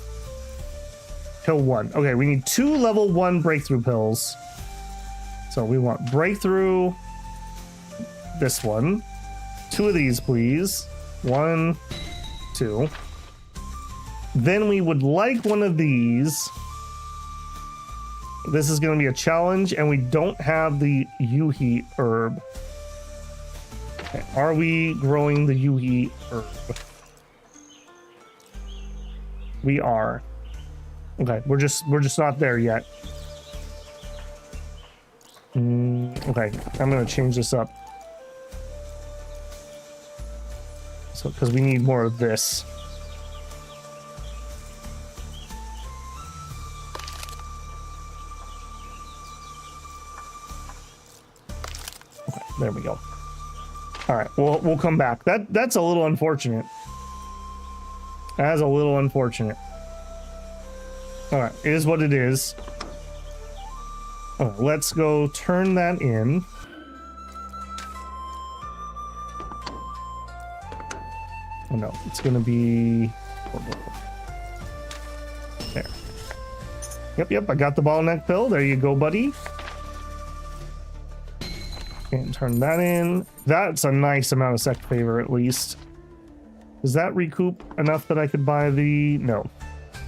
Pill 1. Okay, we need 2 level 1 breakthrough pills. So we want breakthrough. This one. 2 of these, please. 1, 2. Then we would like one of these. This is going to be a challenge, and we don't have the Yuhi herb. Okay, are we growing the Yuhi herb? We are. Okay, we're just not there yet. Okay, I'm going to change this up. So, because we need more of this. Okay, there we go. All right, we'll come back. That's a little unfortunate. That is a little unfortunate. All right, it is what it is. All right, let's go turn that in. Oh no, it's gonna be there. Yep, I got the bottleneck pill. There you go, buddy. And turn that in. That's a nice amount of Sect favor, at least. Does that recoup enough that I could buy the... No.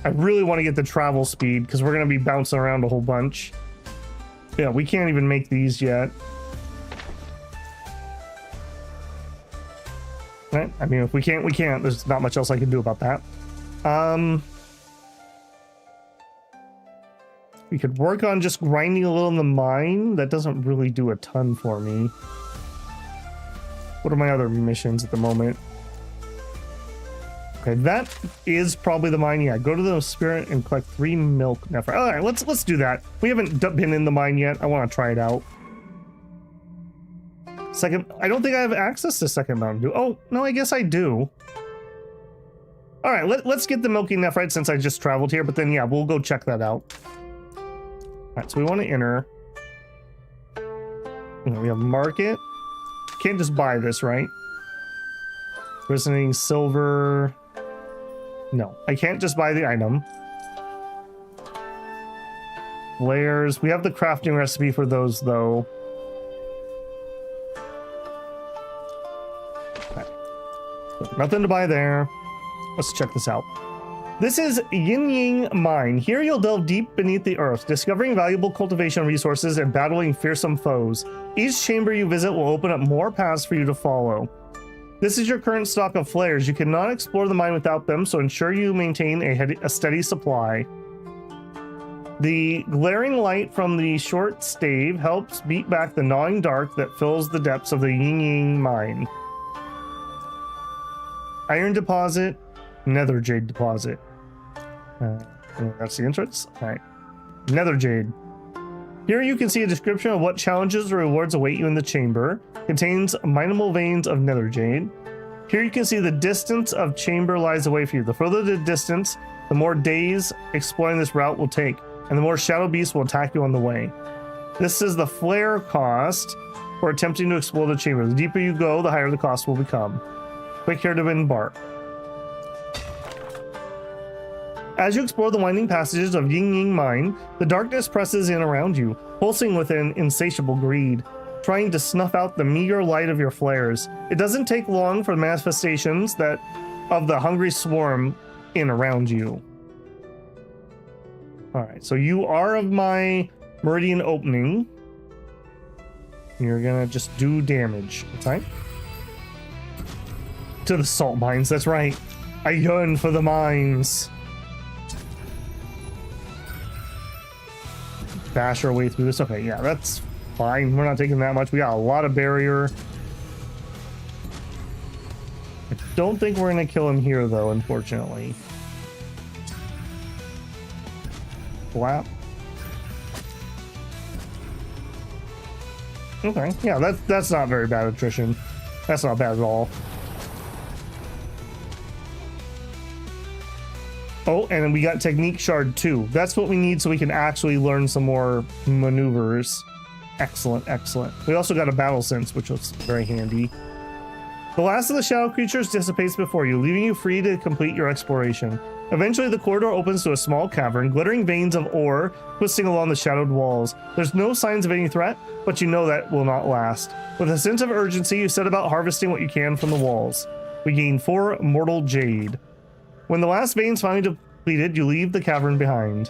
I really want to get the travel speed, because we're going to be bouncing around a whole bunch. Yeah, we can't even make these yet. Right? I mean, if we can't, we can't. There's not much else I can do about that. We could work on just grinding a little in the mine. That doesn't really do a ton for me. What are my other missions at the moment? Okay, that is probably the mine. Yeah, go to the spirit and collect 3 milk nephrite. All right, let's do that. We haven't been in the mine yet. I want to try it out. Second, I don't think I have access to second Mountain Dew. Oh, no, I guess I do. All right, let's get the milky nephrite since I just traveled here, but then, yeah, we'll go check that out. All right, so we want to enter. And we have market. Can't just buy this, right? Resonating silver. No, I can't just buy the item. Layers. We have the crafting recipe for those, though. Okay. So nothing to buy there. Let's check this out. This is Yin Ying Mine. Here you'll delve deep beneath the earth, discovering valuable cultivation resources and battling fearsome foes. Each chamber you visit will open up more paths for you to follow. This is your current stock of flares. You cannot explore the mine without them, so ensure you maintain a steady supply. The glaring light from the short stave helps beat back the gnawing dark that fills the depths of the Yin Ying Mine. Iron deposit, nether jade deposit. That's the entrance. All right. Nether jade. Here you can see a description of what challenges or rewards await you in the chamber. Contains mineable veins of nether jade. Here you can see the distance of chamber lies away from you. The further the distance, the more days exploring this route will take, and the more shadow beasts will attack you on the way. This is the flare cost for attempting to explore the chamber. The deeper you go, the higher the cost will become. Click here to embark. As you explore the winding passages of Ying Ying Mine, the darkness presses in around you, pulsing with an insatiable greed, trying to snuff out the meager light of your flares. It doesn't take long for the manifestations that of the hungry swarm in around you. Alright, so you are of my meridian opening. You're gonna just do damage, okay? To the salt mines, that's right. I yearn for the mines. Bash our way through this. Okay, yeah, that's fine. We're not taking that much. We got a lot of barrier. I don't think we're gonna kill him here though, unfortunately. Flap. Okay, yeah, that's not very bad attrition. That's not bad at all. Oh, and then we got Technique Shard 2. That's what we need so we can actually learn some more maneuvers. Excellent, excellent. We also got a Battle Sense, which was very handy. The last of the shadow creatures dissipates before you, leaving you free to complete your exploration. Eventually, the corridor opens to a small cavern, glittering veins of ore twisting along the shadowed walls. There's no signs of any threat, but you know that will not last. With a sense of urgency, you set about harvesting what you can from the walls. We gain 4 mortal jade. When the last vein's finally depleted, you leave the cavern behind.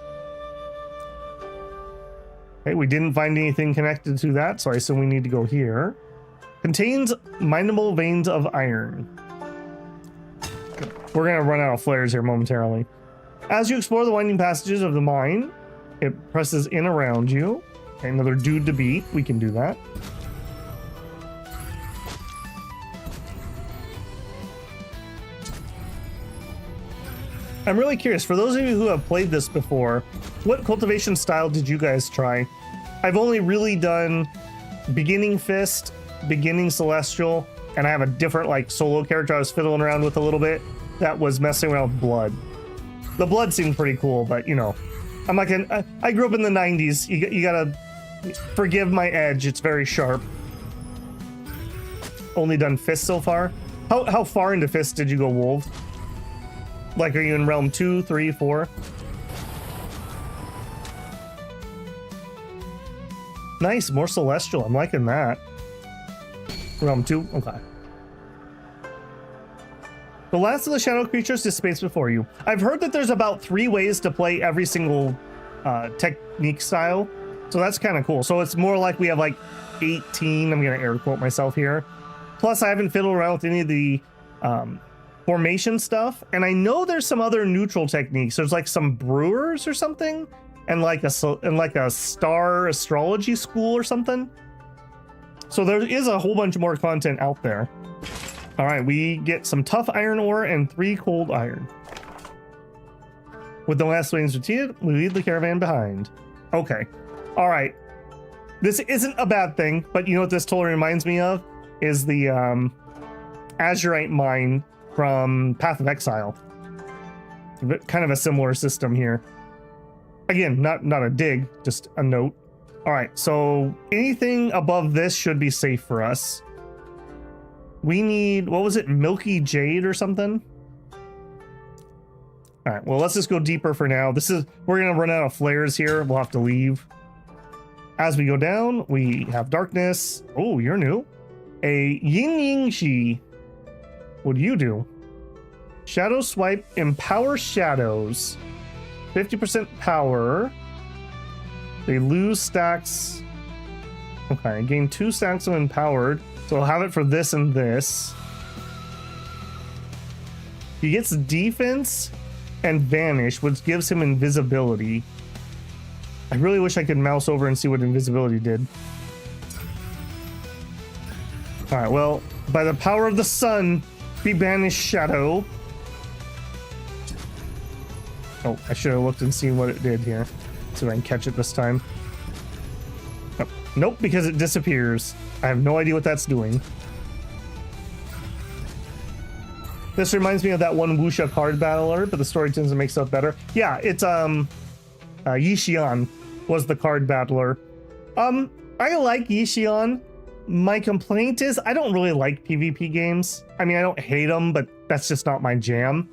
Okay, we didn't find anything connected to that, so I assume we need to go here. Contains mineable veins of iron. We're gonna run out of flares here momentarily. As you explore the winding passages of the mine, it presses in around you. Okay, another dude to beat. We can do that. I'm really curious, for those of you who have played this before, what cultivation style did you guys try? I've only really done beginning fist, beginning celestial, and I have a different like solo character I was fiddling around with a little bit that was messing around with blood. The blood seemed pretty cool, but you know, I'm like I grew up in the 90s. You gotta forgive my edge, it's very sharp. Only done fist so far. How far into fist did you go, Wolf? Like, are you in realm 2, 3, 4? Nice, more celestial. I'm liking that. Realm 2? Okay. The last of the shadow creatures dissipates before you. I've heard that there's about 3 ways to play every single technique style. So that's kind of cool. So it's more like we have like 18. I'm going to air quote myself here. Plus, I haven't fiddled around with any of the formation stuff, and I know there's some other neutral techniques. There's like some brewers or something, and like a star astrology school or something. So there is a whole bunch more content out there. All right, we get some tough iron ore and 3 cold iron. With the last veins depleted, we leave the caravan behind. Okay, all right. This isn't a bad thing, but you know what this totally reminds me of is the azurite mine from Path of Exile. Kind of a similar system here. Again, not a dig, just a note. All right, so anything above this should be safe for us. We need, what was it, milky jade or something? All right, well, let's just go deeper for now. We're gonna run out of flares here. We'll have to leave. As we go down, we have darkness. Oh, you're new. A yin ying shi. What do you do? Shadow swipe, empower shadows. 50% power. They lose stacks. Okay, gain 2 stacks of empowered. So I'll have it for this and this. He gets defense and vanish, which gives him invisibility. I really wish I could mouse over and see what invisibility did. All right, well, by the power of the sun, be banished, shadow. Oh, I should have looked and seen what it did here. See if I can catch it this time. Oh, nope, because it disappears. I have no idea what that's doing. This reminds me of that one Wuxia card battler, but the story tends to make stuff better. Yeah, it's Yixian was the card battler. I like Yixian. My complaint is I don't really like PvP games. I mean, I don't hate them, but that's just not my jam.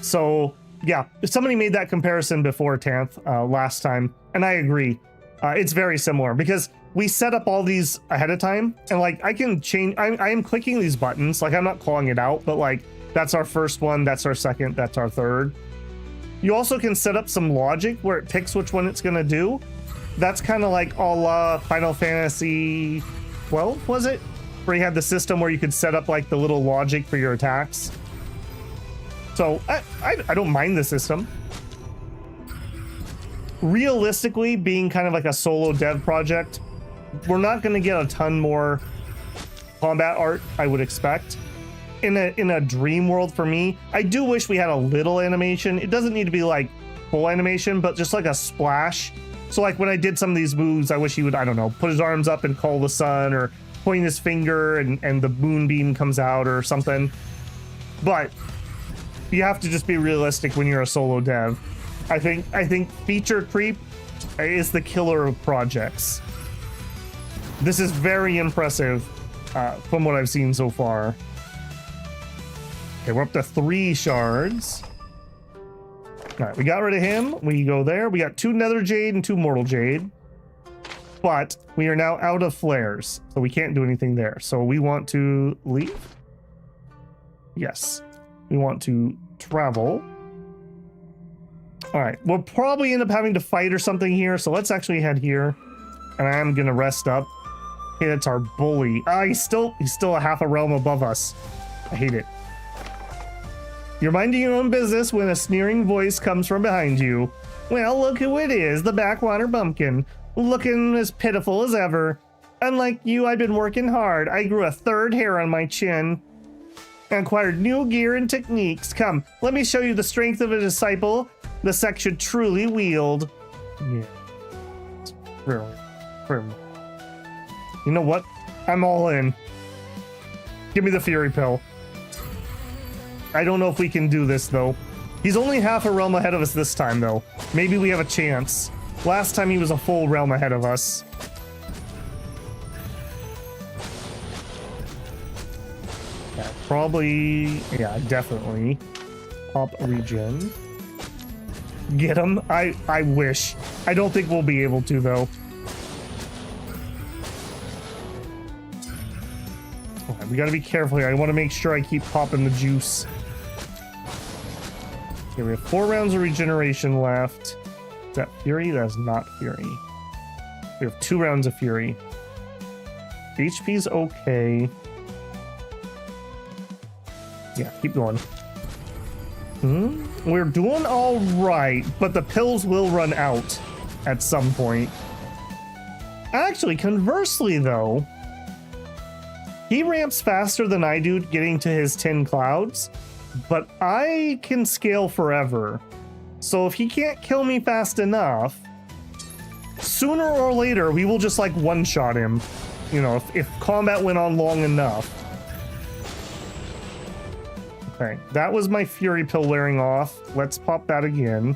So yeah, somebody made that comparison before, Tanth, last time, and I agree. It's very similar because we set up all these ahead of time, and like I can change. I am clicking these buttons, like I'm not calling it out, but like that's our first one, that's our second, that's our third. You also can set up some logic where it picks which one it's gonna do. That's kind of like a la Final Fantasy 12, was it? Where you had the system where you could set up like the little logic for your attacks. So I don't mind the system. Realistically, being kind of like a solo dev project, we're not going to get a ton more combat art, I would expect. In a dream world for me, I do wish we had a little animation. It doesn't need to be like full animation, but just like a splash. So like when I did some of these moves, I wish he would, I don't know, put his arms up and call the sun, or point his finger and the moonbeam comes out or something. But you have to just be realistic when you're a solo dev. I think feature creep is the killer of projects. This is very impressive from what I've seen so far. Okay, we're up to 3 shards. All right, we got rid of him. We go there. We got 2 nether jade and 2 mortal jade. But we are now out of flares, so we can't do anything there. So we want to leave. Yes, we want to travel. All right, we'll probably end up having to fight or something here. So let's actually head here, and I am gonna rest up. Hey, that's our bully. He's still a half a realm above us. I hate it. You're minding your own business when a sneering voice comes from behind you. Well, look who it is, the backwater bumpkin. Looking as pitiful as ever. Unlike you, I've been working hard. I grew a 3rd hair on my chin. And acquired new gear and techniques. Come, let me show you the strength of a disciple the Sect should truly wield. Yeah. It's brilliant. You know what? I'm all in. Give me the Fury Pill. I don't know if we can do this, though. He's only half a realm ahead of us this time, though. Maybe we have a chance. Last time he was a full realm ahead of us. Yeah, probably... Yeah, definitely. Pop regen. Get him? I wish. I don't think we'll be able to, though. Okay, we gotta be careful here. I want to make sure I keep popping the juice. Okay, we have 4 rounds of regeneration left. Is that Fury? That is not Fury. We have 2 rounds of Fury. HP's okay. Yeah, keep going. We're doing all right, but the pills will run out at some point. Actually, conversely, though, he ramps faster than I do getting to his 10 clouds, but I can scale forever. So if he can't kill me fast enough, sooner or later, we will just like one-shot him. You know, if combat went on long enough. Okay, that was my Fury Pill wearing off. Let's pop that again.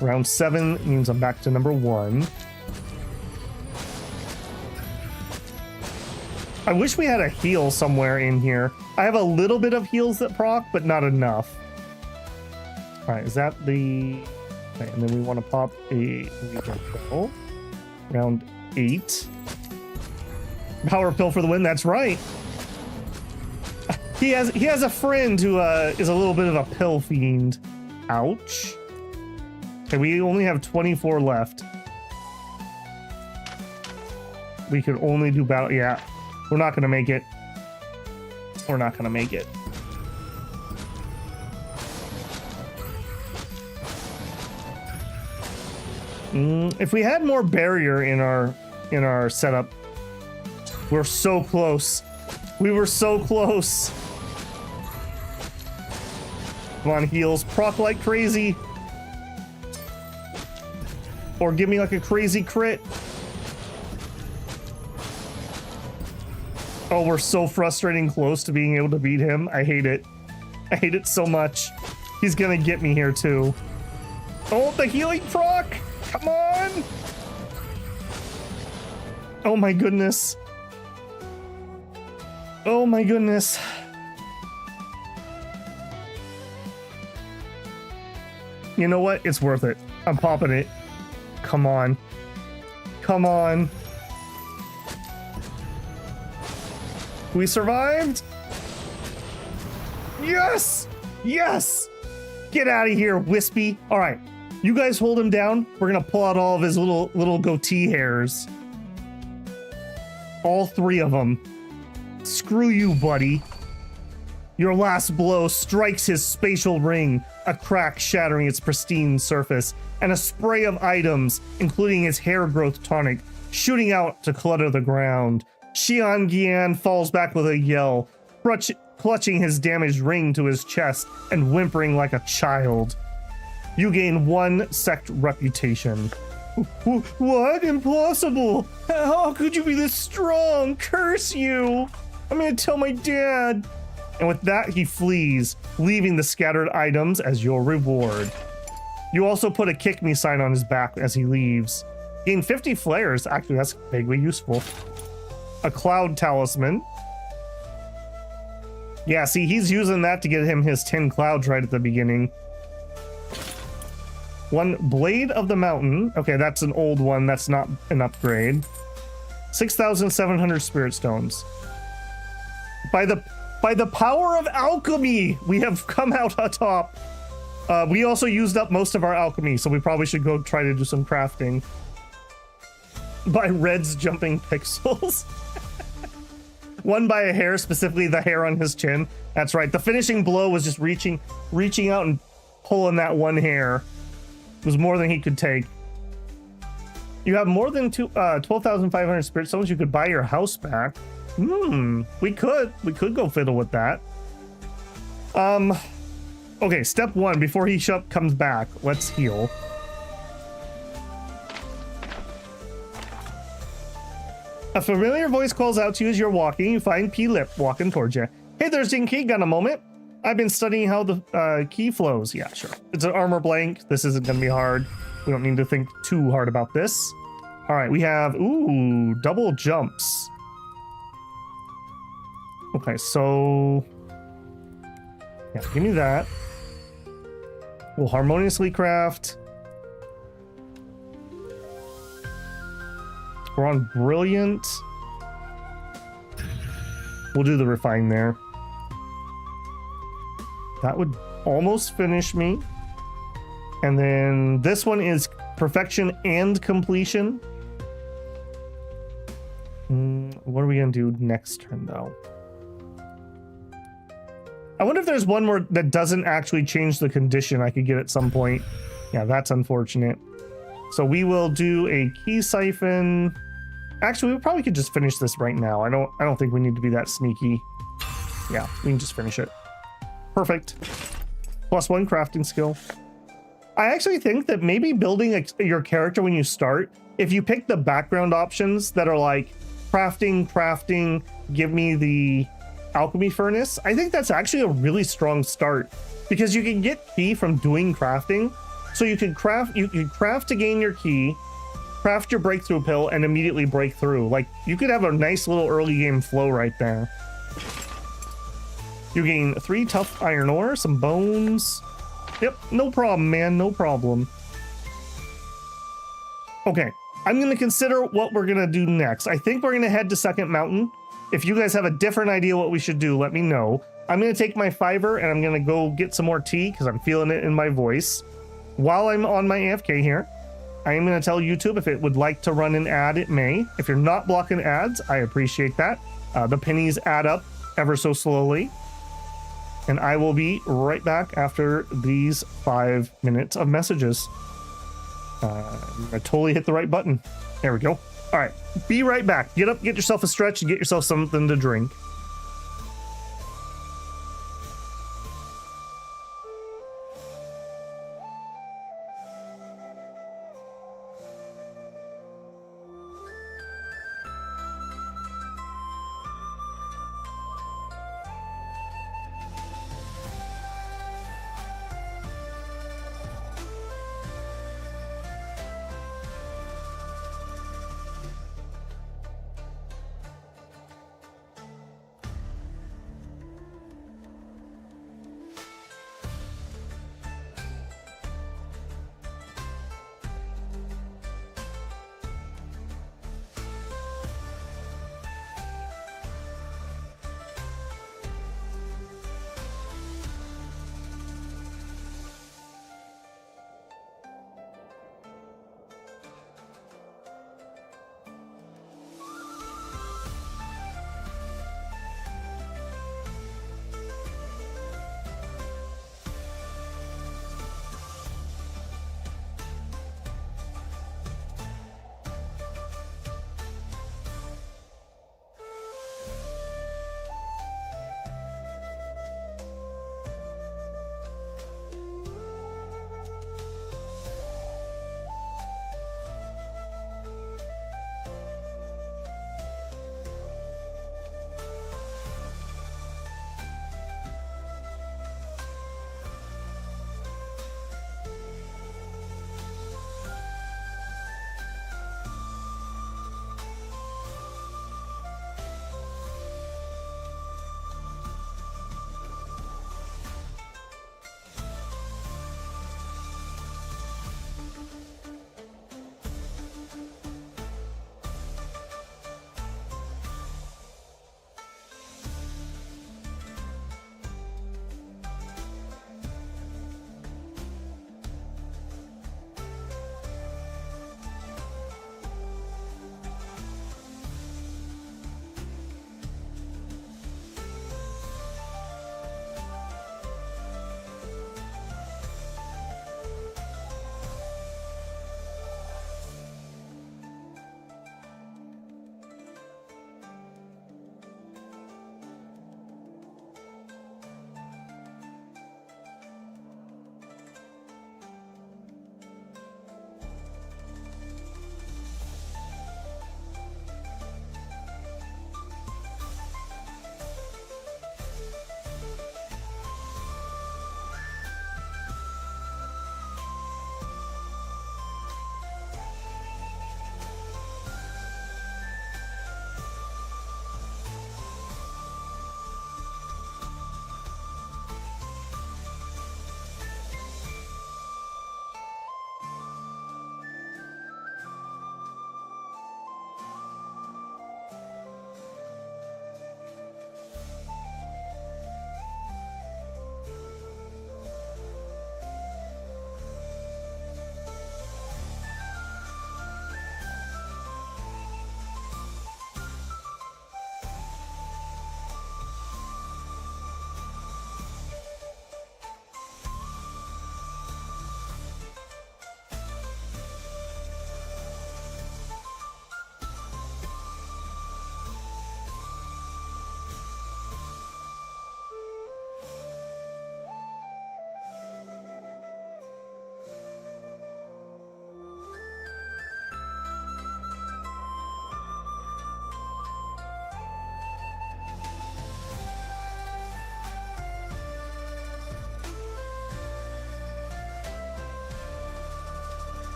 Round 7 means I'm back to number 1. I wish we had a heal somewhere in here. I have a little bit of heals that proc, but not enough. All right, is that the... Okay, and then we want to pop a regen pill. Round 8. Power pill for the win, that's right. He has a friend who is a little bit of a pill fiend. Ouch. Okay, we only have 24 left. We could only do battle. Yeah, we're not gonna make it. We're not gonna make it. If we had more barrier in our setup, we're so close. We were so close. Come on, heals. Proc like crazy. Or give me like a crazy crit. Oh, we're so frustrating close to being able to beat him. I hate it. I hate it so much. He's gonna get me here too. Oh, the healing proc! Come on! Oh my goodness. Oh my goodness. You know what? It's worth it. I'm popping it. Come on. Come on. We survived? Yes! Yes! Get out of here, Wispy. All right, you guys hold him down. We're gonna pull out all of his little goatee hairs. All 3 of them. Screw you, buddy. Your last blow strikes his spatial ring, a crack shattering its pristine surface, and a spray of items, including his hair growth tonic, shooting out to clutter the ground. Xiaoqi falls back with a yell, clutching his damaged ring to his chest and whimpering like a child. You gain 1 sect reputation. What? Impossible! How could you be this strong? Curse you! I'm gonna tell my dad! And with that, he flees, leaving the scattered items as your reward. You also put a kick me sign on his back as he leaves. Gain 50 flares. Actually, that's vaguely useful. A cloud talisman. Yeah, see, he's using that to get him his 10 clouds right at the beginning. 1 blade of the mountain. Okay, that's an old one. That's not an upgrade. 6,700 spirit stones. By the power of alchemy, we have come out atop. We also used up most of our alchemy, so we probably should go try to do some crafting. By Red's jumping pixels. 1 by a hair, specifically the hair on his chin. That's right. The finishing blow was just reaching out and pulling that 1 hair. It was more than he could take. You have more than 12,500 spirit stones. You could buy your house back. We could go fiddle with that. Okay, step 1, before he comes back, let's heal. A familiar voice calls out to you as you're walking. You find P-Lip walking towards you. Hey there, Zinky, got a moment? I've been studying how the key flows. Yeah, sure. It's an armor blank. This isn't gonna be hard. We don't need to think too hard about this. All right, we have, ooh, double jumps. Okay, so yeah, give me that. We'll harmoniously craft. We're on brilliant. We'll do the refine there. That would almost finish me. And then this one is perfection and completion. What are we gonna do next turn though? I wonder if there's one more that doesn't actually change the condition I could get at some point. Yeah, that's unfortunate. So we will do a key siphon. Actually, we probably could just finish this right now. I don't think we need to be that sneaky. Yeah, we can just finish it. Perfect. +1 crafting skill. I actually think that maybe building your character when you start, if you pick the background options that are like crafting, give me the alchemy furnace, I think that's actually a really strong start because you can get key from doing crafting. So you can craft to gain your key, craft your breakthrough pill, and immediately break through. Like, you could have a nice little early game flow right there. You gain 3 tough iron ore, some bones. Yep, no problem, man, no problem. Okay, I'm gonna consider what we're gonna do next. I think we're gonna head to Second Mountain. If you guys have a different idea what we should do, let me know. I'm gonna take my fiver and I'm gonna go get some more tea because I'm feeling it in my voice. While I'm on my AFK here, I am going to tell YouTube if it would like to run an ad, it may. If you're not blocking ads, I appreciate that. The pennies add up ever so slowly. And I will be right back after these 5 minutes of messages. I totally hit the right button. There we go. All right, be right back. Get up, get yourself a stretch, and get yourself something to drink.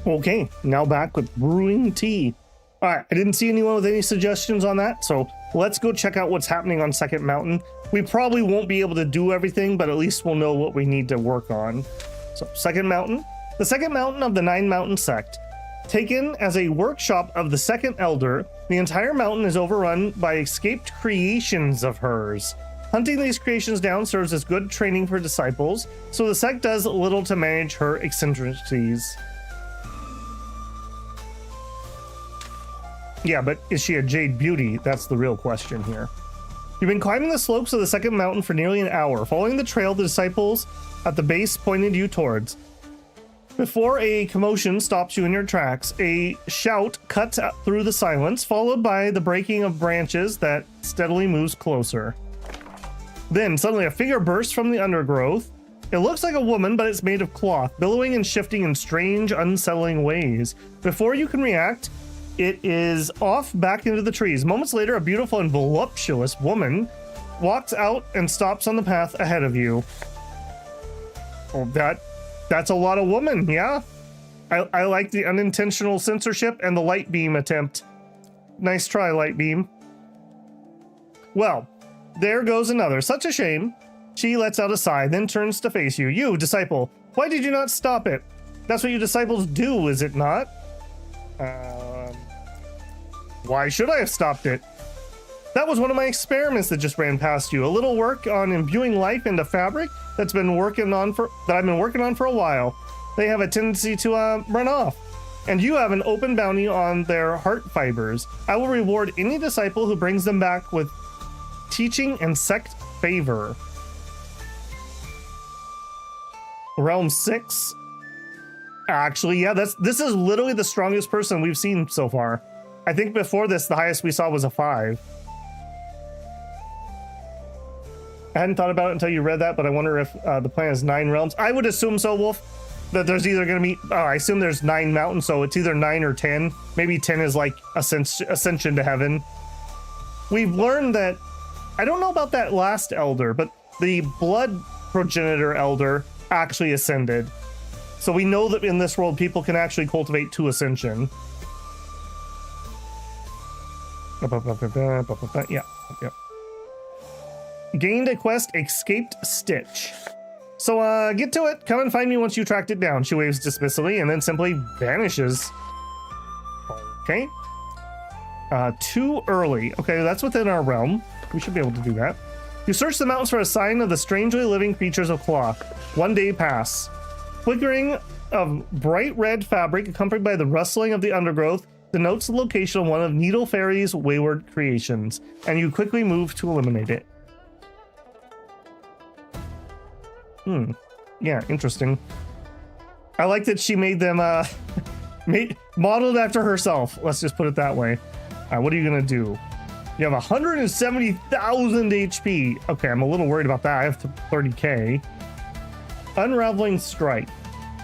Okay, now back with brewing tea. All right, I didn't see anyone with any suggestions on that, so let's go check out what's happening on Second Mountain. We probably won't be able to do everything, but at least we'll know what we need to work on. So, Second Mountain. The Second Mountain of the Nine Mountain Sect. Taken as a workshop of the Second Elder, the entire mountain is overrun by escaped creations of hers. Hunting these creations down serves as good training for disciples, so the sect does little to manage her eccentricities. Yeah, but is she a jade beauty? That's the real question here. You've been climbing the slopes of the Second Mountain for nearly an hour, following the trail the disciples at the base pointed you towards. Before a commotion stops you in your tracks, a shout cuts through the silence, followed by the breaking of branches that steadily moves closer. Then, suddenly a figure bursts from the undergrowth. It looks like a woman, but it's made of cloth, billowing and shifting in strange, unsettling ways. Before you can react, it is off back into the trees. Moments later, a beautiful and voluptuous woman walks out and stops on the path ahead of you. Oh, that's a lot of woman, yeah? I like the unintentional censorship and the light beam attempt. Nice try, light beam. Well, there goes another. Such a shame. She lets out a sigh, then turns to face you. You, disciple, why did you not stop it? That's what you disciples do, is it not? Why should I have stopped it? That was one of my experiments that just ran past you. A little work on imbuing life into fabric that I've been working on for a while. They have a tendency to run off. And you have an open bounty on their heart fibers. I will reward any disciple who brings them back with teaching and sect favor. Realm 6. Actually, yeah, this is literally the strongest person we've seen so far. I think before this, the highest we saw was a 5. I hadn't thought about it until you read that, but I wonder if the plan is 9 realms. I would assume so, Wolf. That there's either going to be, I assume there's 9 mountains, so it's either 9 or 10. Maybe 10 is like ascension to heaven. We've learned that, I don't know about that last elder, but the blood progenitor elder actually ascended. So we know that in this world, people can actually cultivate to ascension. Yeah. Gained a quest, Escaped Stitch. So get to it. Come and find me once you tracked it down. She waves dismissively and then simply vanishes. Okay. Too early. Okay, that's within our realm. We should be able to do that. You search the mountains for a sign of the strangely living creatures of cloth. One day pass. Flickering of bright red fabric accompanied by the rustling of the undergrowth denotes the location of one of Needle Fairy's wayward creations, and you quickly move to eliminate it. Yeah, interesting. I like that she made them modeled after herself. Let's just put it that way. What are you gonna do? You have 170,000 HP. Okay, I'm a little worried about that. I have 30k. Unraveling Strike.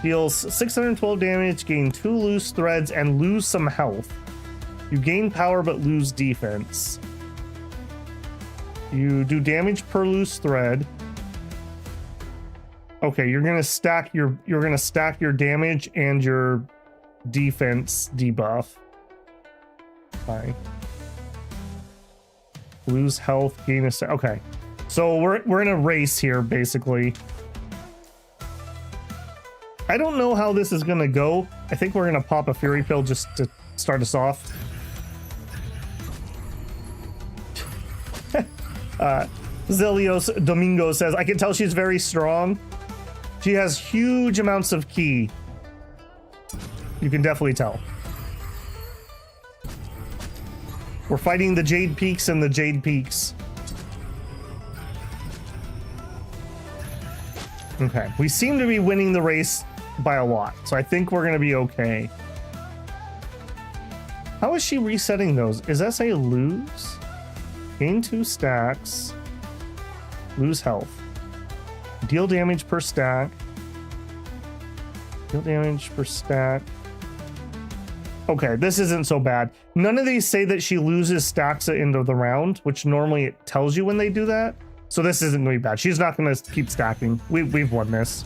Deals 612 damage, gain 2 loose threads, and lose some health. You gain power but lose defense. You do damage per loose thread. Okay, you're gonna stack your damage and your defense debuff. Fine. Lose health, gain a set. Okay, so we're in a race here basically. I don't know how this is gonna go. I think we're gonna pop a fury pill just to start us off. Zelios Domingo says, I can tell she's very strong. She has huge amounts of ki. You can definitely tell. We're fighting the Jade Peaks and the Jade Peaks. Okay, we seem to be winning the race by a lot, so I think we're gonna be okay. How is she resetting those? Is that say lose? Gain 2 stacks. Lose health. Deal damage per stack. Deal damage per stack. Okay, this isn't so bad. None of these say that she loses stacks at the end of the round, which normally it tells you when they do that. So this isn't going to be bad. She's not going to keep stacking. We've won this.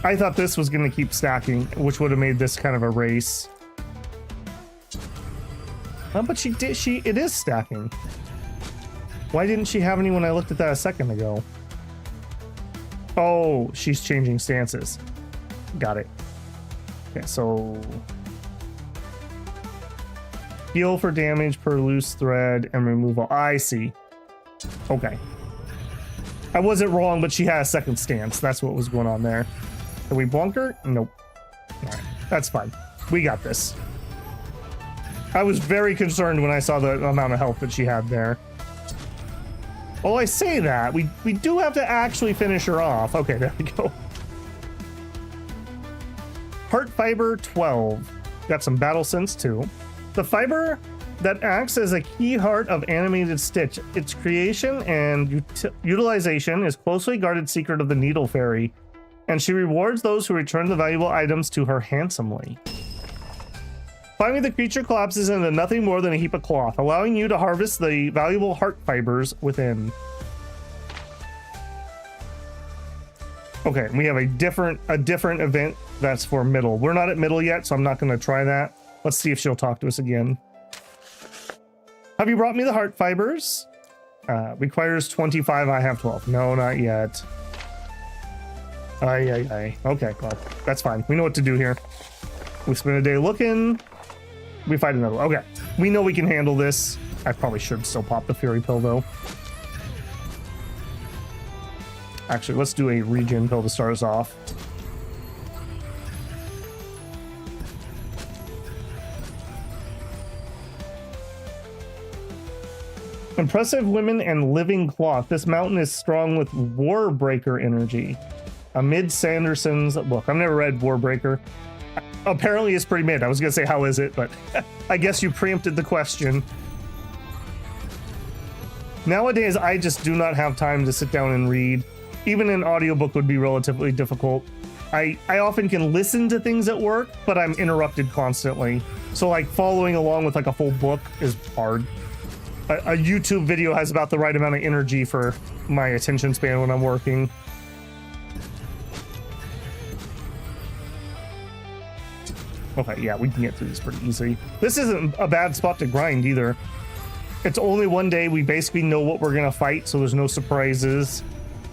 I thought this was going to keep stacking, which would have made this kind of a race. Oh, but it is stacking. Why didn't she have any when I looked at that a second ago? Oh, she's changing stances. Got it. Okay, so heal for damage per loose thread and removal. I see. Okay. I wasn't wrong, but she had a second stance. That's what was going on there. Can we bonk her? Nope. All right, that's fine. We got this. I was very concerned when I saw the amount of health that she had there. Well, I say that. We do have to actually finish her off. Okay, there we go. Heart fiber 12. Got some battle sense too. The fiber that acts as a key heart of animated Stitch. Its creation and utilization is closely guarded secret of the Needle Fairy, and she rewards those who return the valuable items to her handsomely. Finally, the creature collapses into nothing more than a heap of cloth, allowing you to harvest the valuable heart fibers within. Okay, we have a different event that's for middle. We're not at middle yet, so I'm not going to try that. Let's see if she'll talk to us again. Have you brought me the heart fibers? Requires 25. I have 12. No, not yet. Okay, well, that's fine. We know what to do here. We spend a day looking. We fight another one. Okay, we know we can handle this. I probably should still pop the Fury Pill, though. Actually, let's do a regen pill to start us off. Impressive women and living cloth. This mountain is strong with Warbreaker energy. Amid Sanderson's book. I've never read Warbreaker. Apparently it's pretty mid. I was gonna say how is it, but I guess you preempted the question. Nowadays, I just do not have time to sit down and read. Even an audiobook would be relatively difficult. I often can listen to things at work, but I'm interrupted constantly. So like following along with like a full book is hard. A YouTube video has about the right amount of energy for my attention span when I'm working. Okay, yeah, we can get through this pretty easily. This isn't a bad spot to grind either. It's only one day. We basically know what we're gonna fight, so there's no surprises.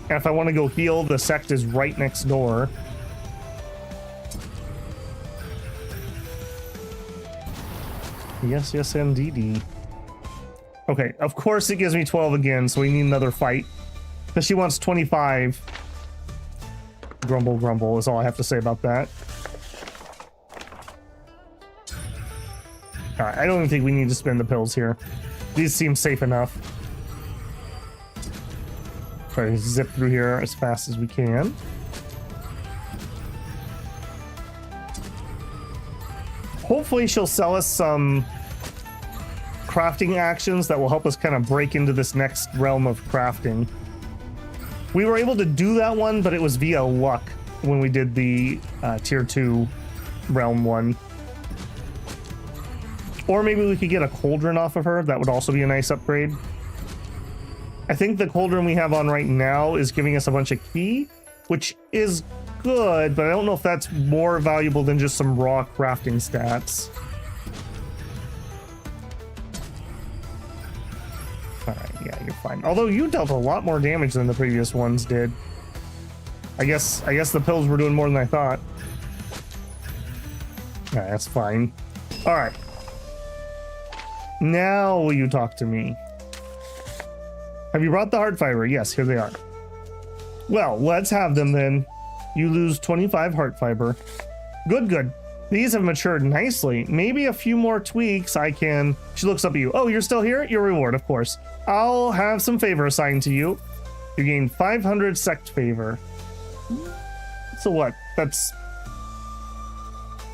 And if I want to go heal, the Sect is right next door. Yes, indeed. Okay, of course it gives me 12 again, so we need another fight. Because she wants 25. Grumble, grumble is all I have to say about that. Alright, I don't even think we need to spend the pills here. These seem safe enough. Try to zip through here as fast as we can. Hopefully she'll sell us some crafting actions that will help us kind of break into this next realm of crafting. We were able to do that one, but it was via luck when we did the tier 2 realm one. Or maybe we could get a cauldron off of her. That would also be a nice upgrade. I think the cauldron we have on right now is giving us a bunch of ki, which is good, but I don't know if that's more valuable than just some raw crafting stats. Alright, yeah, you're fine. Although you dealt a lot more damage than the previous ones did. I guess the pills were doing more than I thought. Alright, that's fine. Alright. Now will you talk to me? Have you brought the heart fiber? Yes, here they are. Well, let's have them then. You lose 25 heart fiber. Good. These have matured nicely. Maybe a few more tweaks I can... She looks up at you. Oh, you're still here? Your reward, of course. I'll have some favor assigned to you. You gain 500 Sect favor. So what? That's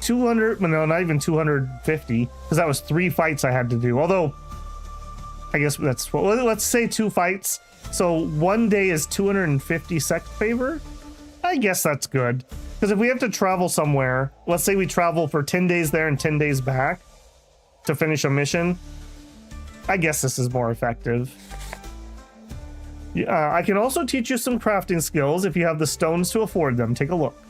200... No, not even 250. Because that was 3 fights I had to do. Although... I guess that's what, let's say 2 fights. So 1 day is 250 Sect favor. I guess that's good. Because if we have to travel somewhere, let's say we travel for 10 days there and 10 days back to finish a mission, I guess this is more effective. I can also teach you some crafting skills if you have the stones to afford them. Take a look.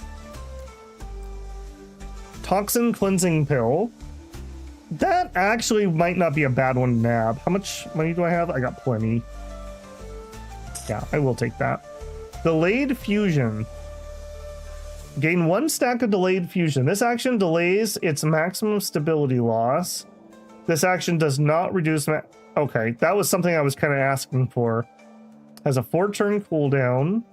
Toxin cleansing pill. That actually might not be a bad one to nab. How much money do I have? I got plenty. Yeah, I will take that. Delayed fusion. Gain 1 stack of delayed fusion. This action delays its maximum stability loss. This action does not reduce okay, that was something I was kind of asking for. Has a 4-turn cooldown.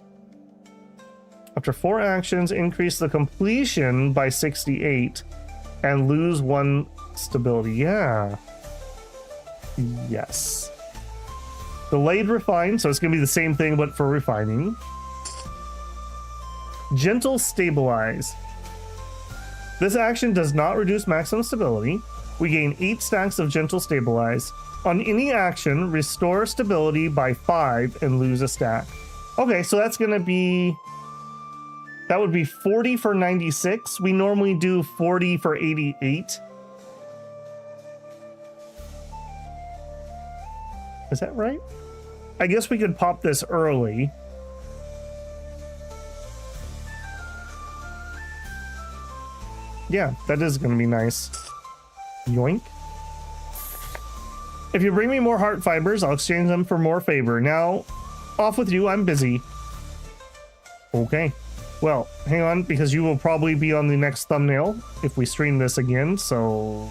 After 4 actions, increase the completion by 68 and lose 1 stability. Yeah. Yes. Delayed refine, so it's going to be the same thing but for refining. Gentle stabilize. This action does not reduce maximum stability. We gain 8 stacks of gentle stabilize. On any action, restore stability by 5 and lose a stack. Okay, so that's going to be... That would be 40 for 96. We normally do 40 for 88. Is that right? I guess we could pop this early. Yeah, that is going to be nice. Yoink. If you bring me more heart fibers, I'll exchange them for more favor. Now, off with you. I'm busy. Okay. Well, hang on, because you will probably be on the next thumbnail if we stream this again, so...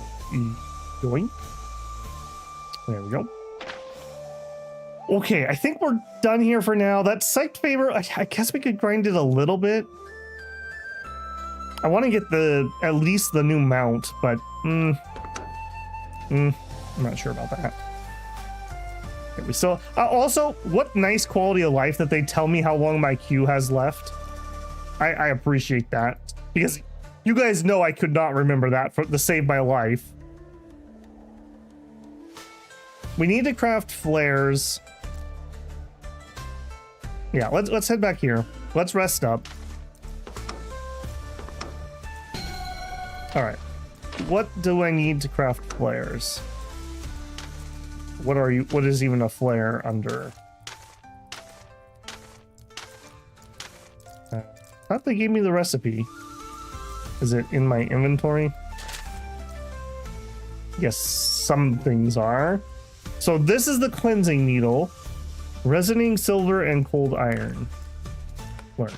Yoink. There we go. Okay, I think we're done here for now. That Sect favor, I guess we could grind it a little bit. I want to get at least the new mount, but... I'm not sure about that. Okay, we still... also, what nice quality of life that they tell me how long my queue has left. I appreciate that, because you guys know I could not remember that to save my life. We need to craft flares. Yeah, let's head back here. Let's rest up. All right. What do I need to craft flares? What is even a flare under? I thought they gave me the recipe. Is it in my inventory? Yes, some things are. So this is the cleansing needle. Resonating silver and cold iron. Learn.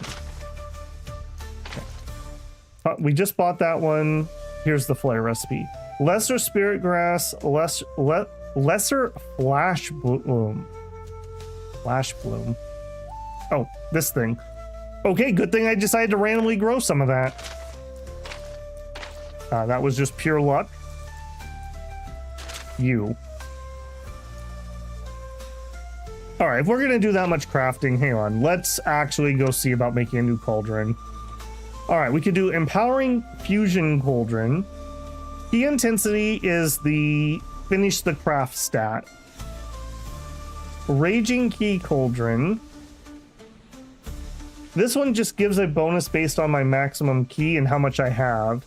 Okay. We just bought that one. Here's the flare recipe. Lesser spirit grass, lesser flash bloom. Flash bloom. Oh, this thing. Okay, good thing I decided to randomly grow some of that. That was just pure luck. You. All right, if we're gonna do that much crafting, hang on. Let's actually go see about making a new cauldron. All right, we could do empowering fusion cauldron. Key intensity is the finish the craft stat. Raging key cauldron. This one just gives a bonus based on my maximum key and how much I have.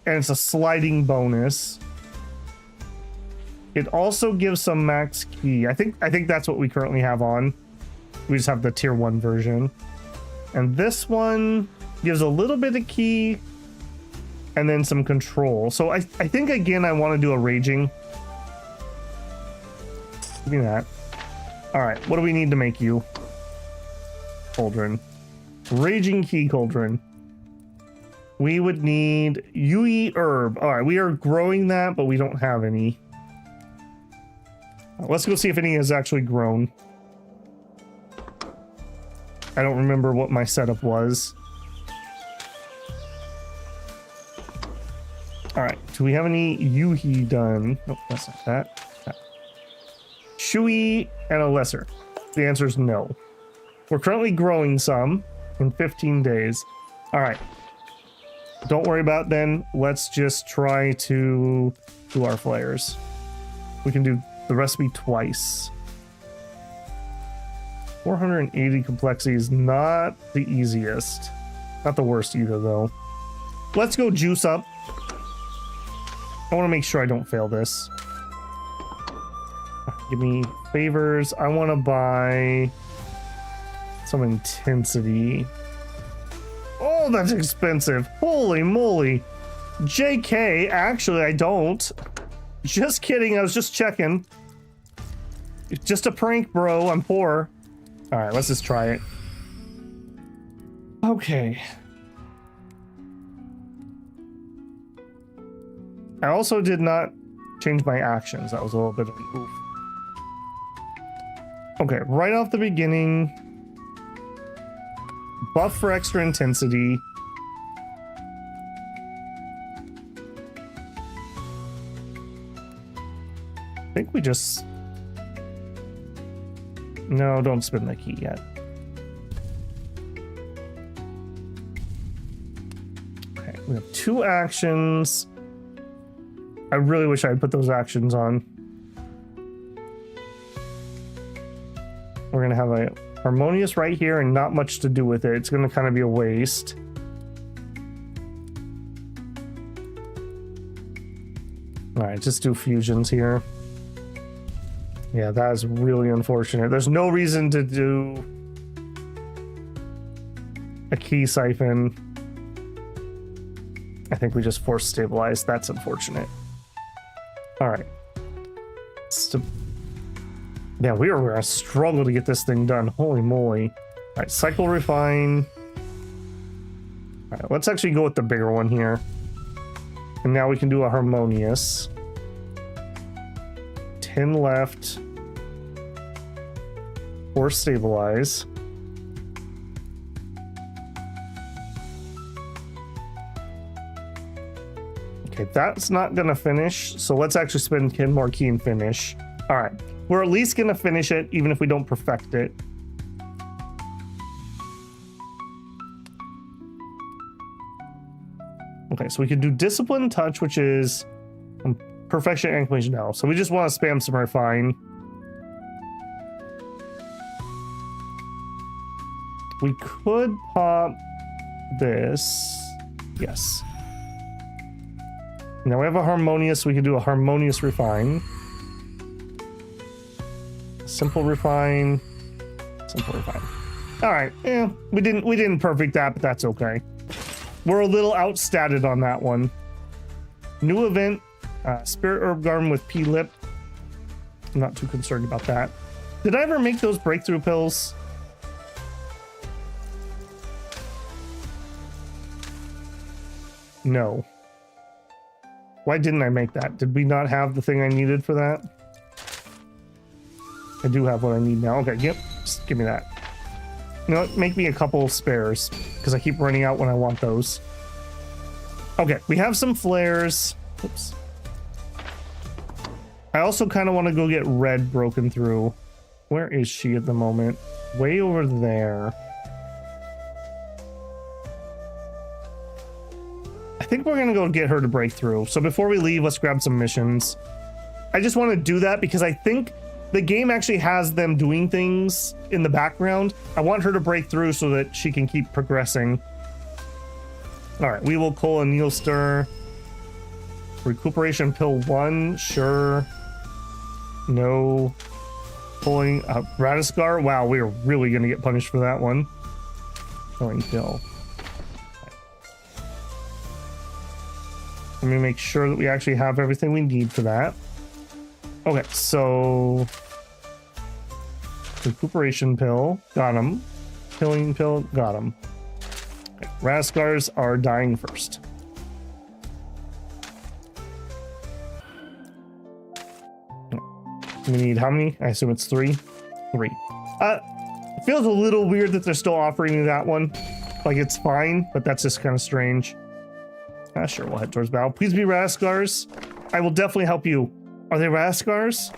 And it's a sliding bonus. It also gives some max key. I think that's what we currently have on. We just have the tier 1 version. And this one gives a little bit of key and then some control. So I think again I want to do a raging. Give me that. All right, what do we need to make you? Cauldron. Raging key cauldron. We would need Yui herb. All right, we are growing that, but we don't have any. Let's go see if any has actually grown. I don't remember what my setup was. All right, do we have any Yuhi done? Nope, that's not that. Shui and a lesser. The answer is no. We're currently growing some in 15 days. All right. Don't worry about then. Let's just try to do our flares. We can do the recipe twice. 480 complexity is not the easiest. Not the worst either, though. Let's go juice up. I want to make sure I don't fail this. Give me favors. I want to buy some intensity. Oh, that's expensive. Holy moly. JK, actually, I don't. Just kidding, I was just checking. It's just a prank, bro. I'm poor. All right, let's just try it. Okay. I also did not change my actions. That was a little bit of an oof. Okay, right off the beginning, buff for extra intensity. I think we just... No, don't spin the key yet. Okay, we have 2 actions. I really wish I had put those actions on. We're gonna have a harmonious right here and not much to do with it. It's gonna kind of be a waste. All right, just do fusions here. Yeah, that is really unfortunate. There's no reason to do a key siphon. I think we just force stabilize. That's unfortunate. All right. Yeah, we are gonna struggle to get this thing done. Holy moly. All right, cycle refine. All right, let's actually go with the bigger one here. And now we can do a harmonious. 10 left. Or stabilize. Okay, that's not gonna finish. So let's actually spend 10 more key and finish. All right. We're at least gonna finish it, even if we don't perfect it. Okay, so we can do discipline touch, which is perfection and completion now. So we just want to spam some refine. We could pop this. Yes. Now we have a harmonious. We can do a harmonious refine. Simple refine. Simple refine. All right. Yeah, we didn't perfect that, but that's okay. We're a little outstatted on that one. New event. Spirit herb garden with P lip. I'm not too concerned about that. Did I ever make those breakthrough pills? No. Why didn't I make that? Did we not have the thing I needed for that? I do have what I need now. Okay, yep. Just give me that. You know what? Make me a couple spares, because I keep running out when I want those. Okay, we have some flares. Oops. I also kind of want to go get red broken through. Where is she at the moment? Way over there. I think we're going to go get her to break through. So before we leave, let's grab some missions. I just want to do that because I think the game actually has them doing things in the background. I want her to break through so that she can keep progressing. All right, we will pull a Neil Stir. Recuperation pill 1, sure. No. Pulling Radiscar. Wow, we are really going to get punished for that one. Killing pill. Let me make sure that we actually have everything we need for that. Okay, so recuperation pill, got him. Killing pill, got him. Okay, Radiscars are dying first. We need how many? I assume it's 3. 3. It feels a little weird that they're still offering me that one. Like, it's fine, but that's just kind of strange. Sure, we'll head towards battle. Please be Radiscars. I will definitely help you. Are they Radiscars?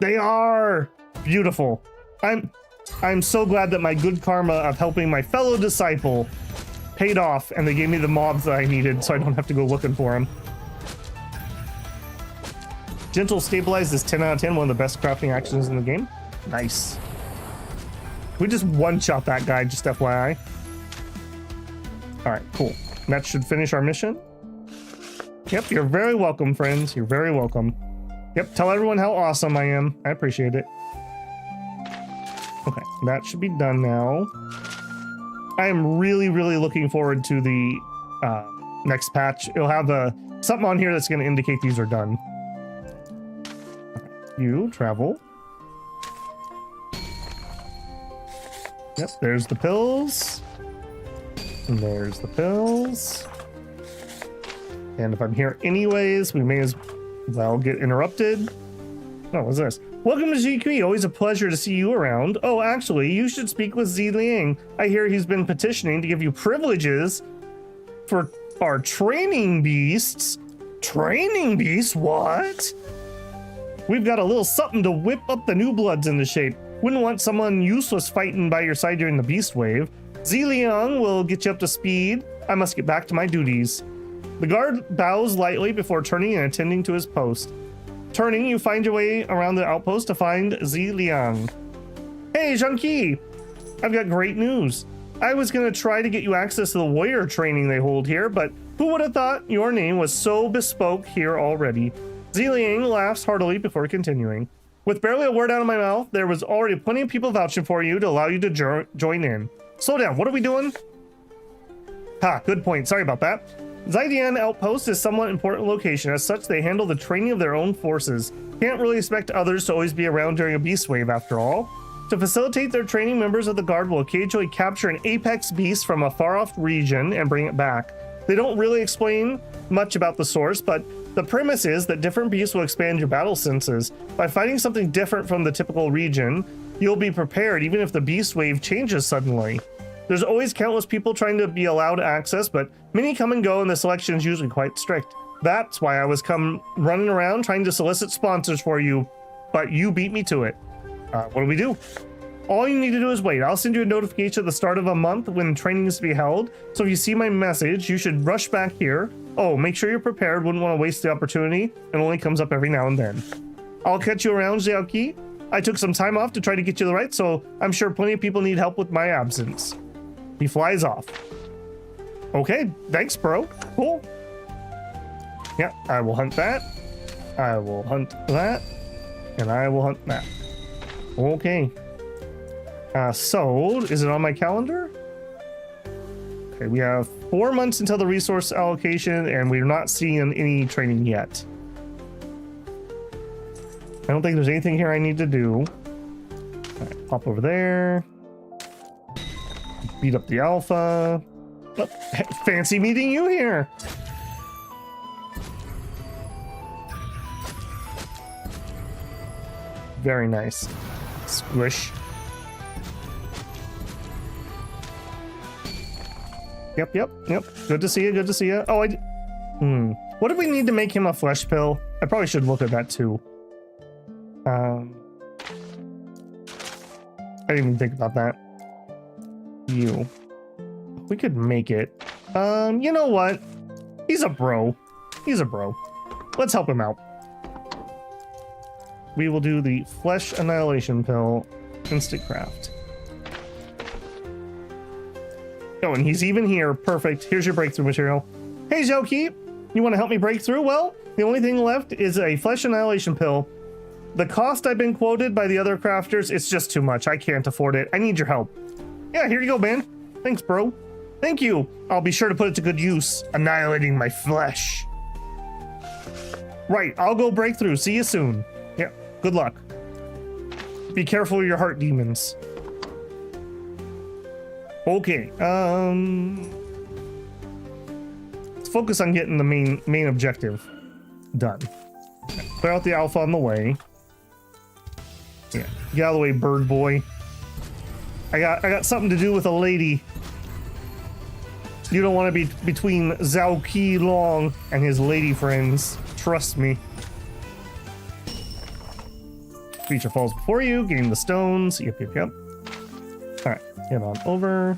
They are! Beautiful. I'm so glad that my good karma of helping my fellow disciple paid off, and they gave me the mobs that I needed, so I don't have to go looking for them. Gentle Stabilize is 10 out of 10, one of the best crafting actions in the game. Nice. We just one-shot that guy, just FYI. All right, cool. That should finish our mission. Yep, you're very welcome, friends. You're very welcome. Yep, tell everyone how awesome I am. I appreciate it. Okay, that should be done now. I am really, really looking forward to the next patch. It'll have something on here that's going to indicate these are done. You travel. Yep, there's the pills. And there's the pills. And if I'm here anyways, we may as well get interrupted. Oh, what's this? Welcome to GQ. Always a pleasure to see you around. Oh, actually, you should speak with Ziliang. I hear he's been petitioning to give you privileges for our training beasts. Training beasts? What? We've got a little something to whip up the new bloods into shape. Wouldn't want someone useless fighting by your side during the beast wave. Ziliang will get you up to speed. I must get back to my duties. The guard bows lightly before turning and attending to his post. Turning, you find your way around the outpost to find Ziliang. Hey, Xiaoqi! I've got great news. I was going to try to get you access to the warrior training they hold here, but who would have thought your name was so bespoke here already? Ziliang laughs heartily before continuing. With barely a word out of my mouth, there was already plenty of people vouching for you to allow you to join in. Slow down, what are we doing? Ha, good point, sorry about that. Xidian Outpost is a somewhat important location. As such, they handle the training of their own forces. Can't really expect others to always be around during a beast wave after all. To facilitate their training, members of the guard will occasionally capture an apex beast from a far-off region and bring it back. They don't really explain much about the source, but the premise is that different beasts will expand your battle senses. By fighting something different from the typical region, you'll be prepared even if the beast wave changes suddenly. There's always countless people trying to be allowed access, but many come and go and the selection is usually quite strict. That's why I was running around trying to solicit sponsors for you, but you beat me to it. What do we do? All you need to do is wait. I'll send you a notification at the start of a month when training is to be held, so if you see my message, you should rush back here. Oh, make sure you're prepared. Wouldn't want to waste the opportunity. It only comes up every now and then. I'll catch you around, Xiaoqi. I took some time off to try to get you the right, so I'm sure plenty of people need help with my absence. He flies off. Okay, thanks, bro. Cool. Yeah, I will hunt that. I will hunt that. And I will hunt that. Okay. So, is it on my calendar? Okay, we have 4 months until the resource allocation, and we're not seeing any training yet. I don't think there's anything here I need to do. All right, pop over there. Beat up the alpha. Oh, fancy meeting you here. Very nice. Squish. Yep. Good to see you. Good to see you. Oh, what do we need to make him a flesh pill? I probably should look at that too. I didn't even think about that. We could make it. You know what? He's a bro. Let's help him out. We will do the flesh annihilation pill instant craft. Oh, and he's even here. Perfect. Here's your breakthrough material. Hey, Xiaoqi, you want to help me break through? Well, the only thing left is a flesh annihilation pill. The cost I've been quoted by the other crafters, it's just too much. I can't afford it. I need your help. Yeah, here you go, man. Thanks, bro. Thank you. I'll be sure to put it to good use, annihilating my flesh. Right, I'll go break through. See you soon. Yeah, good luck. Be careful of your heart demons. Okay, let's focus on getting the main objective done. Clear out the alpha on the way. Yeah, get out of the way, bird boy. I got something to do with a lady. You don't want to be between Xiaoqi Long and his lady friends. Trust me. Creature falls before you, gain the stones. Yep. Alright, get on over.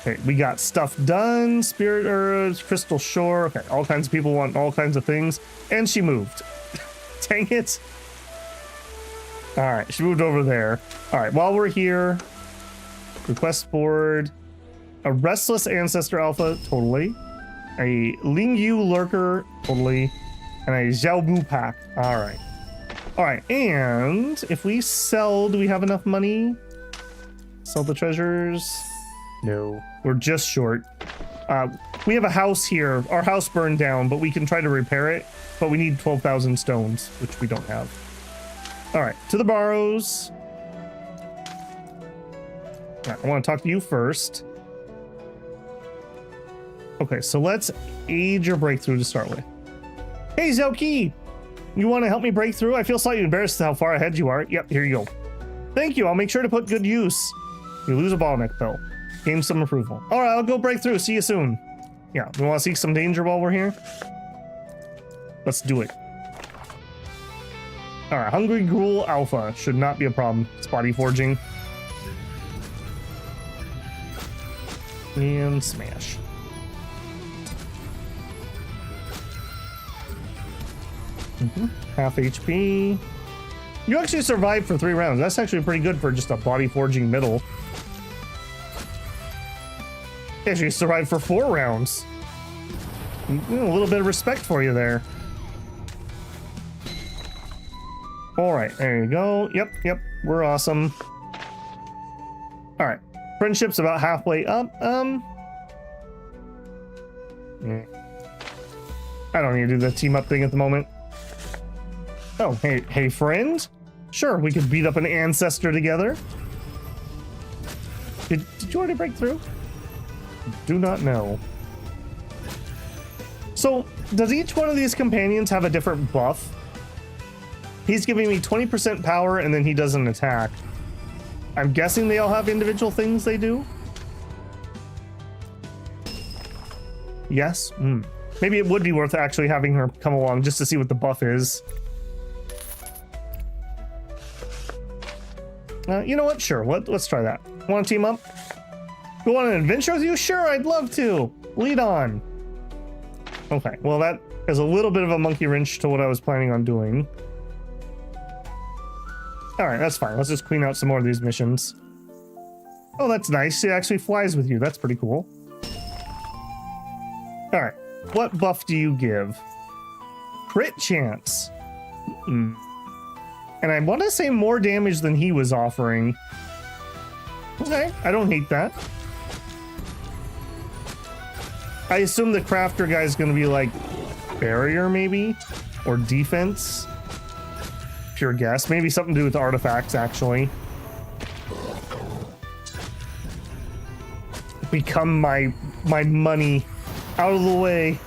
Okay, we got stuff done. Spirit herbs, crystal shore. Okay, all kinds of people want all kinds of things. And she moved. Dang it. Alright, she moved over there. Alright, while we're here, request board. A restless ancestor alpha, totally. A Lingyu lurker, totally. And a Xiaobu pack. Alright. Alright, and if we sell, do we have enough money? Sell the treasures? No, we're just short. We have a house here. Our house burned down, but we can try to repair it. But we need 12,000 stones, which we don't have. All right, to the Barrows. All right, I want to talk to you first. Okay, so let's age your breakthrough to start with. Hey, Xiaoqi! You want to help me break through? I feel slightly embarrassed how far ahead you are. Yep, here you go. Thank you, I'll make sure to put good use. You lose a bottleneck pill. Gain some approval. All right, I'll go break through. See you soon. Yeah, we want to seek some danger while we're here? Let's do it. All right, Hungry Gruel Alpha should not be a problem. It's body forging. And smash. Half HP. You actually survived for 3 rounds. That's actually pretty good for just a body forging middle. You actually survived for 4 rounds. A little bit of respect for you there. All right, there you go. Yep, we're awesome. All right, friendship's about halfway up. I don't need to do the team up thing at the moment. Oh, hey, friend. Sure, we could beat up an ancestor together. Did you already break through? Do not know. So, does each one of these companions have a different buff? He's giving me 20% power and then he does an attack. I'm guessing they all have individual things they do? Yes? Maybe it would be worth actually having her come along just to see what the buff is. You know what? Sure. Let's try that. Want to team up? Go on an adventure with you? Sure, I'd love to. Lead on. Okay. Well, that is a little bit of a monkey wrench to what I was planning on doing. All right, that's fine. Let's just clean out some more of these missions. Oh, that's nice. She actually flies with you. That's pretty cool. All right. What buff do you give? Crit chance. And I want to say more damage than he was offering. Okay, I don't hate that. I assume the crafter guy is going to be like barrier maybe? Or defense? Pure guess. Maybe something to do with artifacts actually. Become my money. Out of the way.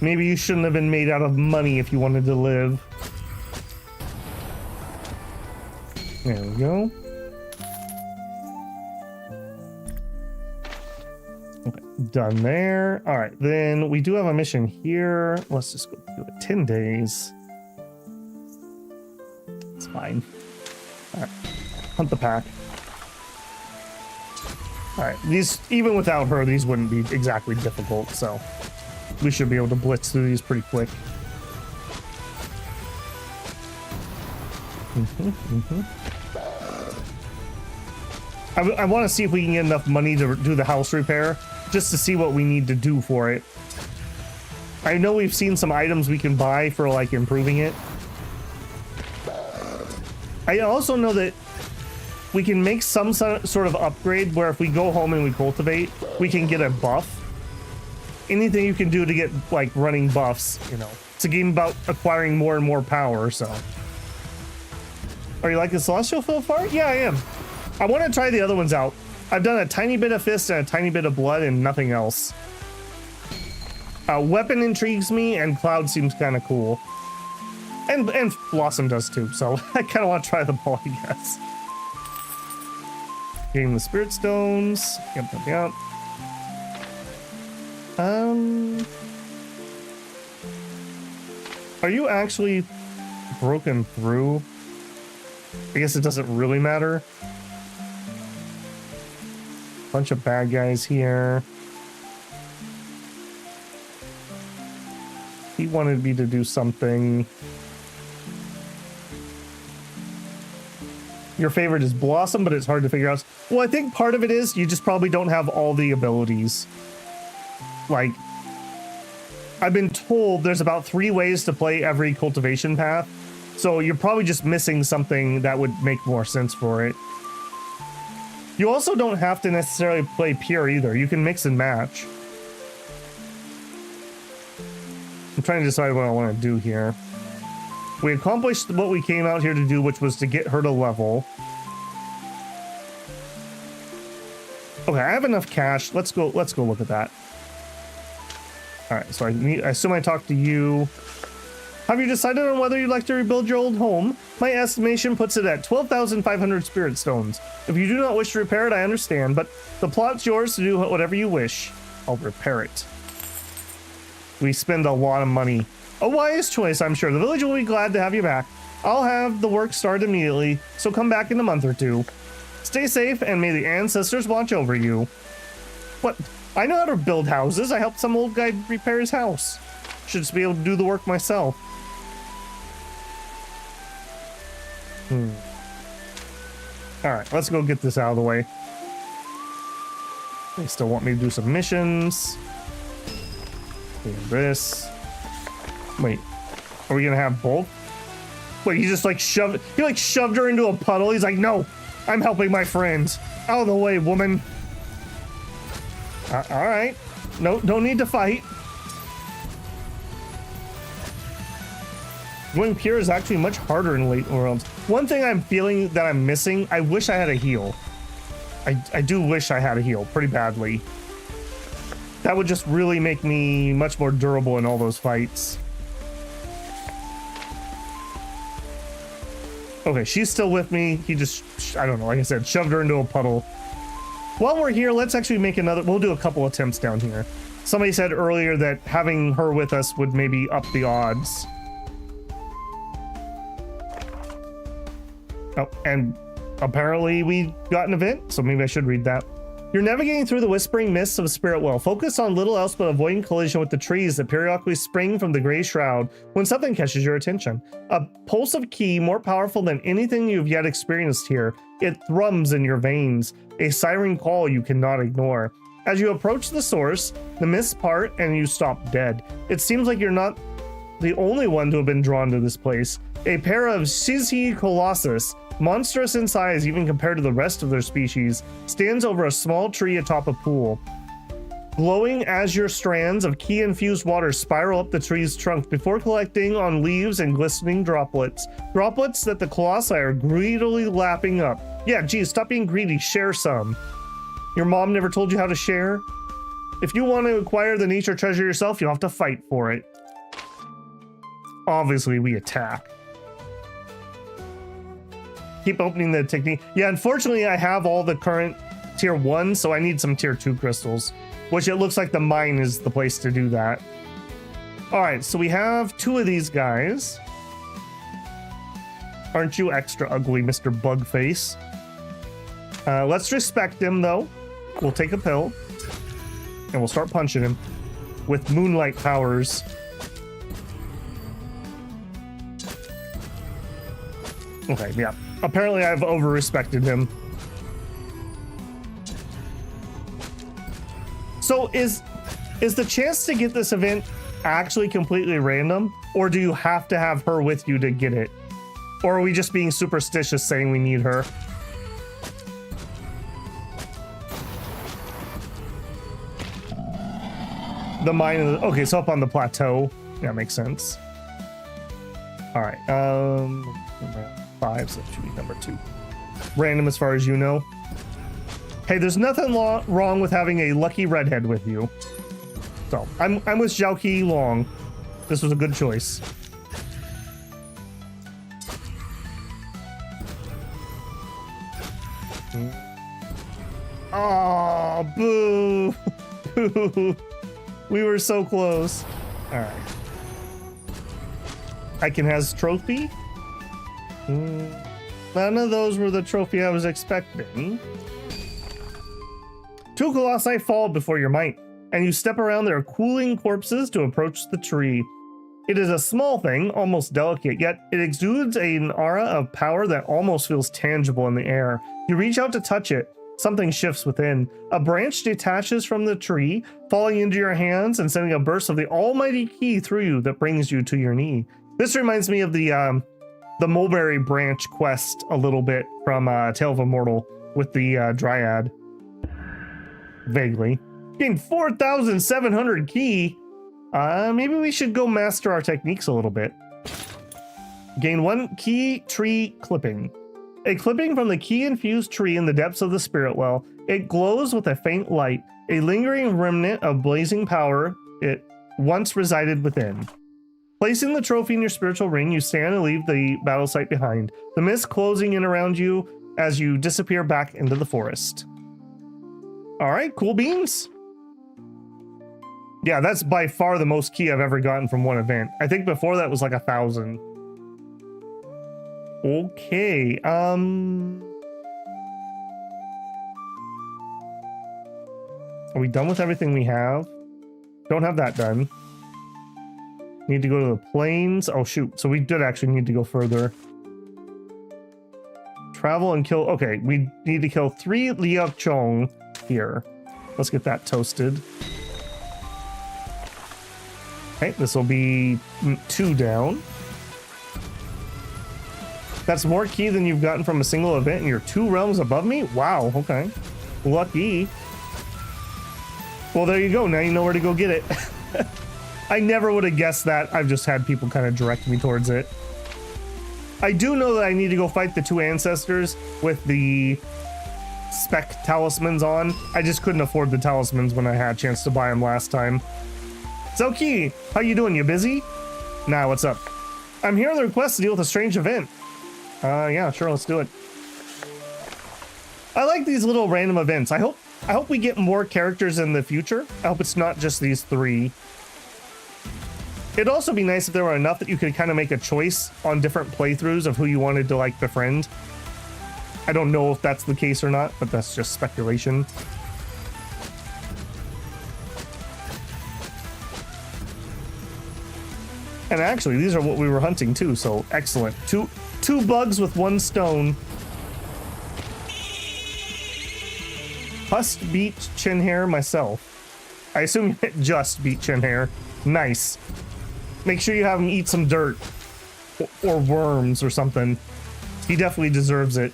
Maybe you shouldn't have been made out of money if you wanted to live. There we go. Okay, done there. All right, then we do have a mission here. Let's just go do it. 10 days. It's fine. All right, hunt the pack. All right, these, even without her, these wouldn't be exactly difficult, so we should be able to blitz through these pretty quick. I want to see if we can get enough money to do the house repair, just to see what we need to do for it. I know we've seen some items we can buy for like improving it. I also know that we can make some sort of upgrade where if we go home and we cultivate, we can get a buff. Anything you can do to get like running buffs, you know. It's a game about acquiring more and more power, so. Are you liking Celestial so far? Yeah, I am. I want to try the other ones out. I've done a tiny bit of Fist and a tiny bit of Blood and nothing else. Weapon intrigues me and Cloud seems kind of cool. And Blossom does too, so I kind of want to try them all, I guess. Getting the Spirit Stones. Yep. Are you actually broken through? I guess it doesn't really matter. Bunch of bad guys here. He wanted me to do something. Your favorite is Blossom, but it's hard to figure out. Well, I think part of it is you just probably don't have all the abilities. Like, I've been told there's about 3 ways to play every cultivation path. So you're probably just missing something that would make more sense for it. You also don't have to necessarily play pure either. You can mix and match. I'm trying to decide what I want to do here. We accomplished what we came out here to do, which was to get her to level. Okay, I have enough cash. Let's go look at that. All right, so I assume I talked to you. Have you decided on whether you'd like to rebuild your old home? My estimation puts it at 12,500 spirit stones. If you do not wish to repair it, I understand, but the plot's yours to do whatever you wish. I'll repair it. We spend a lot of money. A wise choice, I'm sure. The village will be glad to have you back. I'll have the work start immediately, so come back in a month or two. Stay safe, and may the ancestors watch over you. What? I know how to build houses. I helped some old guy repair his house. Should just be able to do the work myself. Alright, let's go get this out of the way. They still want me to do some missions. Do this. Wait, are we gonna have both? Wait, he just like shoved her into a puddle. He's like, no, I'm helping my friends. Out of the way, woman. All right. No, don't need to fight. Going pure is actually much harder in late worlds. One thing I'm feeling that I'm missing, I wish I had a heal. I do wish I had a heal pretty badly. That would just really make me much more durable in all those fights. Okay, she's still with me. He just, I don't know, like I said, shoved her into a puddle. While we're here, let's actually make another, we'll do a couple attempts down here. Somebody said earlier that having her with us would maybe up the odds. Oh, and apparently we got an event, so maybe I should read that. You're navigating through the whispering mists of Spirit Well. Focus on little else but avoiding collision with the trees that periodically spring from the gray shroud when something catches your attention. A pulse of ki more powerful than anything you've yet experienced here. It thrums in your veins, a siren call you cannot ignore. As you approach the source, the mists part and you stop dead. It seems like you're not the only one to have been drawn to this place. A pair of Xiaoqi Colossus, monstrous in size even compared to the rest of their species, stands over a small tree atop a pool. Glowing azure strands of ki-infused water spiral up the tree's trunk before collecting on leaves and glistening droplets. Droplets that the colossi are greedily lapping up. Yeah, geez, stop being greedy, share some. Your mom never told you how to share? If you want to acquire the nature treasure yourself, you'll have to fight for it. Obviously, we attack. Keep opening the technique. Yeah, unfortunately, I have all the current tier 1, so I need some tier 2 crystals, which it looks like the mine is the place to do that. All right, so we have 2 of these guys. Aren't you extra ugly, Mr. Bugface? Let's respect him, though. We'll take a pill, and we'll start punching him with moonlight powers. Okay, yeah. Apparently I've over-respected him. So is the chance to get this event actually completely random? Or do you have to have her with you to get it? Or are we just being superstitious saying we need her? The mine is, okay, so up on the plateau. Yeah, makes sense. All right, number 5, so that should be number 2. Random as far as you know. Hey, there's nothing wrong with having a lucky redhead with you. So, I'm with Xiaoqi Long. This was a good choice. Oh, boo. Boo. We were so close. All right. Iken has trophy. None of those were the trophy I was expecting. 2 colossi fall before your might, and you step around their cooling corpses to approach the tree. It is a small thing, almost delicate, yet it exudes an aura of power that almost feels tangible in the air. You reach out to touch it. Something shifts within. A branch detaches from the tree, falling into your hands and sending a burst of the almighty ki through you that brings you to your knee. This reminds me of the mulberry branch quest a little bit from Tale of Immortal. with the dryad. Vaguely. Gained 4,700 ki. Maybe we should go master our techniques a little bit. Gain 1 ki tree clipping. A clipping from the ki-infused tree in the depths of the spirit well. It glows with a faint light, a lingering remnant of blazing power it once resided within. Placing the trophy in your spiritual ring, you stand and leave the battle site behind, the mist closing in around you as you disappear back into the forest. All right, cool beans. Yeah, that's by far the most ki I've ever gotten from one event. I think before that was like 1,000. Okay, are we done with everything we have? Don't have that done. Need to go to the plains. Oh shoot, so we did actually need to go further. Travel and kill, okay, we need to kill 3 Liuchong here. Let's get that toasted. Okay, this will be 2 down. That's more ki than you've gotten from a single event and you're 2 realms above me? Wow, okay. Lucky. Well, there you go. Now you know where to go get it. I never would have guessed that. I've just had people kind of direct me towards it. I do know that I need to go fight the 2 ancestors with the Sect talismans on. I just couldn't afford the talismans when I had a chance to buy them last time. Xiaoqi, how you doing? You busy? Nah, what's up? I'm here on the request to deal with a strange event. Yeah, sure, let's do it. I like these little random events. I hope we get more characters in the future. I hope it's not just these 3. It'd also be nice if there were enough that you could kind of make a choice on different playthroughs of who you wanted to like befriend. I don't know if that's the case or not, but that's just speculation. And actually, these are what we were hunting too, so excellent. Two bugs with 1 stone. Just beat chin hair myself. I assume you just beat chin hair. Nice. Make sure you have him eat some dirt or worms or something. He definitely deserves it.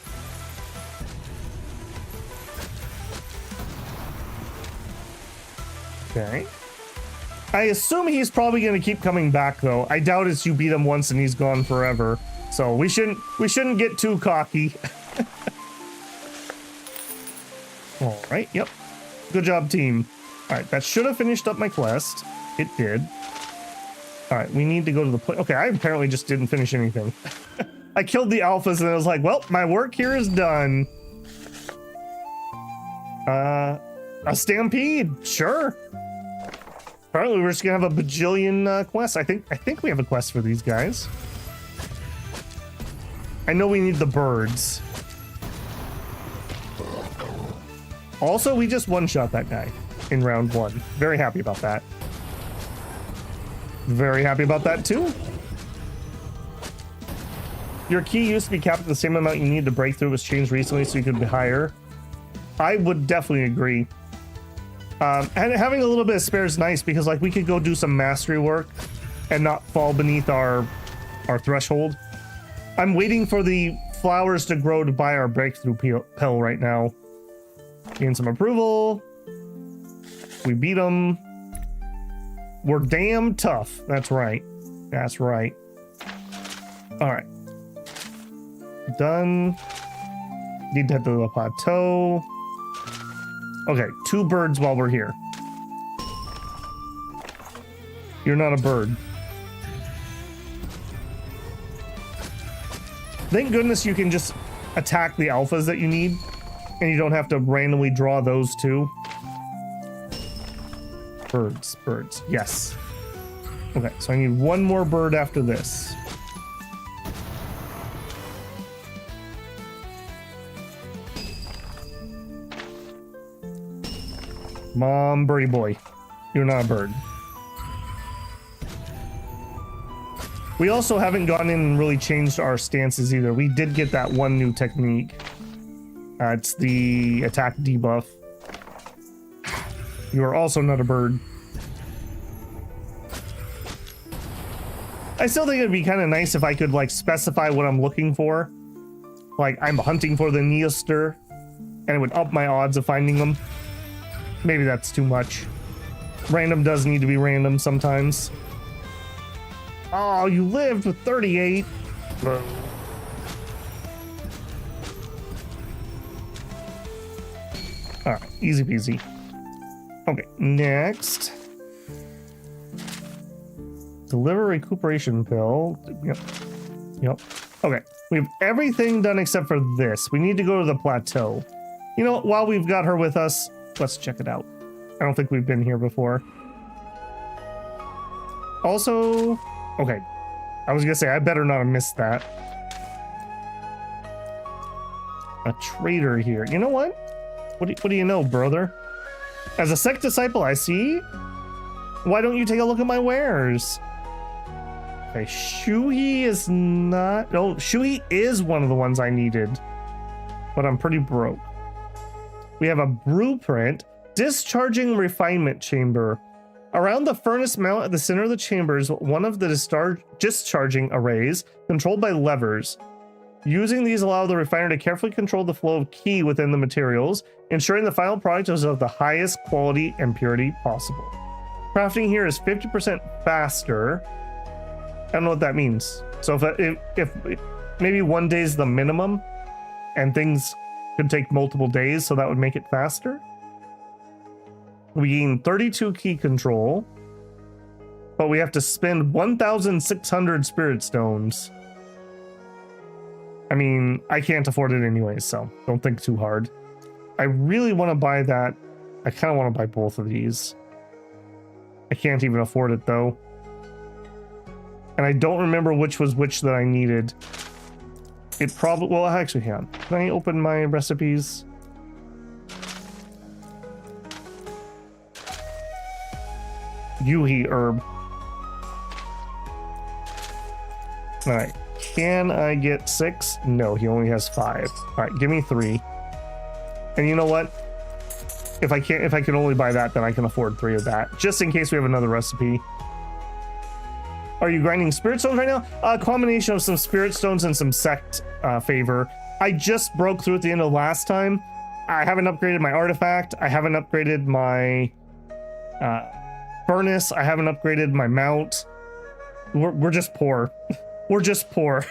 Okay. I assume he's probably going to keep coming back though. I doubt it's you beat him once and he's gone forever. So we shouldn't get too cocky. All right, yep. Good job, team. All right, that should have finished up my quest. It did. All right, we need to go to the place. Okay, I apparently just didn't finish anything. I killed the alphas and I was like, well, my work here is done. A stampede, sure. Apparently we're just gonna have a bajillion quests. I think we have a quest for these guys. I know we need the birds. Also, we just one-shot that guy in round 1. Very happy about that. Very happy about that too. Your ki used to be capped at the same amount you need to break through was changed recently so you could be higher. I would definitely agree. And having a little bit of spare is nice because like we could go do some mastery work and not fall beneath our threshold. I'm waiting for the flowers to grow to buy our breakthrough pill right now. Gain some approval. We beat them. We're damn tough. That's right. That's right. All right. Done. Need to head to the plateau. Okay, 2 birds while we're here. You're not a bird. Thank goodness you can just attack the alphas that you need, and you don't have to randomly draw those 2. Birds, birds, yes. Okay, so I need 1 more bird after this. Mom, birdie boy, you're not a bird. We also haven't gone in and really changed our stances either. We did get that 1 new technique. It's the attack debuff. You are also not a bird. I still think it'd be kind of nice if I could like specify what I'm looking for. Like I'm hunting for the Neoster and it would up my odds of finding them. Maybe that's too much. Random does need to be random sometimes. Oh, you lived with 38. All right, easy peasy. Okay, next. Deliver recuperation pill. Yep. Okay, we have everything done except for this. We need to go to the plateau. You know, while we've got her with us, let's check it out. I don't think we've been here before. Also, okay. I was gonna say, I better not have missed that. A trader here. You know what? What do you know, brother? As a Sect disciple, I see. Why don't you take a look at my wares? Okay, Xiaoqi is not... No, Xiaoqi is one of the ones I needed. But I'm pretty broke. We have a blueprint. Discharging refinement chamber. Around the furnace mount at the center of the chamber is one of the discharging arrays controlled by levers. Using these allow the refiner to carefully control the flow of qi within the materials, ensuring the final product is of the highest quality and purity possible. Crafting here is 50% faster. I don't know what that means. So if maybe 1 day is the minimum and things could take multiple days, so that would make it faster. We gain 32 key control, but we have to spend 1,600 spirit stones. I mean, I can't afford it anyways, so don't think too hard. I really want to buy that. I kind of want to buy both of these. I can't even afford it though. And I don't remember which was which that I needed. It probably, well, I actually can. Can I open my recipes? Yuhi herb. All right. Can I get 6? No, he only has 5. All right, give me 3. And you know what? If I can only buy that, then I can afford 3 of that, just in case we have another recipe. Are you grinding spirit stones right now? A combination of some spirit stones and some sect favor. I just broke through at the end of last time. I haven't upgraded my artifact. I haven't upgraded my furnace. I haven't upgraded my mount. We're just poor. We're just poor.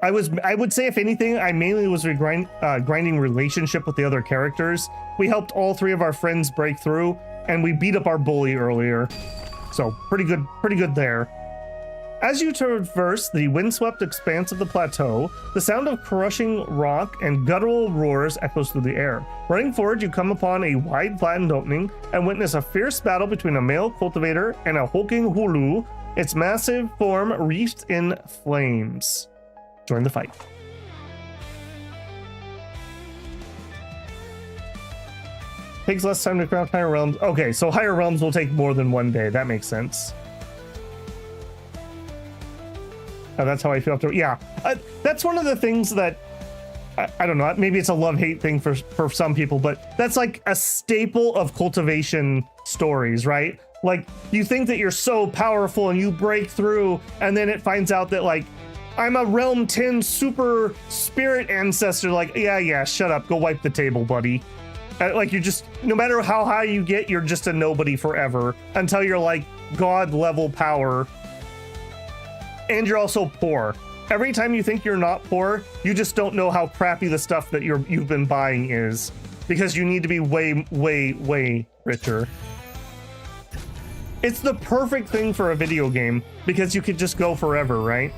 I would say, if anything, I mainly was grinding relationship with the other characters. We helped all 3 of our friends break through, and we beat up our bully earlier. So pretty good there. As you traverse the windswept expanse of the plateau, the sound of crushing rock and guttural roars echoes through the air. Running forward, you come upon a wide flattened opening and witness a fierce battle between a male cultivator and a hulking hulu, its massive form wreathed in flames. Join the fight. Takes less time to craft higher realms. Okay, so higher realms will take more than 1 day. That makes sense. Oh, that's how I feel after. Yeah, that's one of the things that I don't know. Maybe it's a love-hate thing for some people, but that's like a staple of cultivation stories, right? Like, you think that you're so powerful and you break through, and then it finds out that, like, I'm a realm 10 super spirit ancestor. Like, yeah, shut up. Go wipe the table, buddy. Like, you're just, no matter how high you get, you're just a nobody forever until you're like god level power. And you're also poor. Every time you think you're not poor, you just don't know how crappy the stuff that you've been buying is, because you need to be way richer. It's the perfect thing for a video game because you could just go forever, right?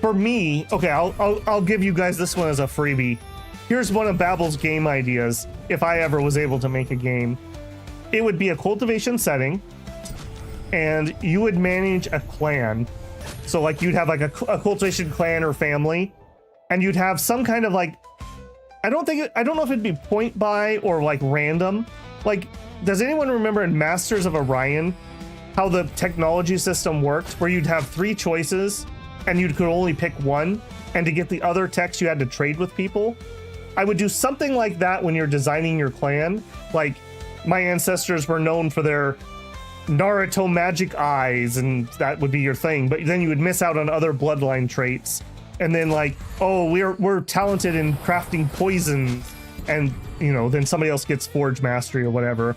For me, okay, I'll give you guys this one as a freebie. Here's one of Babbel's game ideas. If I ever was able to make a game, it would be a cultivation setting, and you would manage a clan. So like, you'd have like a cultivation clan or family, and you'd have some kind of like, I don't know if it'd be point buy or like random. Like, does anyone remember in Masters of Orion how the technology system worked, where you'd have 3 choices and you could only pick one, and to get the other techs you had to trade with people? I would do something like that when you're designing your clan. Like, my ancestors were known for their Naruto magic eyes, and that would be your thing, but then you would miss out on other bloodline traits. and then like, oh, we're talented in crafting poisons, and you know, then somebody else gets forge mastery or whatever,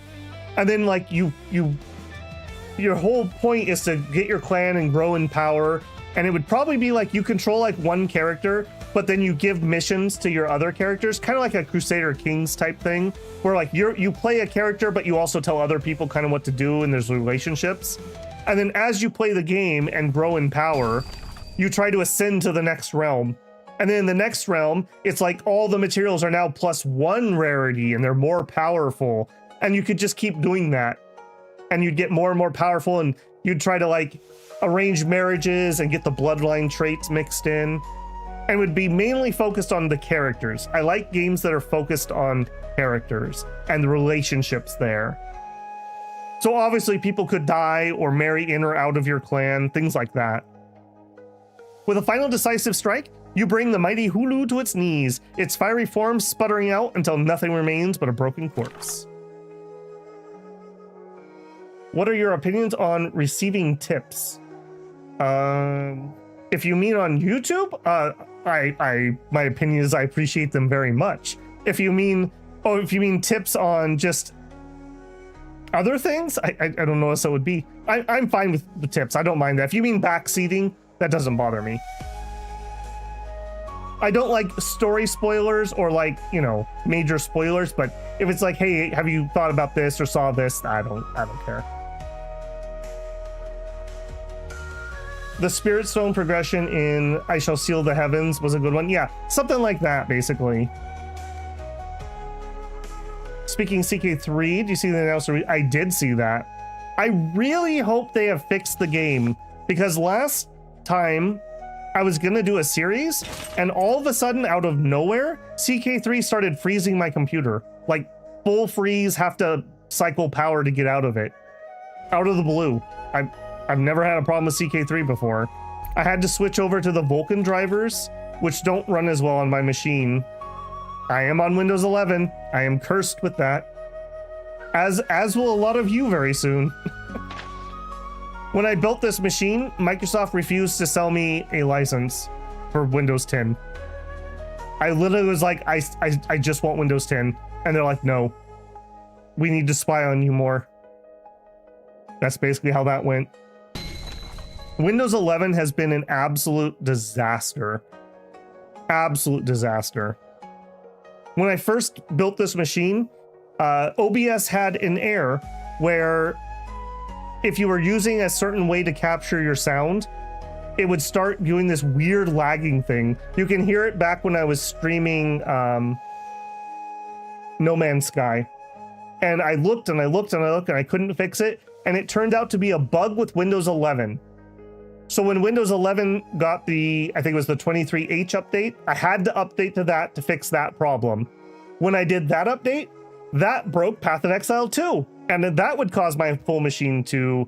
and then like your whole point is to get your clan and grow in power, and it would probably be like you control like one character, but then you give missions to your other characters, kind of like a Crusader Kings type thing, where like you play a character, but you also tell other people kind of what to do, and there's relationships. And then as you play the game and grow in power, you try to ascend to the next realm. And then in the next realm, it's like all the materials are now +1 rarity and they're more powerful. And you could just keep doing that. And you'd get more and more powerful, and you'd try to like arrange marriages and get the bloodline traits mixed in. And would be mainly focused on the characters. I like games that are focused on characters and the relationships there. So obviously people could die or marry in or out of your clan, things like that. With a final decisive strike, you bring the mighty Hulu to its knees, its fiery form sputtering out until nothing remains but a broken corpse. What are your opinions on receiving tips? If you mean on YouTube, my opinion is I appreciate them very much. If you mean tips on just other things, I don't know what that would be. I'm fine with the tips. I don't mind that. If you mean backseating, that doesn't bother me. I don't like story spoilers or like, you know, major spoilers, but if it's like, hey, have you thought about this or saw this? I don't care. The Spirit Stone progression in I Shall Seal the Heavens was a good one. Yeah, something like that, basically. Speaking CK3, do you see the announcement? I did see that. I really hope they have fixed the game, because last time I was gonna do a series, and all of a sudden, out of nowhere, CK3 started freezing my computer. Like, full freeze, have to cycle power to get out of it. Out of the blue. I've never had a problem with CK3 before. I had to switch over to the Vulkan drivers, which don't run as well on my machine. I am on Windows 11. I am cursed with that. As will a lot of you very soon. When I built this machine, Microsoft refused to sell me a license for Windows 10. I literally was like, I just want Windows 10. And they're like, no, we need to spy on you more. That's basically how that went. Windows 11 has been an absolute disaster. Absolute disaster. When I first built this machine, OBS had an error where if you were using a certain way to capture your sound, it would start doing this weird lagging thing. You can hear it back when I was streaming No Man's Sky. And I looked and I looked and I looked and I couldn't fix it. And it turned out to be a bug with Windows 11. So when Windows 11 got the, I think it was the 23H update, I had to update to that to fix that problem. When I did that update, that broke Path of Exile 2. And then that would cause my full machine to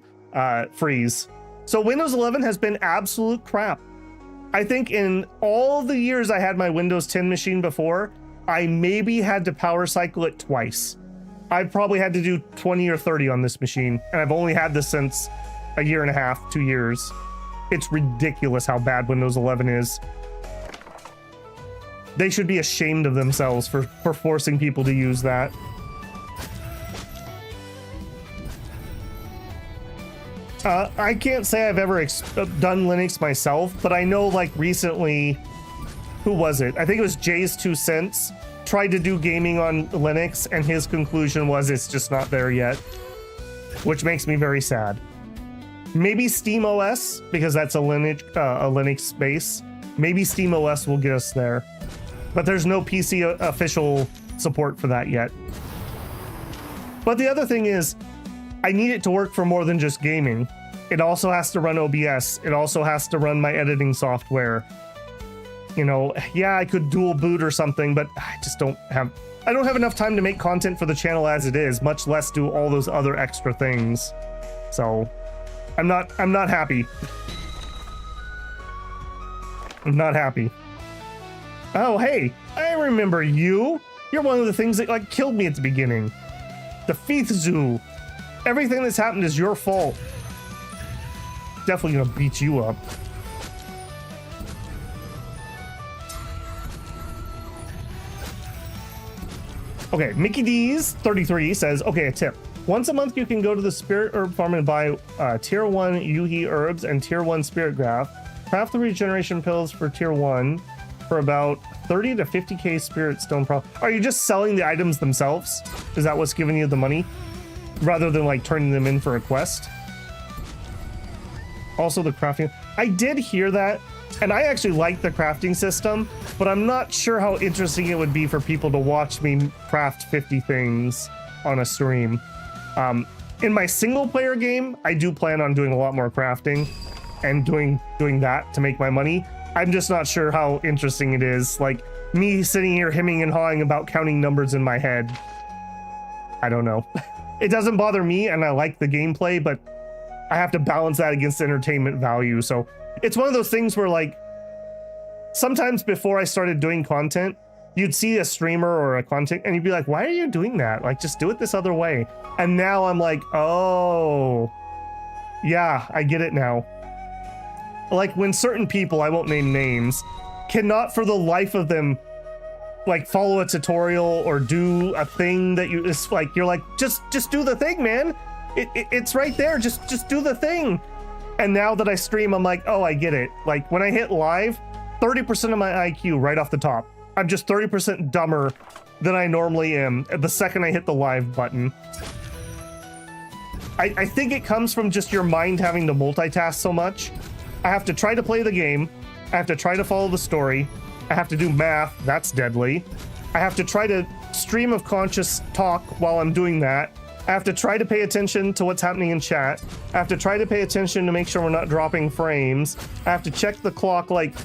freeze. So Windows 11 has been absolute crap. I think in all the years I had my Windows 10 machine before, I maybe had to power cycle it twice. I've probably had to do 20 or 30 on this machine, and I've only had this since a year and a half, 2 years. It's ridiculous how bad Windows 11 is. They should be ashamed of themselves for forcing people to use that. I can't say I've ever done Linux myself, but I know like recently, who was it? I think it was Jay's 2 Cents tried to do gaming on Linux, and his conclusion was it's just not there yet, which makes me very sad. Maybe SteamOS, because that's a Linux base. Maybe SteamOS will get us there, but there's no PC official support for that yet. But the other thing is, I need it to work for more than just gaming. It also has to run OBS. It also has to run my editing software. You know, yeah, I could dual boot or something, but I don't have enough time to make content for the channel as it is, much less do all those other extra things. So I'm not happy. I'm not happy. Oh, hey, I remember you. You're one of the things that like killed me at the beginning. The Feeth Zoo. Everything that's happened is your fault. Definitely gonna beat you up. Okay, Mickey D's 33 says, okay, a tip. Once a month, you can go to the spirit herb farm and buy tier 1 Yuhi herbs and tier 1 spirit graph. Craft the regeneration pills for tier 1 for about 30 to 50k spirit stone pro. Are you just selling the items themselves? Is that what's giving you the money? Rather than like turning them in for a quest? Also the crafting. I did hear that, and I actually like the crafting system, but I'm not sure how interesting it would be for people to watch me craft 50 things on a stream. In my single player game, I do plan on doing a lot more crafting and doing that to make my money. I'm just not sure how interesting it is. Like me sitting here hemming and hawing about counting numbers in my head. I don't know. It doesn't bother me, and I like the gameplay, but I have to balance that against entertainment value. So it's one of those things where, like, sometimes before I started doing content, you'd see a streamer or a content and you'd be like, why are you doing that? Like, just do it this other way. And now I'm like, oh, yeah, I get it now. Like when certain people, I won't name names, cannot for the life of them like follow a tutorial or do a thing that you, it's like, you're like, just do the thing, man. It's right there. Just do the thing. And now that I stream, I'm like, oh, I get it. Like when I hit live, 30% of my IQ right off the top. I'm just 30% dumber than I normally am the second I hit the live button. I think it comes from just your mind having to multitask so much. I have to try to play the game. I have to try to follow the story. I have to do math. That's deadly. I have to try to stream of conscious talk while I'm doing that. I have to try to pay attention to what's happening in chat. I have to try to pay attention to make sure we're not dropping frames. I have to check the clock. Like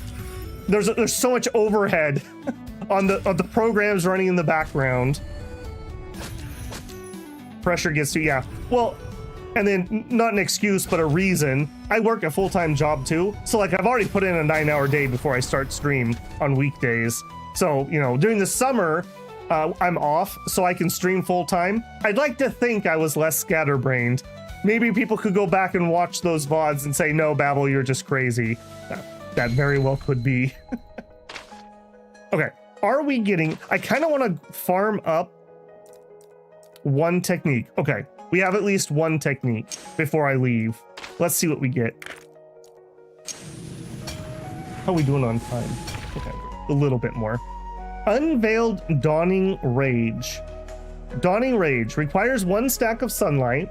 there's so much overhead on the programs running in the background. Pressure gets to, yeah. Well, and then not an excuse, but a reason. I work a full-time job too. So like I've already put in a 9-hour day before I start stream on weekdays. So, you know, during the summer, I'm off so I can stream full-time. I'd like to think I was less scatterbrained. Maybe people could go back and watch those VODs and say, no, Babel, you're just crazy. That very well could be. Okay, are we getting, I kind of want to farm up one technique. Okay, we have at least one technique before I leave. Let's see what we get. How are we doing on time? Okay, a little bit more. Unveiled Dawning Rage. Dawning Rage requires 1 stack of sunlight,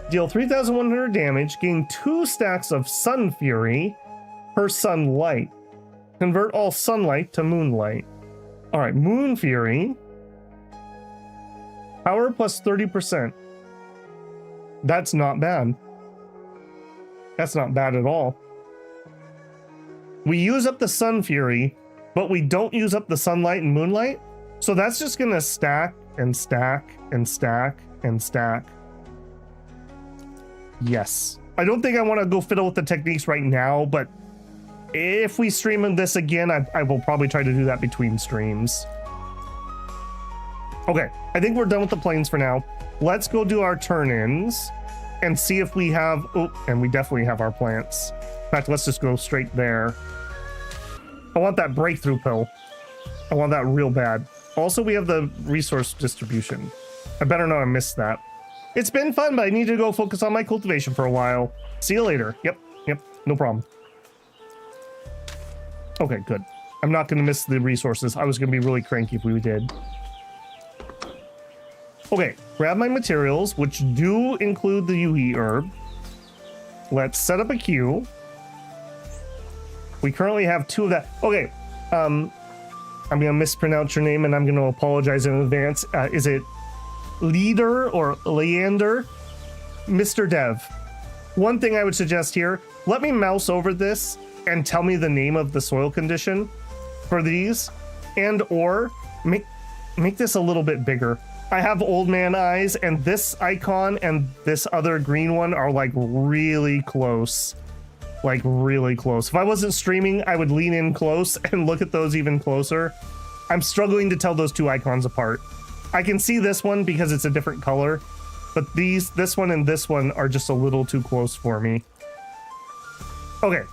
deal 3,100 damage, gain 2 stacks of Sun Fury per sunlight. Convert all sunlight to moonlight. All right, Moon Fury. Power plus 30%. That's not bad. That's not bad at all. We use up the Sun Fury, but we don't use up the sunlight and moonlight. So that's just gonna stack and stack and stack and stack. Yes. I don't think I want to go fiddle with the techniques right now, but if we stream this again, I will probably try to do that between streams. Okay, I think we're done with the planes for now. Let's go do our turn-ins and see if we have, oh, and we definitely have our plants. In fact, let's just go straight there. I want that breakthrough pill. I want that real bad. Also, we have the resource distribution. I better not have missed that. It's been fun, but I need to go focus on my cultivation for a while. See you later. Yep, no problem. Okay, good. I'm not gonna miss the resources. I was gonna be really cranky if we did. Okay, grab my materials, which do include the Yuhi herb. Let's set up a queue. We currently have 2 of that. Okay, I'm gonna mispronounce your name and I'm gonna apologize in advance. Is it Leader or Leander? Mr. Dev. One thing I would suggest here, let me mouse over this and tell me the name of the soil condition for these, and or make this a little bit bigger. I have old man eyes, and this icon and this other green one are like really close. Like really close. If I wasn't streaming, I would lean in close and look at those even closer. I'm struggling to tell those 2 icons apart. I can see this one because it's a different color, but this one and this one are just a little too close for me. Okay.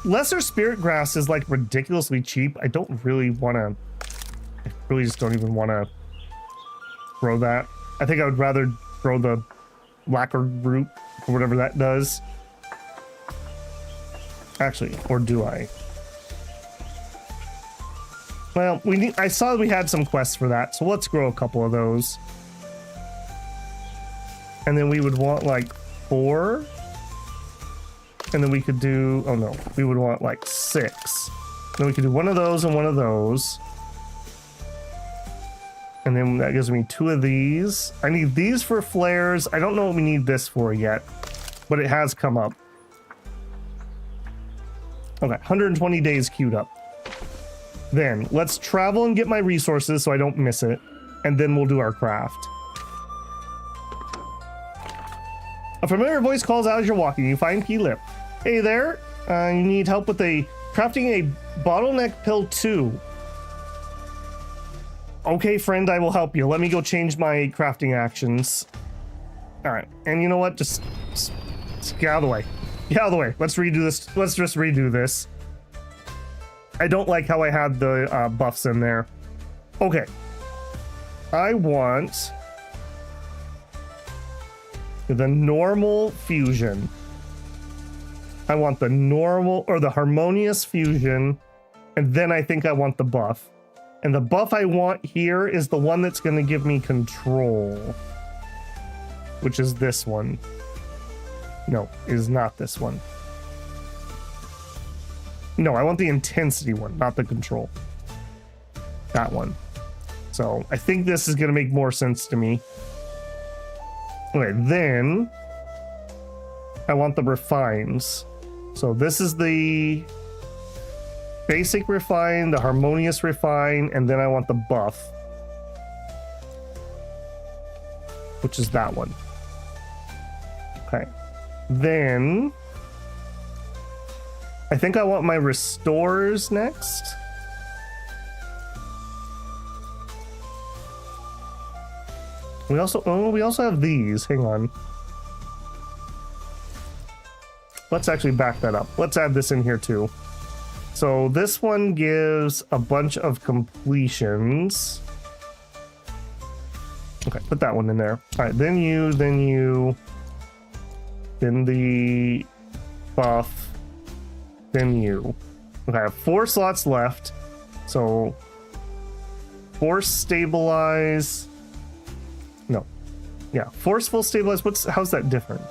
Lesser spirit grass is like ridiculously cheap. I don't really want to I really just don't even want to throw that. I think I would rather throw the lacquer root or whatever that does. Actually, or do I? Well, I saw we had some quests for that, so let's grow a couple of those. And then we would want like 4. And then we could do, oh no, we would want like 6. Then we could do one of those and one of those. And then that gives me 2 of these. I need these for flares. I don't know what we need this for yet, but it has come up. Okay, 120 days queued up. Then let's travel and get my resources so I don't miss it. And then we'll do our craft. A familiar voice calls out as you're walking. You find Key Lip. Hey there, you need help with crafting a bottleneck pill 2. Okay, friend, I will help you. Let me go change my crafting actions. All right, and you know what? Just get out of the way. Get out of the way. Let's redo this. Let's just redo this. I don't like how I had the buffs in there. Okay. I want the normal fusion. I want the normal or the harmonious fusion. And then I think I want the buff. And the buff I want here is the one that's going to give me control. Which is this one. No, it is not this one. No, I want the intensity one, not the control. That one. So I think this is going to make more sense to me. Okay, then I want the refines. So this is the basic refine, the harmonious refine, and then I want the buff, which is that one. Okay. Then I think I want my restores next. We also have these. Hang on. Let's actually back that up. Let's add this in here too. So this one gives a bunch of completions. Okay, put that one in there. All right, then the buff, then you. Okay, I have 4 slots left. So force stabilize. No. Yeah, forceful stabilize. How's that different?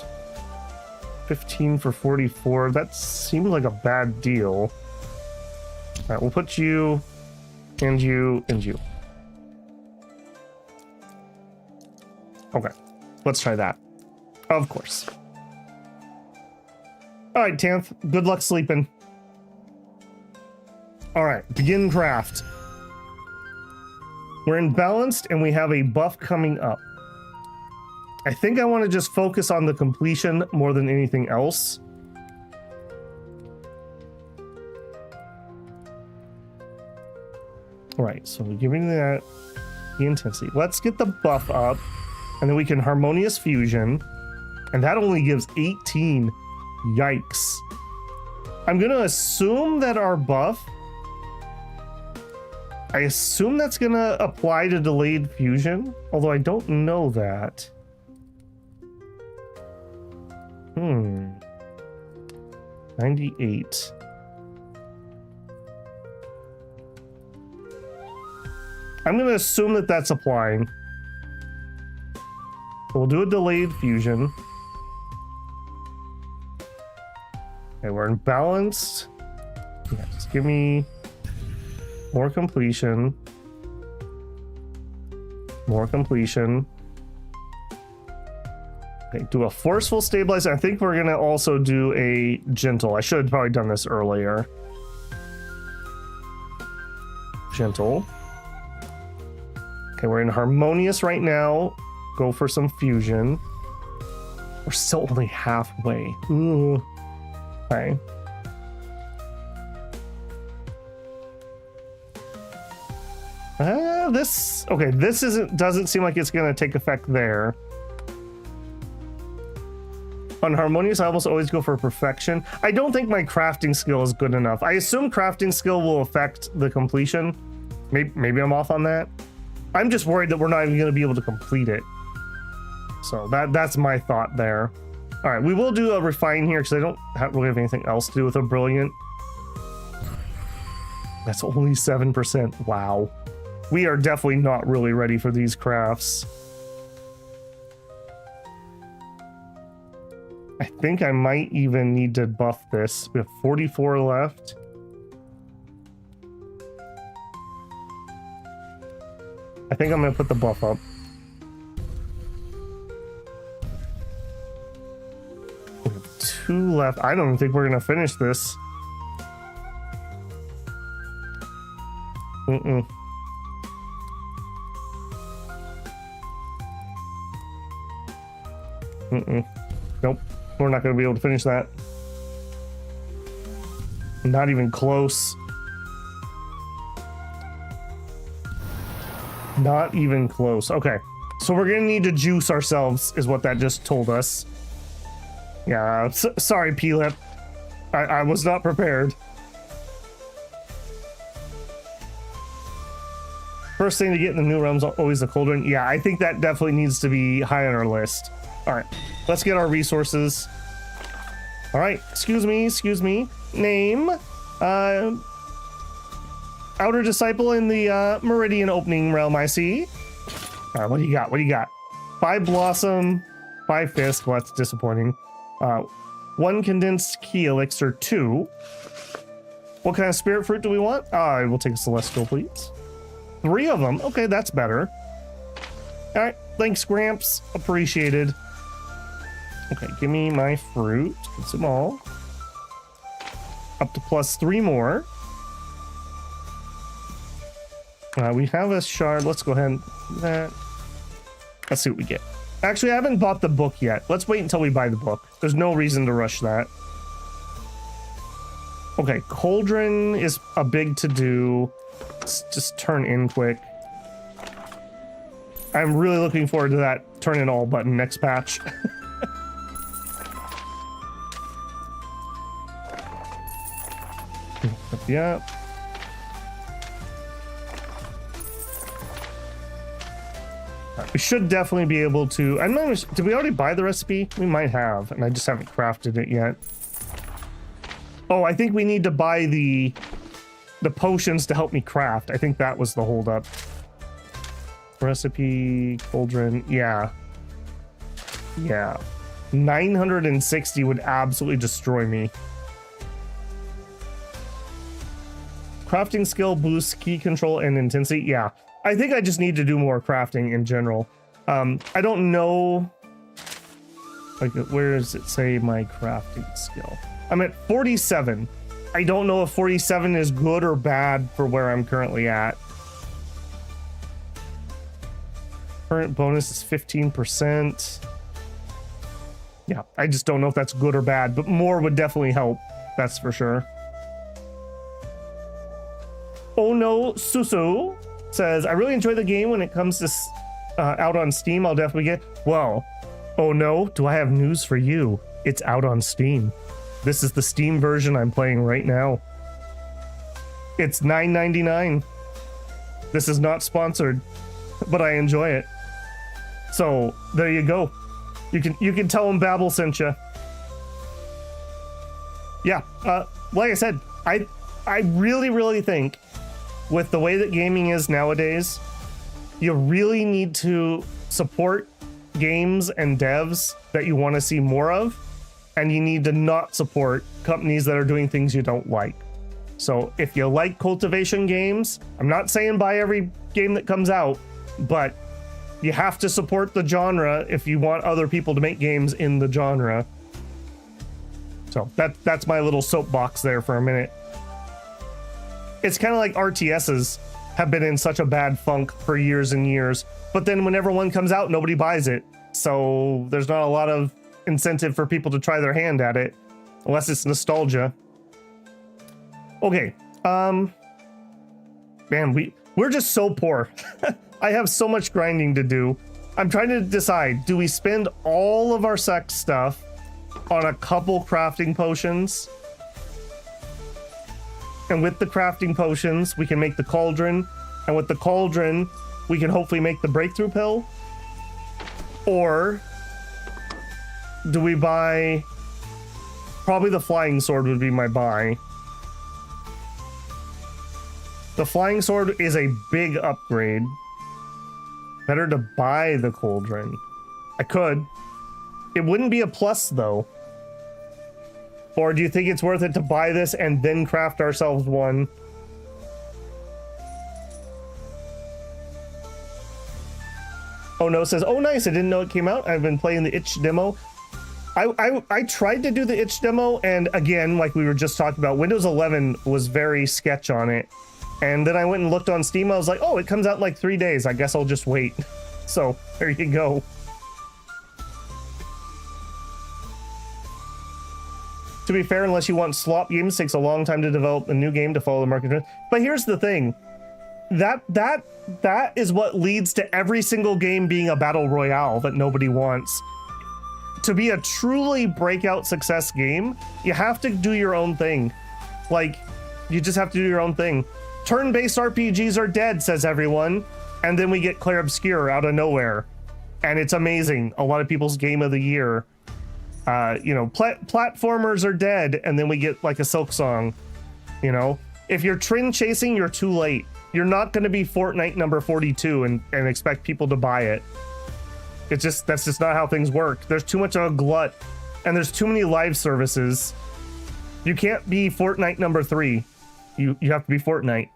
15 for 44. That seems like a bad deal. All right, we'll put you and you and you. Okay, let's try that. Of course. All right, Tanth, good luck sleeping. All right, begin craft. We're imbalanced and we have a buff coming up. I think I want to just focus on the completion more than anything else. All right, so give me the intensity. Let's get the buff up, and then we can harmonious fusion, and that only gives 18. Yikes. I'm gonna assume that our buff, I assume that's gonna apply to delayed fusion, although I don't know that. 98. I'm going to assume that that's applying. So we'll do a delayed fusion. Okay, we're imbalanced. Yeah, just give me more completion. More completion. Okay, do a forceful stabilizer. I think we're going to also do a gentle. I should have probably done this earlier. Gentle. Okay, we're in harmonious right now. Go for some fusion. We're still only halfway. Ooh. Okay. This doesn't seem like it's gonna take effect there. On harmonious, I almost always go for perfection. I don't think my crafting skill is good enough. I assume crafting skill will affect the completion, Maybe I'm off on that. I'm just worried that we're not even going to be able to complete it. So that's my thought there. All right, we will do a refine here because I don't really have anything else to do with a brilliant. That's only 7%. Wow. We are definitely not really ready for these crafts. I think I might even need to buff this. We have 44 left. I think I'm going to put the buff up. We have 2 left. I don't think we're going to finish this. Mm-mm. Mm-mm. Nope. We're not going to be able to finish that. Not even close. Not even close. Okay. So we're going to need to juice ourselves, is what that just told us. Yeah. Sorry, P-Lip. I was not prepared. First thing to get in the new realms, always the cauldron. Yeah, I think that definitely needs to be high on our list. All right. Let's get our resources. All right. Excuse me. Name. Outer disciple in the Meridian opening realm, I see. All right, what do you got? 5 blossom, 5 fisk. Well, that's disappointing. 1 condensed key elixir, 2. What kind of spirit fruit do we want? I will take a celestial, please. 3 of them. Okay, that's better. All right, thanks, Gramps. Appreciated. Okay, give me my fruit. Consume all. Up to +3 more. We have a shard. Let's go ahead and do that. Let's see what we get. Actually, I haven't bought the book yet. Let's wait until we buy the book. There's no reason to rush that. Okay, cauldron is a big to-do. Let's just turn in quick. I'm really looking forward to that turn in all button next patch. Yeah. We should definitely be able to. I'm not even, did we already buy the recipe? We might have, and I just haven't crafted it yet. Oh, I think we need to buy the potions to help me craft. I think that was the holdup. Recipe, cauldron, yeah. 960 would absolutely destroy me. Crafting skill boosts key control and intensity. Yeah, I think I just need to do more crafting in general. I don't know, like, where does it say my crafting skill? I'm at 47. I don't know if 47 is good or bad for where I'm currently at. Current bonus is 15%. Yeah, I just don't know if that's good or bad, but more would definitely help. That's for sure. Oh no, Susu says, I really enjoy the game when it comes to out on Steam. I'll definitely get. Well, oh no, do I have news for you? It's out on Steam. This is the Steam version I'm playing right now. It's $9.99. This is not sponsored, but I enjoy it. So there you go. You can tell them Babel sent you. Yeah, like I said, I really think with the way that gaming is nowadays, you really need to support games and devs that you want to see more of, and you need to not support companies that are doing things you don't like. So if you like cultivation games, I'm not saying buy every game that comes out, but you have to support the genre if you want other people to make games in the genre. So that's my little soapbox there for a minute. It's kind of like RTSs have been in such a bad funk for years and years, but then whenever one comes out, nobody buys it. So there's not a lot of incentive for people to try their hand at it, unless it's nostalgia. Okay, man, we're just so poor. I have so much grinding to do. I'm trying to decide, do we spend all of our Sect stuff on a couple crafting potions? And with the crafting potions, we can make the cauldron, and with the cauldron, we can hopefully make the breakthrough pill? Or do we buy... Probably the flying sword would be my buy. The flying sword is a big upgrade. Better to buy the cauldron. I could. It wouldn't be a plus, though. Or do you think it's worth it to buy this and then craft ourselves one? Oh no says, oh nice, I didn't know it came out. I've been playing the itch demo. I tried to do the itch demo, and again, like we were just talking about, Windows 11 was very sketch on it. And then I went and looked on Steam. I was like, oh, it comes out in like 3 days. I guess I'll just wait. So there you go. To be fair, unless you want slop games, it takes a long time to develop a new game to follow the market trend. But here's the thing. That is what leads to every single game being a battle royale that nobody wants. To be a truly breakout success game, you have to do your own thing. Like, you just have to do your own thing. Turn-based RPGs are dead, says everyone. And then we get Clair Obscur out of nowhere. And it's amazing. A lot of people's game of the year. You know, platformers are dead, and then we get like a Silk Song. You know? If you're trend chasing, you're too late. You're not going to be Fortnite number 42 and expect people to buy it. It's just, that's just not how things work. There's too much of a glut, and there's too many live services. You can't be Fortnite number 3. You have to be Fortnite.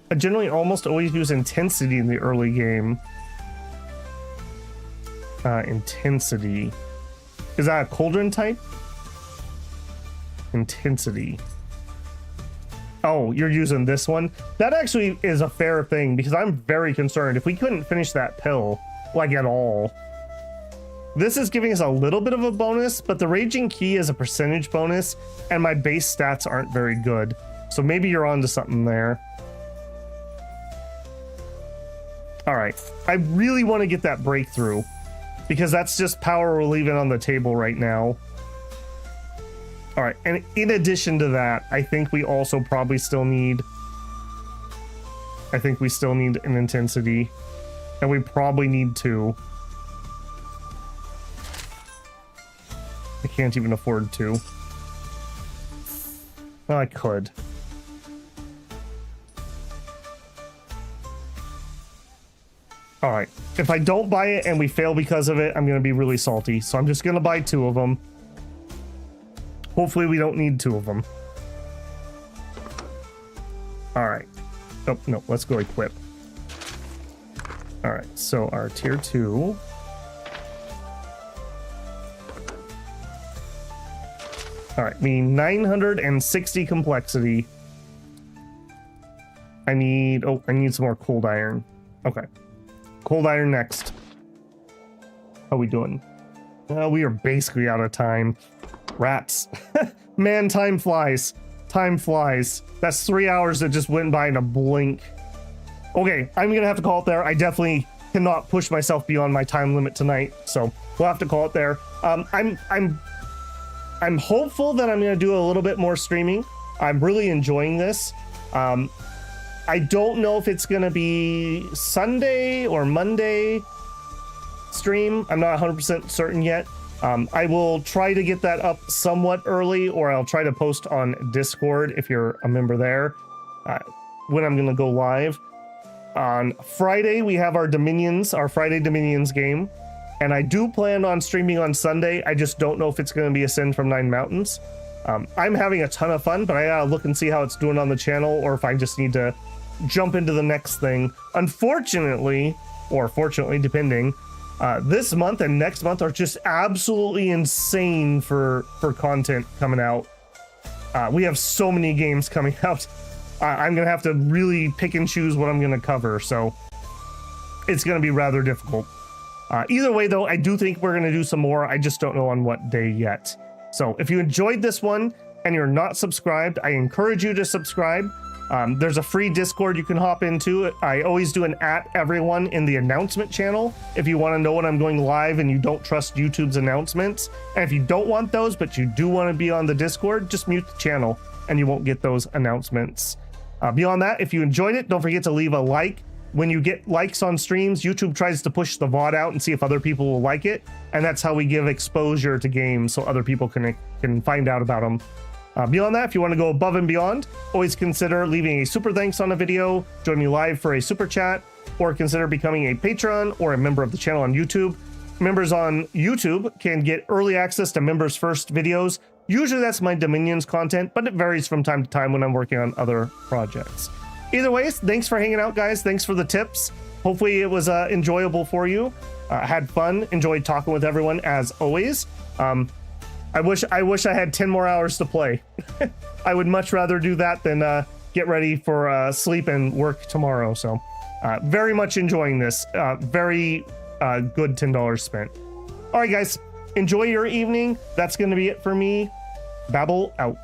I generally almost always use intensity in the early game. Intensity. Is that a cauldron type? Intensity. Oh, you're using this one? That actually is a fair thing, because I'm very concerned if we couldn't finish that pill, like at all. This is giving us a little bit of a bonus, but the Raging Key is a percentage bonus, and my base stats aren't very good. So maybe you're onto something there. All right, I really want to get that breakthrough, because that's just power we're leaving on the table right now. All right, and in addition to that, I think we also probably still need... I think we still need an intensity, and we probably need 2. I can't even afford 2. Well, I could. All right, if I don't buy it and we fail because of it, I'm gonna be really salty. So I'm just gonna buy 2 of them. Hopefully we don't need 2 of them. All right. Oh, no, let's go equip. All right, so our tier 2. All right, we need 960 complexity. I need some more cold iron. Okay. Cold iron next. How are we doing? We are basically out of time. Rats. Man, time flies. Time flies. That's 3 hours that just went by in a blink. Okay, I'm gonna have to call it there. I definitely cannot push myself beyond my time limit tonight, so we'll have to call it there. I'm hopeful that I'm gonna do a little bit more streaming. I'm really enjoying this. I don't know if it's gonna be Sunday or Monday stream. I'm not 100% certain yet. I will try to get that up somewhat early, or I'll try to post on Discord if you're a member there, when I'm gonna go live. On Friday, we have our Dominions, our Friday Dominions game, and I do plan on streaming on Sunday. I just don't know if it's gonna be Ascend from Nine Mountains. I'm having a ton of fun, but I gotta look and see how it's doing on the channel, or if I just need to jump into the next thing. Unfortunately, or fortunately, depending, this month and next month are just absolutely insane for content coming out. We have so many games coming out. I'm gonna have to really pick and choose what I'm gonna cover, so it's gonna be rather difficult. Either way, though, I do think we're gonna do some more. I just don't know on what day yet. So if you enjoyed this one and you're not subscribed, I encourage you to subscribe. There's a free Discord you can hop into. I always do an @everyone in the announcement channel if you want to know when I'm going live and you don't trust YouTube's announcements. And if you don't want those, but you do want to be on the Discord, just mute the channel and you won't get those announcements. Beyond that, if you enjoyed it, don't forget to leave a like. When you get likes on streams, YouTube tries to push the VOD out and see if other people will like it. And that's how we give exposure to games so other people can find out about them. Beyond that, if you want to go above and beyond, always consider leaving a super thanks on a video, join me live for a super chat, or consider becoming a patron or a member of the channel on YouTube. Members on YouTube can get early access to members first videos. Usually that's my Dominions content, but it varies from time to time when I'm working on other projects. Either ways, thanks for hanging out, guys. Thanks for the tips. Hopefully it was enjoyable for you. Had fun, enjoyed talking with everyone as always. I wish I had 10 more hours to play. I would much rather do that than get ready for sleep and work tomorrow. So very much enjoying this. Very good $10 spent. All right, guys, enjoy your evening. That's going to be it for me. Babble out.